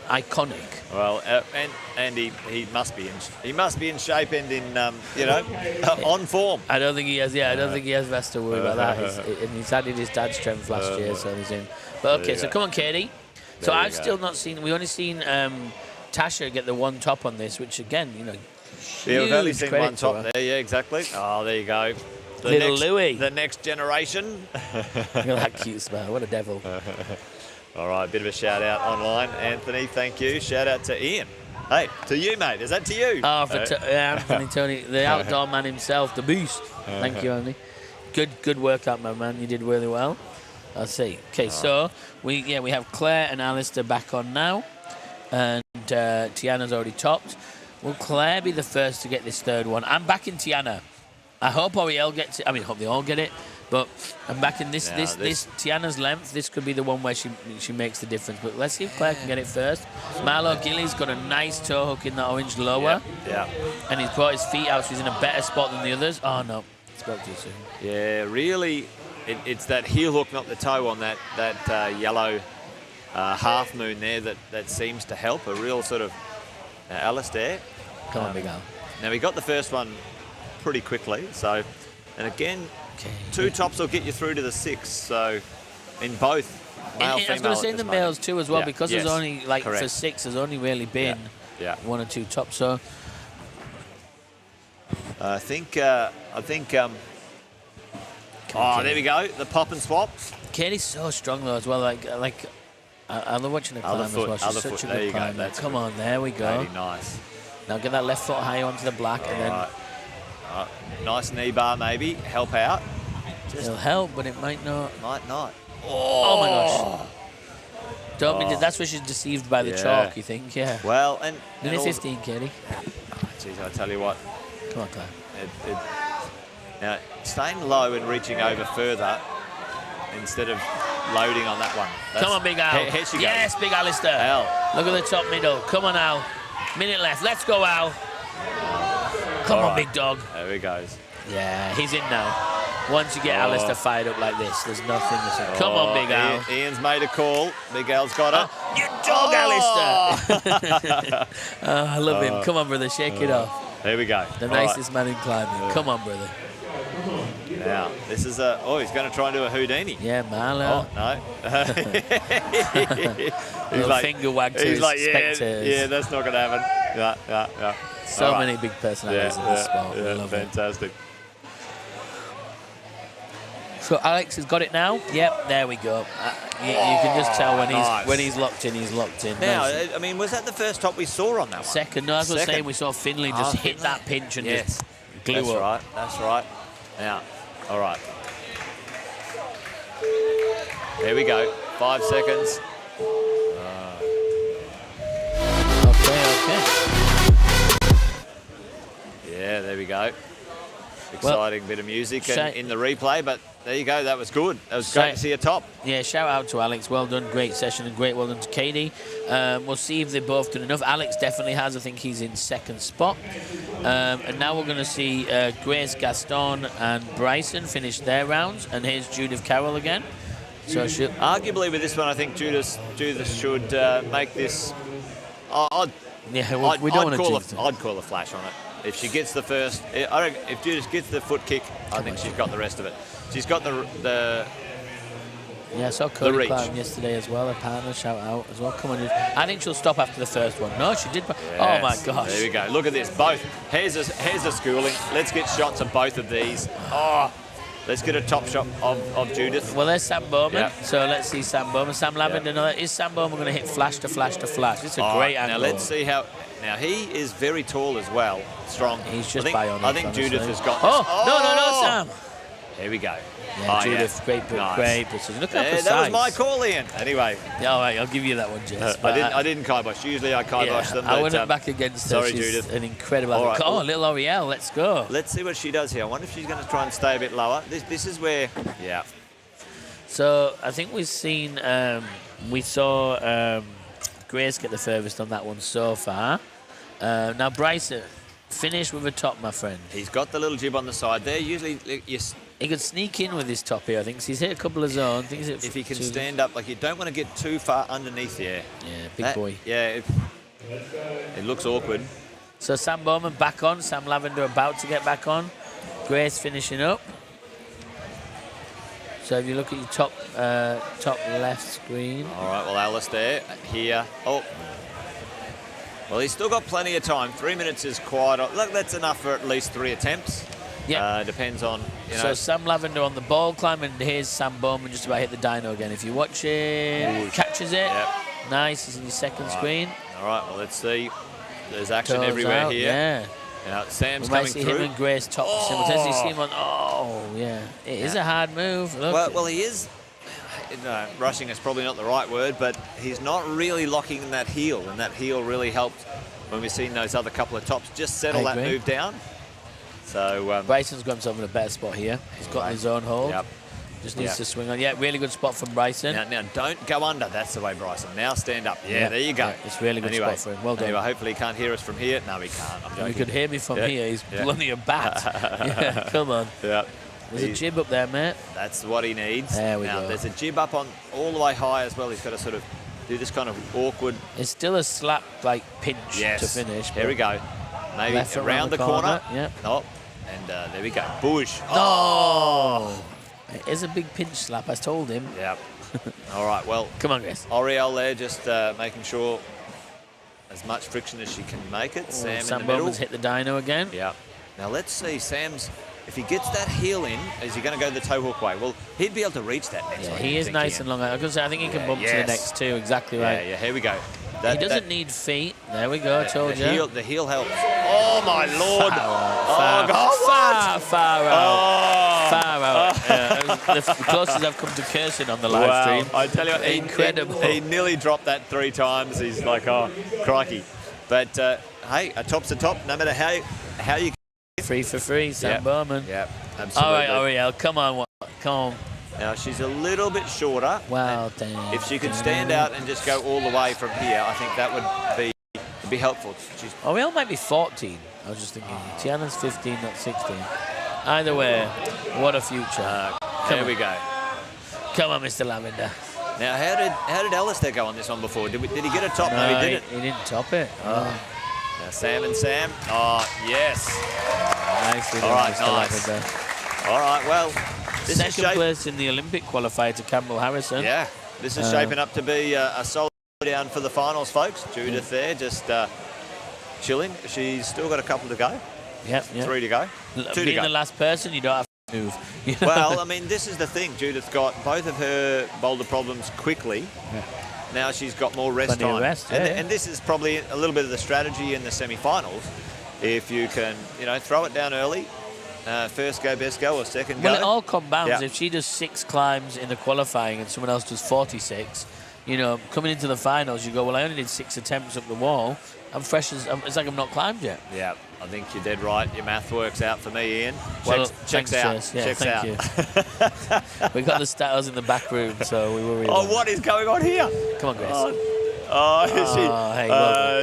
iconic. Well, and he must be in shape and in on form. I don't think he has. Yeah, I don't think he has much to worry about that. He's added his dad's strength last year, so he's in. But okay, so come on, Katie. So I've still not seen. We only seen Tasha get the 1 top on this, which again, yeah, we've only seen 1 top there. Yeah, exactly. Oh, there you go. Little Louis. The next generation. Look at that cute smile. What a devil. All right, a bit of a shout out online. Anthony, thank you. Shout out to Ian. Hey, to you, mate. Is that to you? Oh, for Anthony Tony, the outdoor man himself, the beast. Thank you, Andy. Good workout, my man. You did really well. I'll see. Okay, so we have Claire and Alistair back on now, and Tiana's already topped. Will Claire be the first to get this third one? I'm back in Tiana. I hope Oriel gets it. I mean, I hope they all get it. But I'm back in this Tiana's length. This could be the one where she makes the difference. But let's see if Claire can get it first. Marlo Gilly's got a nice toe hook in that orange lower. Yeah. And he's brought his feet out, so he's in a better spot than the others. Oh, no. Spoke too soon. Yeah, really, it's that heel hook, not the toe, on that yellow half moon there that seems to help. A real sort of Alistair. Come on, Big Al. Now, we got the first one pretty quickly. So, and again, 2 tops will get you through to the 6. So, in both male, female. I was going to say in the males too as well, because there's only, like, correct. for 6, there's only really been 1 or 2 tops. So, I think. Oh, there we go. The pop and swap. Katie's so strong though as well. Like I love watching her climb as well. She's such a good climber. Come on, there we go. Really nice. Now get that left foot high onto the black, and then nice knee bar maybe help out. It'll help, but it might not. Might not. Oh my gosh. Don't mean that's where she's deceived by the chalk. You think? Yeah. Well, and minute 15, Katie. Jeez, I tell you what. Come on, Claire. Now, staying low and reaching over further instead of loading on that one. Come on, Big Al. Here she goes. Yes, Big Alistair. Look at the top middle. Come on, Al. Minute left. Let's go, Al. Come on, big dog. There he goes. Yeah, he's in now. Once you get Alistair fired up like this, there's nothing to say. Come on, Big Al. Ian's made a call. Big Al's got it. You dog, Alistair. I love him. Come on, brother. Shake it off. There we go. The nicest man in climbing. Come on, brother. Now, this is a... Oh, he's going to try and do a Houdini. Yeah, Marlo. Oh, no. He's like, finger wag to his spectators. Yeah, that's not going to happen. Yeah. So many big personalities in this sport. Yeah, love fantastic. So Alex has got it now. Yep, there we go. You can just tell when he's locked in, he's locked in. Now, I mean, was that the first top we saw on that one? Second. No, as I was saying, we saw Finley just hit that pinch and just glue up. That's right. Now, all right. There we go. 5 seconds. Okay. Yeah, there we go. Exciting bit of music in the replay, but there you go. That was good. That was great to see a top. Yeah, shout out to Alex. Well done. Great session and great well done to Katie. We'll see if they've both done enough. Alex definitely has. I think he's in second spot. And now we're going to see Grace, Gaston and Bryson finish their rounds. And here's Judith Carroll again. So arguably with this one, I think Judith should make this... I'd call a flash on it. If she gets the first, if Judith gets the foot kick, I think she's got the rest of it. She's got the I saw Cody climb yesterday as well. Her partner, shout out as well. Come on, I think she'll stop after the first one. No, she did. Yes. Oh my gosh! There we go. Look at this. Both. Here's a schooling. Let's get shots of both of these. Oh. Let's get a top shot of Judith. Well, there's Sam Bowman. Yep. So let's see Sam Bowman. Sam Lavender. Yep. Is Sam Bowman going to hit flash to flash to flash? It's a great angle. Now let's see how. Now he is very tall as well, strong. He's just bionic. I think Judith has got. No, Sam. Here we go. Yeah, Judith, great precision. Look how precise. That was my call, Ian. Anyway. All right, I'll give you that one, Jess. I didn't kibosh. Usually I kibosh them. I went back against her. She's Judith. An incredible. Right. Oh, little L'Oreal. Let's go. Let's see what she does here. I wonder if she's going to try and stay a bit lower. This is where, So I think we've seen, we saw Grace get the furthest on that one so far. Now Bryson, finish with a top, my friend. He's got the little jib on the side there. Usually, he could sneak in with his top here, I think. He's hit a couple of zones. If he can stand up, like you don't want to get too far underneath the air. Yeah, big boy. Yeah, it looks awkward. So Sam Bowman back on. Sam Lavender about to get back on. Grace finishing up. So if you look at your top left screen. All right, well, Alistair here. Oh. Well, he's still got plenty of time. 3 minutes is quite... Look, that's enough for at least 3 attempts. Yeah. Depends on, So Sam Lavender on the ball climb, and here's Sam Bowman just about hit the dyno again. If you watch it, catches it. Yep. Nice, he's in your second screen. All right, well, let's see. There's action Toes everywhere out, here. Yeah. Sam's we might coming see through. him and Grace top simultaneously. See him on. Oh, yeah. It is a hard move. Look. Well, he is. Rushing is probably not the right word, but he's not really locking in that heel, and that heel really helped when we've seen those other couple of tops just settle that move down. So Bryson's got himself in a better spot here. He's got his own hold. Yep. Just needs to swing on. Yeah, really good spot from Bryson. Now don't go under. That's the way, Bryson. Now stand up. Yeah, there you go. Yeah, it's really good spot for him. Well done. Anyway, hopefully he can't hear us from here. No, he can't. I'm joking. You could hear me from here. He's blowing a bat. Yeah, come on. Yeah. There's a jib up there, mate. That's what he needs. There we go. There's a jib up on all the way high as well. He's got to sort of do this kind of awkward. It's still a slap, like, pinch to finish. Here we go. Maybe around the corner. Yep. Oh, and there we go. Bush. Oh! It is a big pinch slap, I told him. Yep. All right, well. Come on, Grace. Oriel there just making sure as much friction as she can make it. Sam in the middle. Bowman's hit the dyno again. Yeah. Now let's see, Sam's, if he gets that heel in, is he going to go the toe hook way? Well, he'd be able to reach that next one. He is nice and long. I think he can bump to the next two. Exactly right. Yeah, here we go. He doesn't need feet. There we go, I told you. The heel helps. Oh, my Lord. Far out. The closest I've come to cursing on the live stream. I tell you what, incredible. He nearly dropped that 3 times. He's like, oh, crikey. But, hey, a top's a top, no matter how you... Free for free, Sam Bowman. Yeah, absolutely. All right, Oriel, come on. Now, she's a little bit shorter. Well done. If she could stand out and just go all the way from here, I think that would be helpful. Oriel might be 14. I was just thinking. Tiana's 15, not 16. Either way, what a future. There we go. Come on, Mr. Lavender. Now, how did Alistair go on this one before? Did he get a top? No, he didn't. He didn't top it. Oh. Now, Sam and Sam. Oh, yes. Nicely done, Mr. Lavender. All right, well, this second place in the Olympic qualifier to Campbell Harrison. Yeah, this is shaping up to be a solid down for the finals, folks. Judith there, just chilling. She's still got a couple to go. Yep. 3 to go. 2 to go. Being the last person, you don't have to move. Well, I mean, this is the thing. Judith got both of her boulder problems quickly. Yeah. Now she's got more rest time. And this is probably a little bit of the strategy in the semi-finals. If you can, throw it down early, first go, best go, or second go. Well, it all compounds. Yeah. If she does 6 climbs in the qualifying and someone else does 46, coming into the finals, you go, well, I only did 6 attempts up the wall. I'm fresh as, it's like I'm not climbed yet. Yeah, I think you're dead right. Your math works out for me, Ian. Checks out. Yeah, checks thank out. You. We got the status in the back room, so we were. What is going on here? Come on, Grace.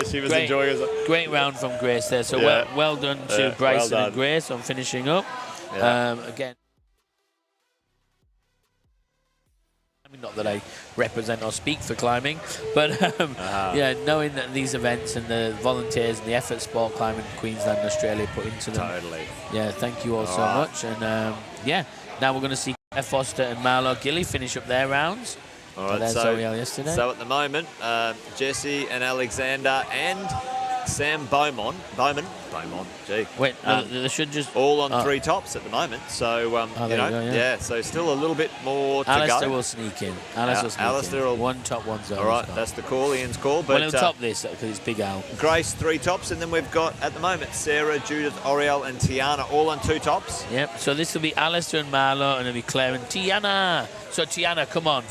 She was enjoying herself. Great round from Grace there. So well done to Bryson and Grace on finishing up. Yeah. Again. Not that I represent or speak for climbing, but knowing that these events and the volunteers and the effort sport climbing Queensland and Australia put into them. Totally. Yeah, thank you all so much. And now we're going to see Claire Foster and Marlo Gilly finish up their rounds. All right, yesterday. So at the moment, Jesse and Alexander and Sam Bowman, gee. Wait, they should just... All on 3 tops at the moment, so, so still a little bit more to Alistair go. will sneak in. Alistair will 1 top, 1 zone. All right, that's the call, Ian's call. But he'll top this because it's Big Al. Grace, 3 tops, and then we've got, at the moment, Sarah, Judith, Oriel, and Tiana all on 2 tops. Yep, so this will be Alistair and Marlo, and it'll be Claire and Tiana. So, Tiana, come on.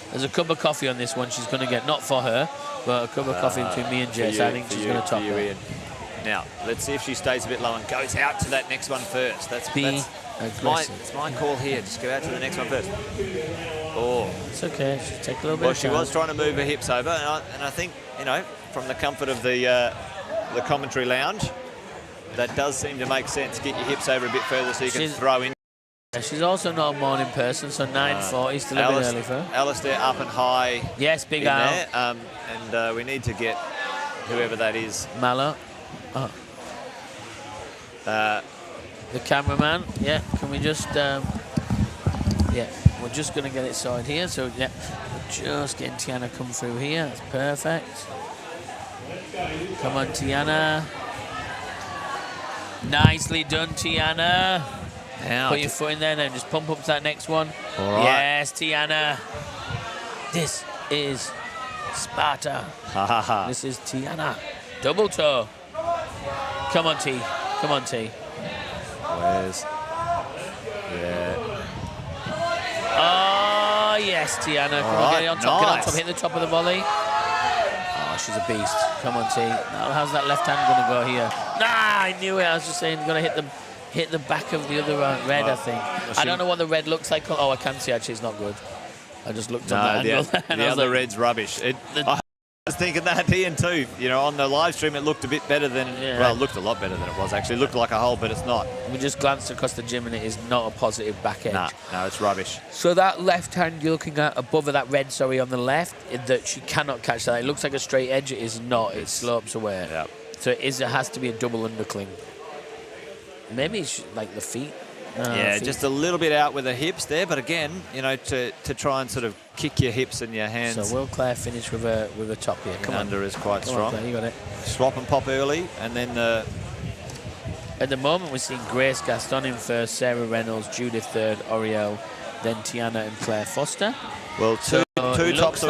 There's a cup of coffee on this one she's going to get, not for her, but a cup of coffee between me and Jess. I think she's going to top it. Now, let's see if she stays a bit low and goes out to that next one first. That's my call here. Just go out to the next one first. Oh. It's okay. Just take a little bit of time. She was trying to move her hips over, and I think, from the comfort of the commentary lounge, that does seem to make sense. Get your hips over a bit further so you can throw in. She's also not a morning person, so 9:40 still a bit early for her. Alistair up and high. Yes, Big Al. There, and we need to get whoever that is. Malo. Oh. The cameraman. Yeah, can we just... we're just going to get it sorted here. So, we're just getting Tiana come through here. That's perfect. Come on, Tiana. Nicely done, Tiana. Now, Put your foot in there and just pump up to that next one. All right. Yes, Tiana. This is Sparta. This is Tiana. Double toe. Come on, T. Come on, T. Where's... Yeah. Oh, yes, Tiana. Come on, get it on top. Get on Nice. top. Hit the top of the volley. Oh, she's a beast. Come on, T. Now, how's that left hand going to go here? Nah, I knew it. I was just saying, going to hit the back of the other red, I think. I don't know what the red looks like. Oh, I can see, actually, it's not good. I just looked on that angle. The other red's rubbish. I was thinking that, Ian, too. You know, on the live stream, it looked a bit better than... Yeah. Well, it looked a lot better than it was, actually. It looked like a hole, but it's not. We just glanced across the gym, and it is not a positive back edge. No, it's rubbish. So that left hand you're looking at above that red, sorry, on the left, that she cannot catch that. It looks like a straight edge. It is not. It slopes away. Yeah. So it has to be a double undercling. Maybe it's like the feet. Yeah, feet. just a little bit out with the hips there, but again, you know, to try and sort of kick your hips and your hands. So will Claire finish with a top here? Come on. Under is quite Come strong. on, Claire, you got it. Swap and pop early, and then... At the moment, we're seeing Grace Gaston in first, Sarah Reynolds, Judith third, Oriel, then Tiana and Claire Foster. well, two tops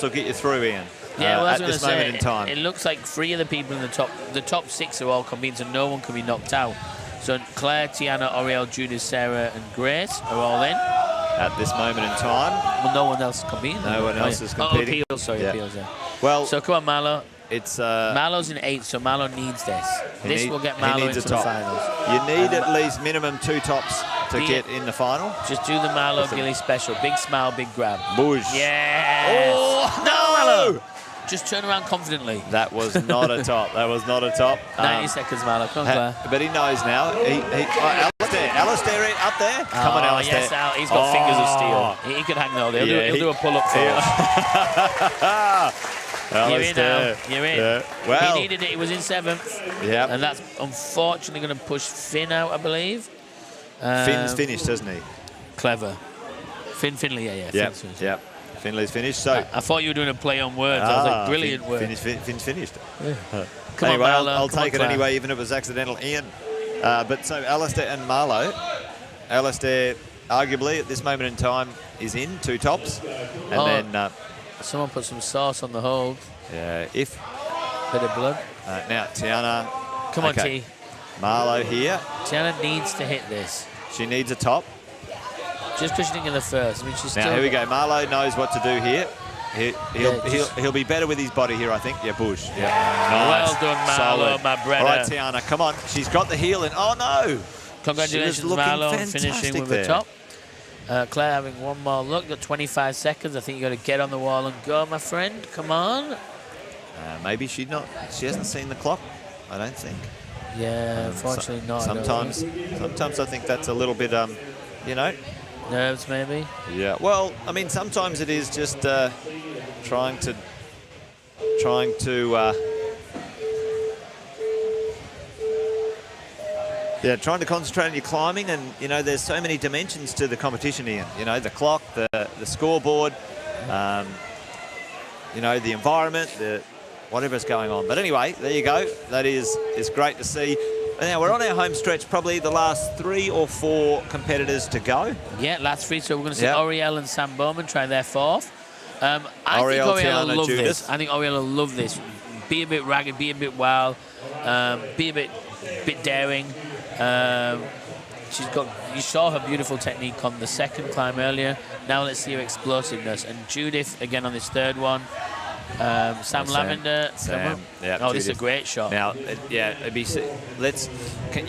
will get you through, Ian. Yeah, well, at this moment in time. It looks like 3 of the people in the top 6 are all competing, so no one can be knocked out. So Claire, Tiana, Oriel, Judith, Sarah, and Grace are all in. At this moment in time. Well, no one else is competing. No one else is competing. Oh, Appeals, sorry, Yeah. Appeals, yeah. Well, So come on, Marlo. it's... Marlo's in 8, so Marlo needs this. This will get he Marlo needs into a the top. finals. You need at least minimum 2 tops to get in the final. Just do the Marlo Gilly special. Big smile, big grab. Bush. Yes. Oh, no, Marlo. Just turn around confidently. That was not a top. That was not a top. 90 seconds, Marlo. Come on, Claire. But he knows now. Alistair up there. Come on, Alistair. Yes, Al. He's got fingers of steel. He could hang there. He'll do a pull-up for you. You're in now. You're in. Yeah. Well, he needed it. He was in 7th. Yeah. And that's unfortunately going to push Finn out, I believe. Finn's finished, doesn't he? Clever. Finley, yeah. Finn's finished. Yeah. Finley's finished. So I thought you were doing a play on words. I was like, brilliant word. Finn's finished. Yeah. Come Anyway, on, Marlo. I'll Come on, take it Claire. anyway, even if it was accidental, Ian. But so Alistair and Marlo. Alistair, arguably, at this moment in time, is in 2 tops. And then... someone put some sauce on the hold. Yeah, Bit of blood. now, Tiana. Come on, T. Marlo here. Tiana needs to hit this. She needs a top. Just because she didn't get the first. I mean, she's Now, still... here we go. Marlo knows what to do here. He'll be better with his body here, I think. Yeah, Bush. Yeah. Nice. Well done, Marlo, Solid. my brother. All right, Tiana, come on. She's got the heel in. Oh, no. Congratulations, She was looking Marlo, on finishing fantastic with there. the top. Claire having one more look. Got 25 seconds. I think you got to get on the wall and go, my friend. Come on. Maybe she hasn't seen the clock, I don't think. Yeah, unfortunately not. Sometimes I think that's a little bit, you know. Nerves, maybe. Yeah. Well, I mean, sometimes it is just trying to. Yeah, trying to concentrate on your climbing, and you know, there's so many dimensions to the competition, Ian. You know, the clock, the scoreboard, you know, the environment, whatever's going on. But anyway, there you go. That is great to see. Now we're on our home stretch, probably the last 3 or 4 competitors to go. Yeah, last 3. So we're going to see Oriel and Sam Bowman try their 4th. I think Oriel will love Judith. this. I think Oriel will love this. Be a bit ragged, be a bit wild, be a bit daring. You saw her beautiful technique on the 2nd climb earlier. Now let's see her explosiveness. And Judith again on this 3rd one. Sam Lavender. Sam. Yeah, oh, this is a great shot. Now, you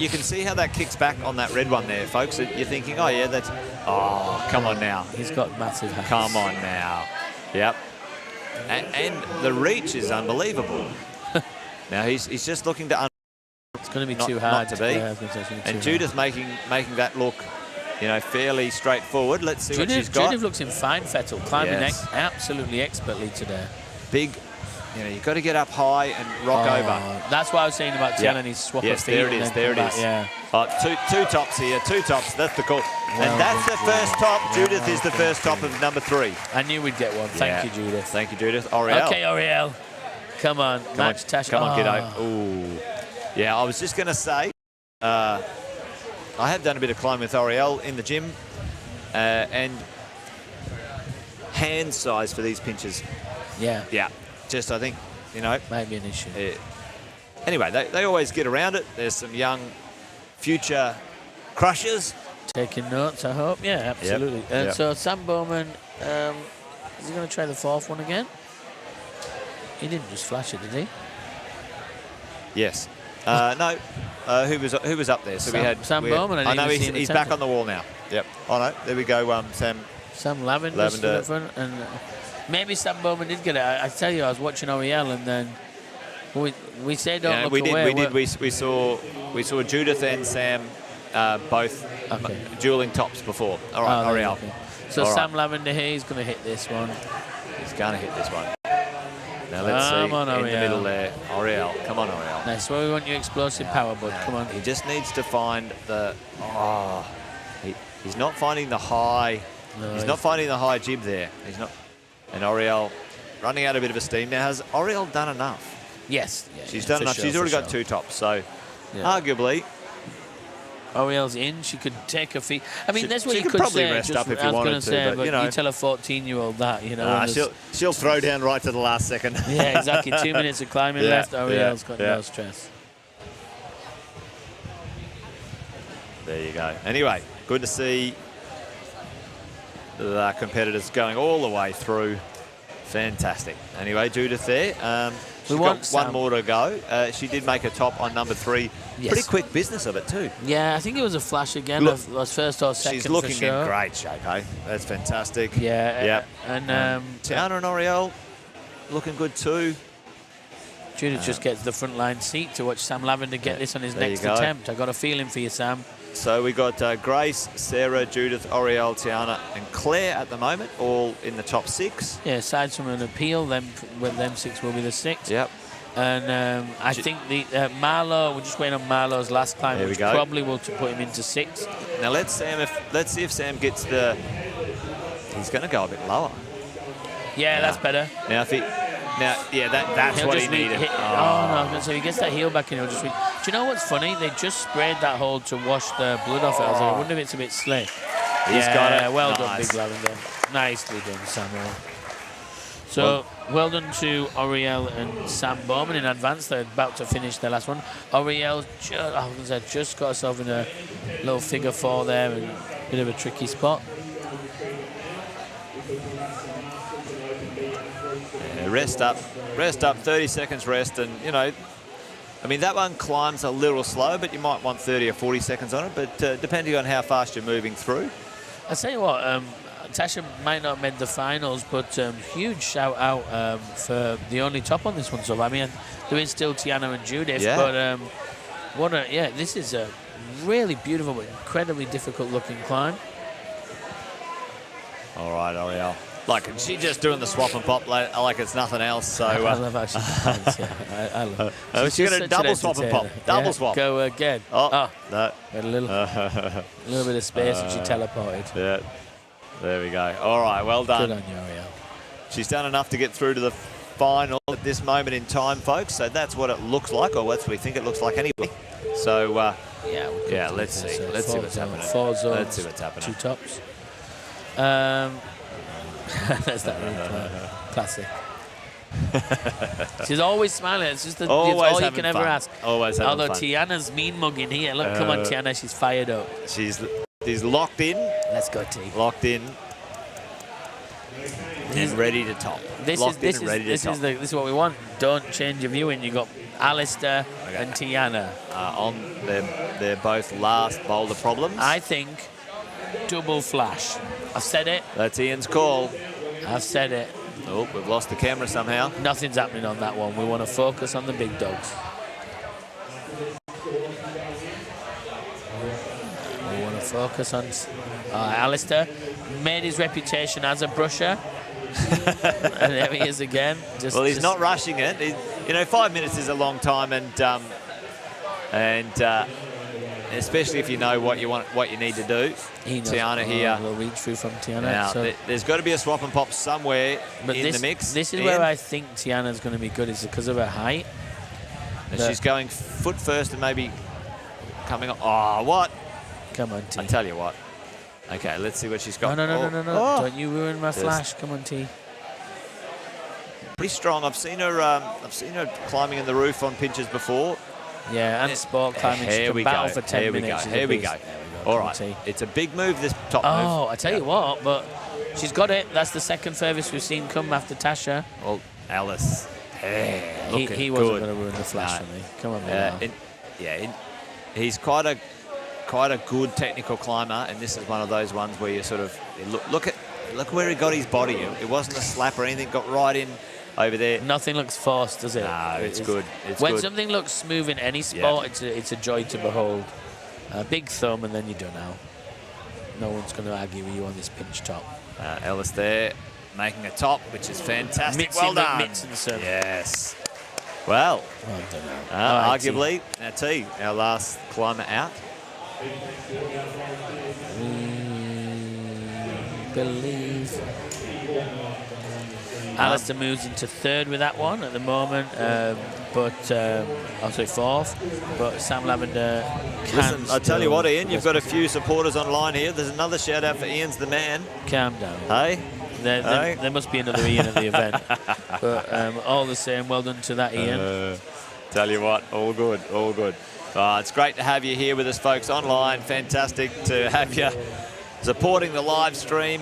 can see how that kicks back on that red one there, folks. You're thinking, oh yeah, that's. Oh, come on now. He's got massive hands. Come on now. Yep. And the reach is unbelievable. Now he's just looking to. It's going to be too hard to be. Yeah, and Judith making that look, you know, fairly straightforward. Let's see what she's got. Judith looks in fine fettle, climbing absolutely expertly today. Big, you know, you've got to get up high and rock over. That's what I was saying about Tiana needs to swap her feet. There it is. There it is. Yeah. Two tops here. 2 tops. That's the call. And that's the first top. Judith is the first top of number 3. I knew we'd get one. Thank you, Judith. Thank you, Judith. Oriel. Okay, Oriel. Come on. Match Tash. Come on, kiddo. Ooh. Yeah, I was just going to say, I have done a bit of climbing with Oriel in the gym, and hand size for these pinches. Yeah. Yeah. Just, I think, you know. Maybe an issue. Anyway, they always get around it. There's some young future crushers. Taking notes, I hope. Yeah, absolutely. Yep. And Yep. so Sam Bowman, is he going to try the fourth one again? He didn't just flash it, did he? Yes. No. Who was up there? So we had Sam Bowman. I know he's back on the wall now. Yep. Oh no, there we go. Sam Lavender stood up front, and maybe Sam Bowman did get it. I tell you, I was watching Oriel, and then we say don't look away. We saw Judith and Sam both dueling tops before. All right, Oriel. Okay. So Sam Lavender here, he's going to hit this one. He's going to hit this one. Now let's see, in the middle there, Oriel. Come on, Oriel. Nice. Well, we want your explosive power, bud. Come on. He just needs to find the. He's not finding the high. No, he's not finding the high jib there. He's not. And Oriel running out a bit of a steam now. Has Oriel done enough? Yes. Yeah, she's done enough. She's already got 2 tops. So arguably, Oriel's in. She could take a feet. I mean, that's what you could probably say. Rest up if you wanted to, but you know, you tell a 14-year-old that, you know. She'll throw down right to the last second. Yeah, exactly. 2 minutes of climbing left. Oriel's got no stress. There you go. Anyway, good to see the competitors going all the way through. Fantastic. Anyway, Judith there. She's got one more to go. She did make a top on number 3. Yes. Pretty quick business of it too. Yeah, I think it was a flash again. Look, was first or second. She's looking for sure. in great shape, hey? That's fantastic. Yeah. And Tiana and Oriel looking good too. Judith just gets the front line seat to watch Sam Lavender get this on his next attempt. I got a feeling for you, Sam. So we got Grace, Sarah, Judith, Oriel, Tiana, and Claire at the moment, all in the top 6. Yeah, aside from an appeal, them 6 will be the 6. Yep. And I think the Marlowe, we're just waiting on Marlowe's last climb, which probably will put him into 6. Now let's see if Sam gets the. He's going to go a bit lower. Yeah, that's better. Now if he. That's what he needed. No, I was going to say, he gets that heel back and he'll just... Do you know what's funny? They just sprayed that hole to wash the blood off it. I was like, I wonder if it's a bit slick. He's got it. Well done, Big Lavender. Nicely done, Samuel. So, well done to Oriel and Sam Bowman in advance. They're about to finish their last one. Oriel just got herself in a little figure 4 there and a bit of a tricky spot. Rest up, 30 seconds rest, and you know, I mean that one climbs a little slow, but you might want 30 or 40 seconds on it, but depending on how fast you're moving through. I'll tell you what, Tasha might not have made the finals, but huge shout out for the only top on this one. So I mean, there is still Tiana and Judith, but this is a really beautiful but incredibly difficult looking climb. All right, Oriel. Like, she's just doing the swap and pop like it's nothing else. So I love how she climbs. I love it. She's going to double swap and pop. Double swap. Go again. No. Got a little bit of space and she teleported. Yeah. There we go. All right, well done. Good on you, Oriel. She's done enough to get through to the final at this moment in time, folks. So that's what it looks like, or what we think it looks like anyway. So, let's see. Let's see what's happening. 4 zones. Let's see what's happening. 2 tops. That's that really classic. She's always smiling. It's just it's all you can ever ask. Always having Although fun. Tiana's mean mugging here. Look, come on, Tiana. She's fired up. She's locked in. Let's go, T. Locked in. And ready to top. This is what we want. Don't change your viewing. You got Alistair and Tiana on their both last Boulder problems. I think double flash. I've said it. That's Ian's call. I've said it. Oh, we've lost the camera somehow. Nothing's happening on that one. We want to focus on the big dogs. We want to focus on Alistair. Made his reputation as a brusher. And there he is again. He's not rushing it. 5 minutes is a long time, and especially if you know what you need to do. Tiana here. We'll reach through from Tiana. Now, there's got to be a swap and pop somewhere in the mix. This is where I think Tiana's going to be good, is because of her height. And she's going foot first and maybe coming on. Oh, what? Come on, T. I tell you what. Okay, let's see what she's got. No. Oh. Don't you ruin my flash. Come on, T. Pretty strong. I've seen her climbing in the roof on pinches before. Yeah, and sport climbing. Here we battle go. for 10 minutes. Here we go. All right. It's a big move, this top move. Oh, I tell you what, but she's got it. That's the second furthest we've seen come after Tasha. Well, Alice. He wasn't going to ruin the flash for me. Come on, man. He's quite a good technical climber, and this is one of those ones where you sort of look where he got his body. It wasn't a slap or anything. Got right in over there. Nothing looks forced, does it? No, it's good. When something looks smooth in any sport, it's a joy to behold. Big thumb, and then you're done now. No one's going to argue with you on this pinch top. Ellis there, making a top, which is fantastic. Well done. Yes. Well done. Arguably, T, our last climber out. Believe. Alistair moves into third with that one at the moment, I'll say fourth. But Sam Lavender can. Listen, I tell you what, Ian, you've got a few supporters online here. There's another shout out for Ian's the man. Calm down. Hey? There must be another Ian at the event. But all the same, well done to that Ian. Tell you what, all good, all good. It's great to have you here with us, folks, online. Fantastic to have you supporting the live stream.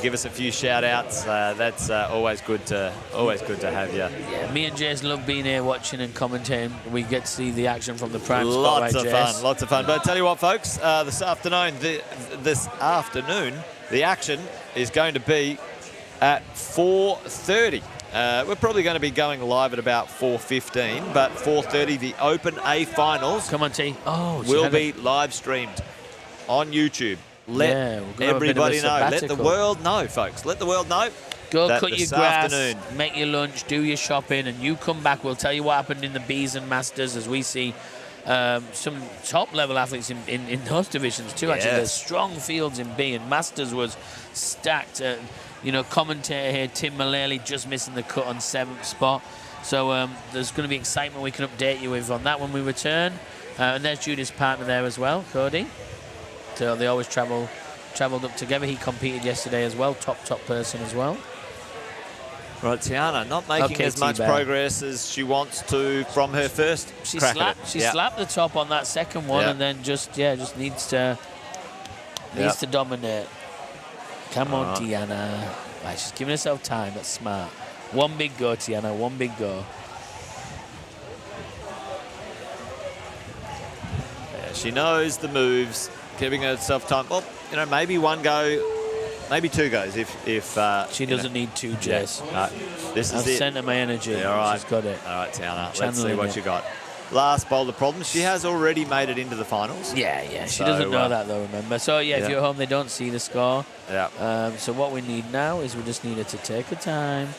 Give us a few shout-outs. That's always good to have you. Yeah, me and Jace love being here watching and commentating. We get to see the action from the prime spot, Lots of fun. But I tell you what, folks, this afternoon, the action is going to be at 4:30. We're probably going to be going live at about 4:15, but 4:30, the Open A Finals. Come on, T. Will be live streamed on YouTube. Let everybody know. Let the world know, folks. Let the world know. Go cut your grass, make your lunch, do your shopping, and you come back. We'll tell you what happened in the Bs and Masters as we see some top-level athletes in those divisions too. Actually, there's strong fields in B, and Masters was stacked. Commentator here, Tim Mullally, just missing the cut on 7th spot. So there's going to be excitement we can update you with on that when we return. And there's Judith's partner there as well, Cody. So they always travelled up together. He competed yesterday as well, top person as well. Right, Tiana, not making as much progress as she wants to from her first crack at it. She slapped the top on that second one, and then just needs to dominate. Come on, Tiana. Right, she's giving herself time. That's smart. One big go, Tiana. One big go. Yeah, she knows the moves. Giving herself time. Well, maybe one go, maybe two goes if she doesn't need two, Jess. This is I've sent her my energy. Yeah, all right. She's got it. All right, Tiana. Let's see what you got. Last Boulder problem. She has already made it into the finals. Yeah. She doesn't know that though. Remember. So if you're home, they don't see the score. Yeah. So what we need now is we just need her to take her time,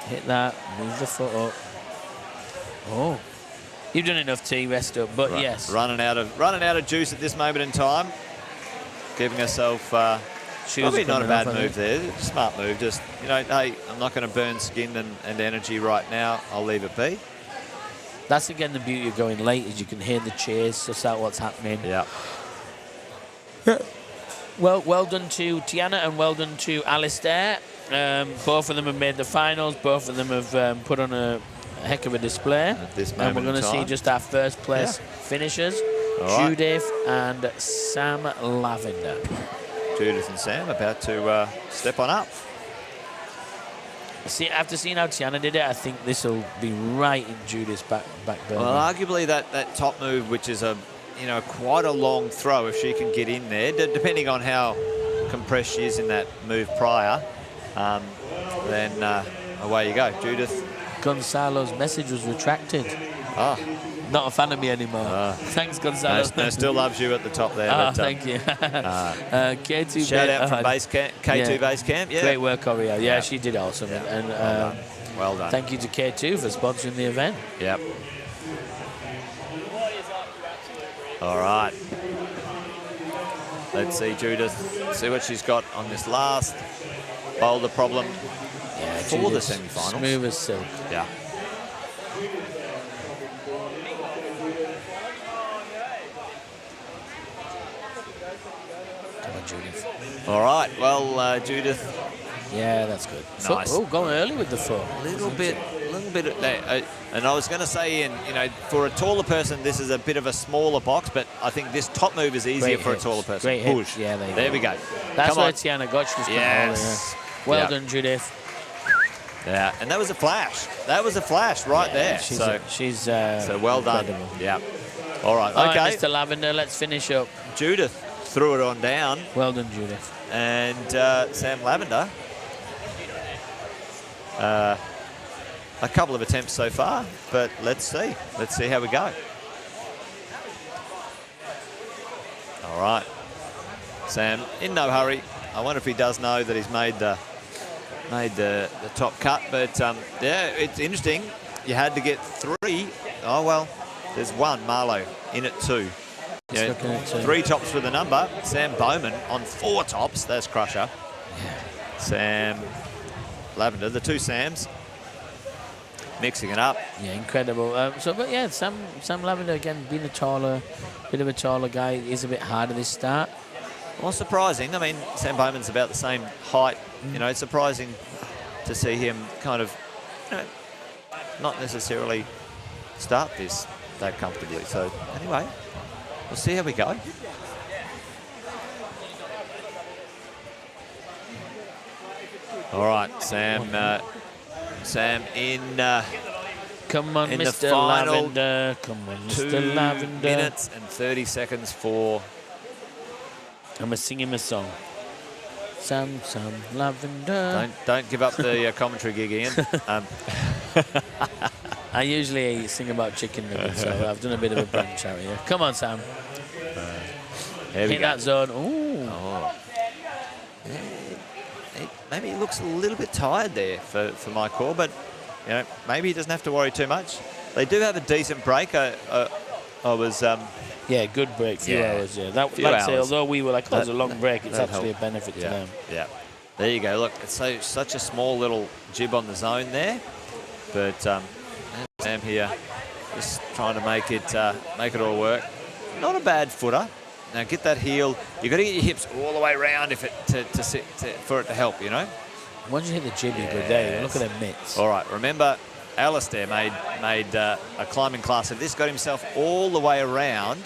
hit that, move the foot up. Oh. You've done enough, T. Rest up, but yes. Running out of juice at this moment in time. Giving herself probably not a bad move there. Smart move. Just hey, I'm not going to burn skin and energy right now. I'll leave it be. That's again the beauty of going late, is you can hear the cheers, suss out what's happening. Yeah. Well done to Tiana and well done to Alistair. Both of them have made the finals. Both of them have put on a heck of a display. At this moment and we're going to see just our first place finishers. Judith and Sam Lavender. Judith and Sam about to step on up. See, after seeing how Tiana did it, I think this will be right in Judith's back burner. Well, arguably that top move, which is quite a long throw, if she can get in there, depending on how compressed she is in that move prior, then away you go, Judith. Gonzalo's message was retracted. Not a fan of me anymore. Thanks, Gonzalo. No, still loves you at the top there. Thank you. K2 shout out from base camp, K2 base camp. Yeah. Great work, Oriel. Yeah, she did awesome. Yeah. And well done. Thank you to K2 for sponsoring the event. Yep. All right. Let's see Judith. See what she's got on this last boulder problem for the semi-finals. Smooth as silk. Judith. All right. Well, Judith. Yeah, that's good. Nice. Oh, going early with the foot. A little bit. And I was going to say, Ian, for a taller person, this is a bit of a smaller box, but I think this top move is easier for a taller person. Great Push. hits. Yeah, there we go. That's where Tiana got. Yes. Well done, Judith. Yeah, and that was a flash. That was a flash right there. She's so well done. Yeah. All right. All Okay. right, Mr. Lavender, let's finish up. Judith threw it on down. Well done, Judith. And Sam Lavender. A couple of attempts so far, but let's see. Let's see how we go. All right. Sam, in no hurry. I wonder if he does know that he's made the top cut, but yeah, it's interesting. You had to get 3. Oh, well, there's 1, Marlowe, in at 2. Yeah, 3 tops for the number. Sam Bowman on 4 tops. That's Crusher. Yeah. Sam Lavender, the 2 Sams. Mixing it up. Yeah, incredible. But yeah, Sam Lavender, again, being a bit of a taller guy, is a bit harder this start. Well, surprising. I mean, Sam Bowman's about the same height. It's surprising to see him kind of, not necessarily start this that comfortably. So anyway, we'll see how we go. All right, Sam. Sam in. Come on, in Mr. the final Lavender. Come on, Mr. 2 Lavender. minutes and 30 seconds for. I'm gonna sing him a song. Sam Lavender. Don't give up the commentary gig, Ian. I usually sing about chicken nuggets, so I've done a bit of a branch out here. Come on, Sam. Hit that zone. Ooh. Oh. Maybe he looks a little bit tired there for my call, but maybe he doesn't have to worry too much. They do have a decent break. I was. Yeah, good break. Few hours. Yeah, that. Like I say, although we were like, oh, it's a long break, it's actually a benefit to them. Yeah. There you go. Look, it's such a small little jib on the zone there, but Sam here just trying to make it all work. Not a bad footer. Now get that heel. You've got to get your hips all the way around for it to help, Once you hit the jib, you're good there. Look at them mitts. All right, remember, Alistair made a climbing class of this, got himself all the way around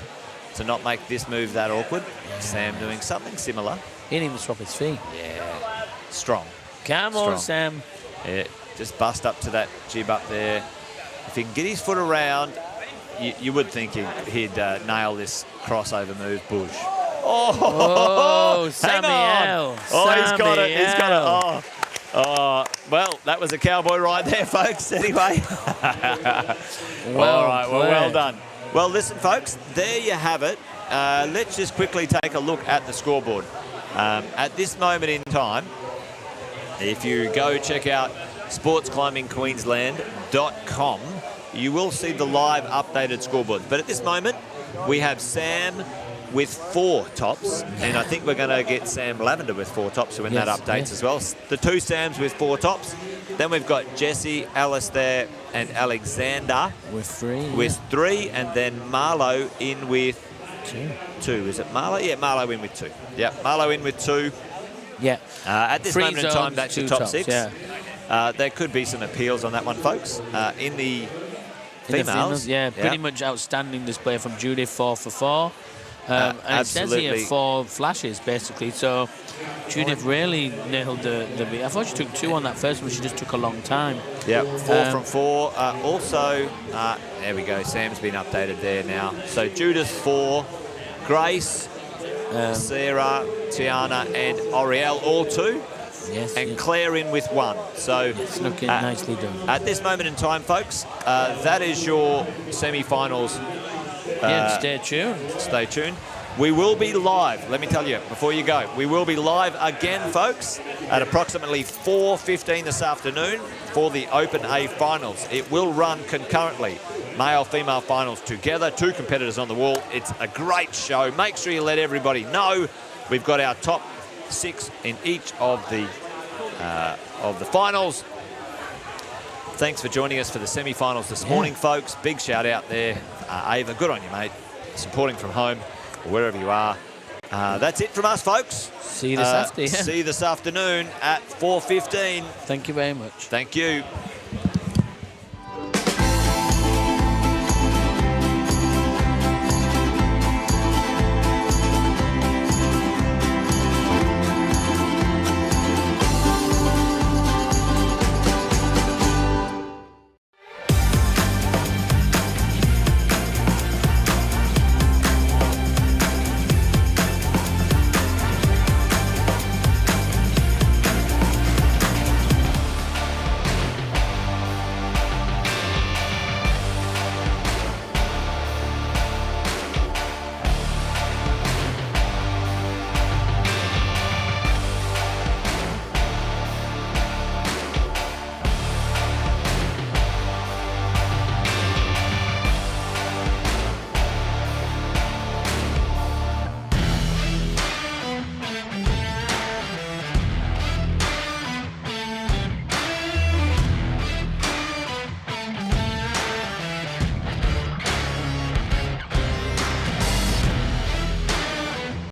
to not make this move that awkward. Yeah. Sam doing something similar. He didn't even swap his feet. Yeah, strong. Come on, Sam. Yeah, just bust up to that jib up there. If he can get his foot around, you would think he'd nail this crossover move, Bush. Oh, Sammy L. Oh, he's got it. He's got it. Oh, well, that was a cowboy ride there, folks, anyway. Well done. Well, listen, folks, there you have it. Let's just quickly take a look at the scoreboard. At this moment in time, if you go check out sportsclimbingqueensland.com, you will see the live updated scoreboard. But at this moment, we have Sam with 4 tops, and I think we're going to get Sam Lavender with 4 tops when that updates as well. The 2 Sams with 4 tops. Then we've got Jesse, Alistair, and Alexander with 3. With 3, and then Marlowe in with 2. Is it Marlowe? Yeah, Marlowe in with 2. Yeah, Marlowe in with 2. Yeah. At this moment in time, that's your top tops, 6. Yeah. There could be some appeals on that one, folks. In the females, pretty much outstanding display from Judith, 4 for 4. And it says here 4 flashes, basically. So Judith really nailed the beat. I thought she took 2 on that first one. She just took a long time. Yeah, 4 from 4. Also, there we go. Sam's been updated there now. So Judith 4, Grace, Sarah, Tiana, and Oriel all 2. Yes, and Claire in with 1. So it's looking nicely done. At this moment in time, folks, that is your semi-finals. Stay tuned. Stay tuned. We will be live, let me tell you, before you go, we will be live again, folks, at approximately 4:15 this afternoon for the Open A finals. It will run concurrently, male-female finals together, 2 competitors on the wall. It's a great show. Make sure you let everybody know. We've got our top 6 in each of the finals. Thanks for joining us for the semi-finals this morning, folks. Big shout out there. Ava, good on you, mate. Supporting from home, or wherever you are. That's it from us, folks. See you this afternoon. See you this afternoon at 4:15. Thank you very much. Thank you.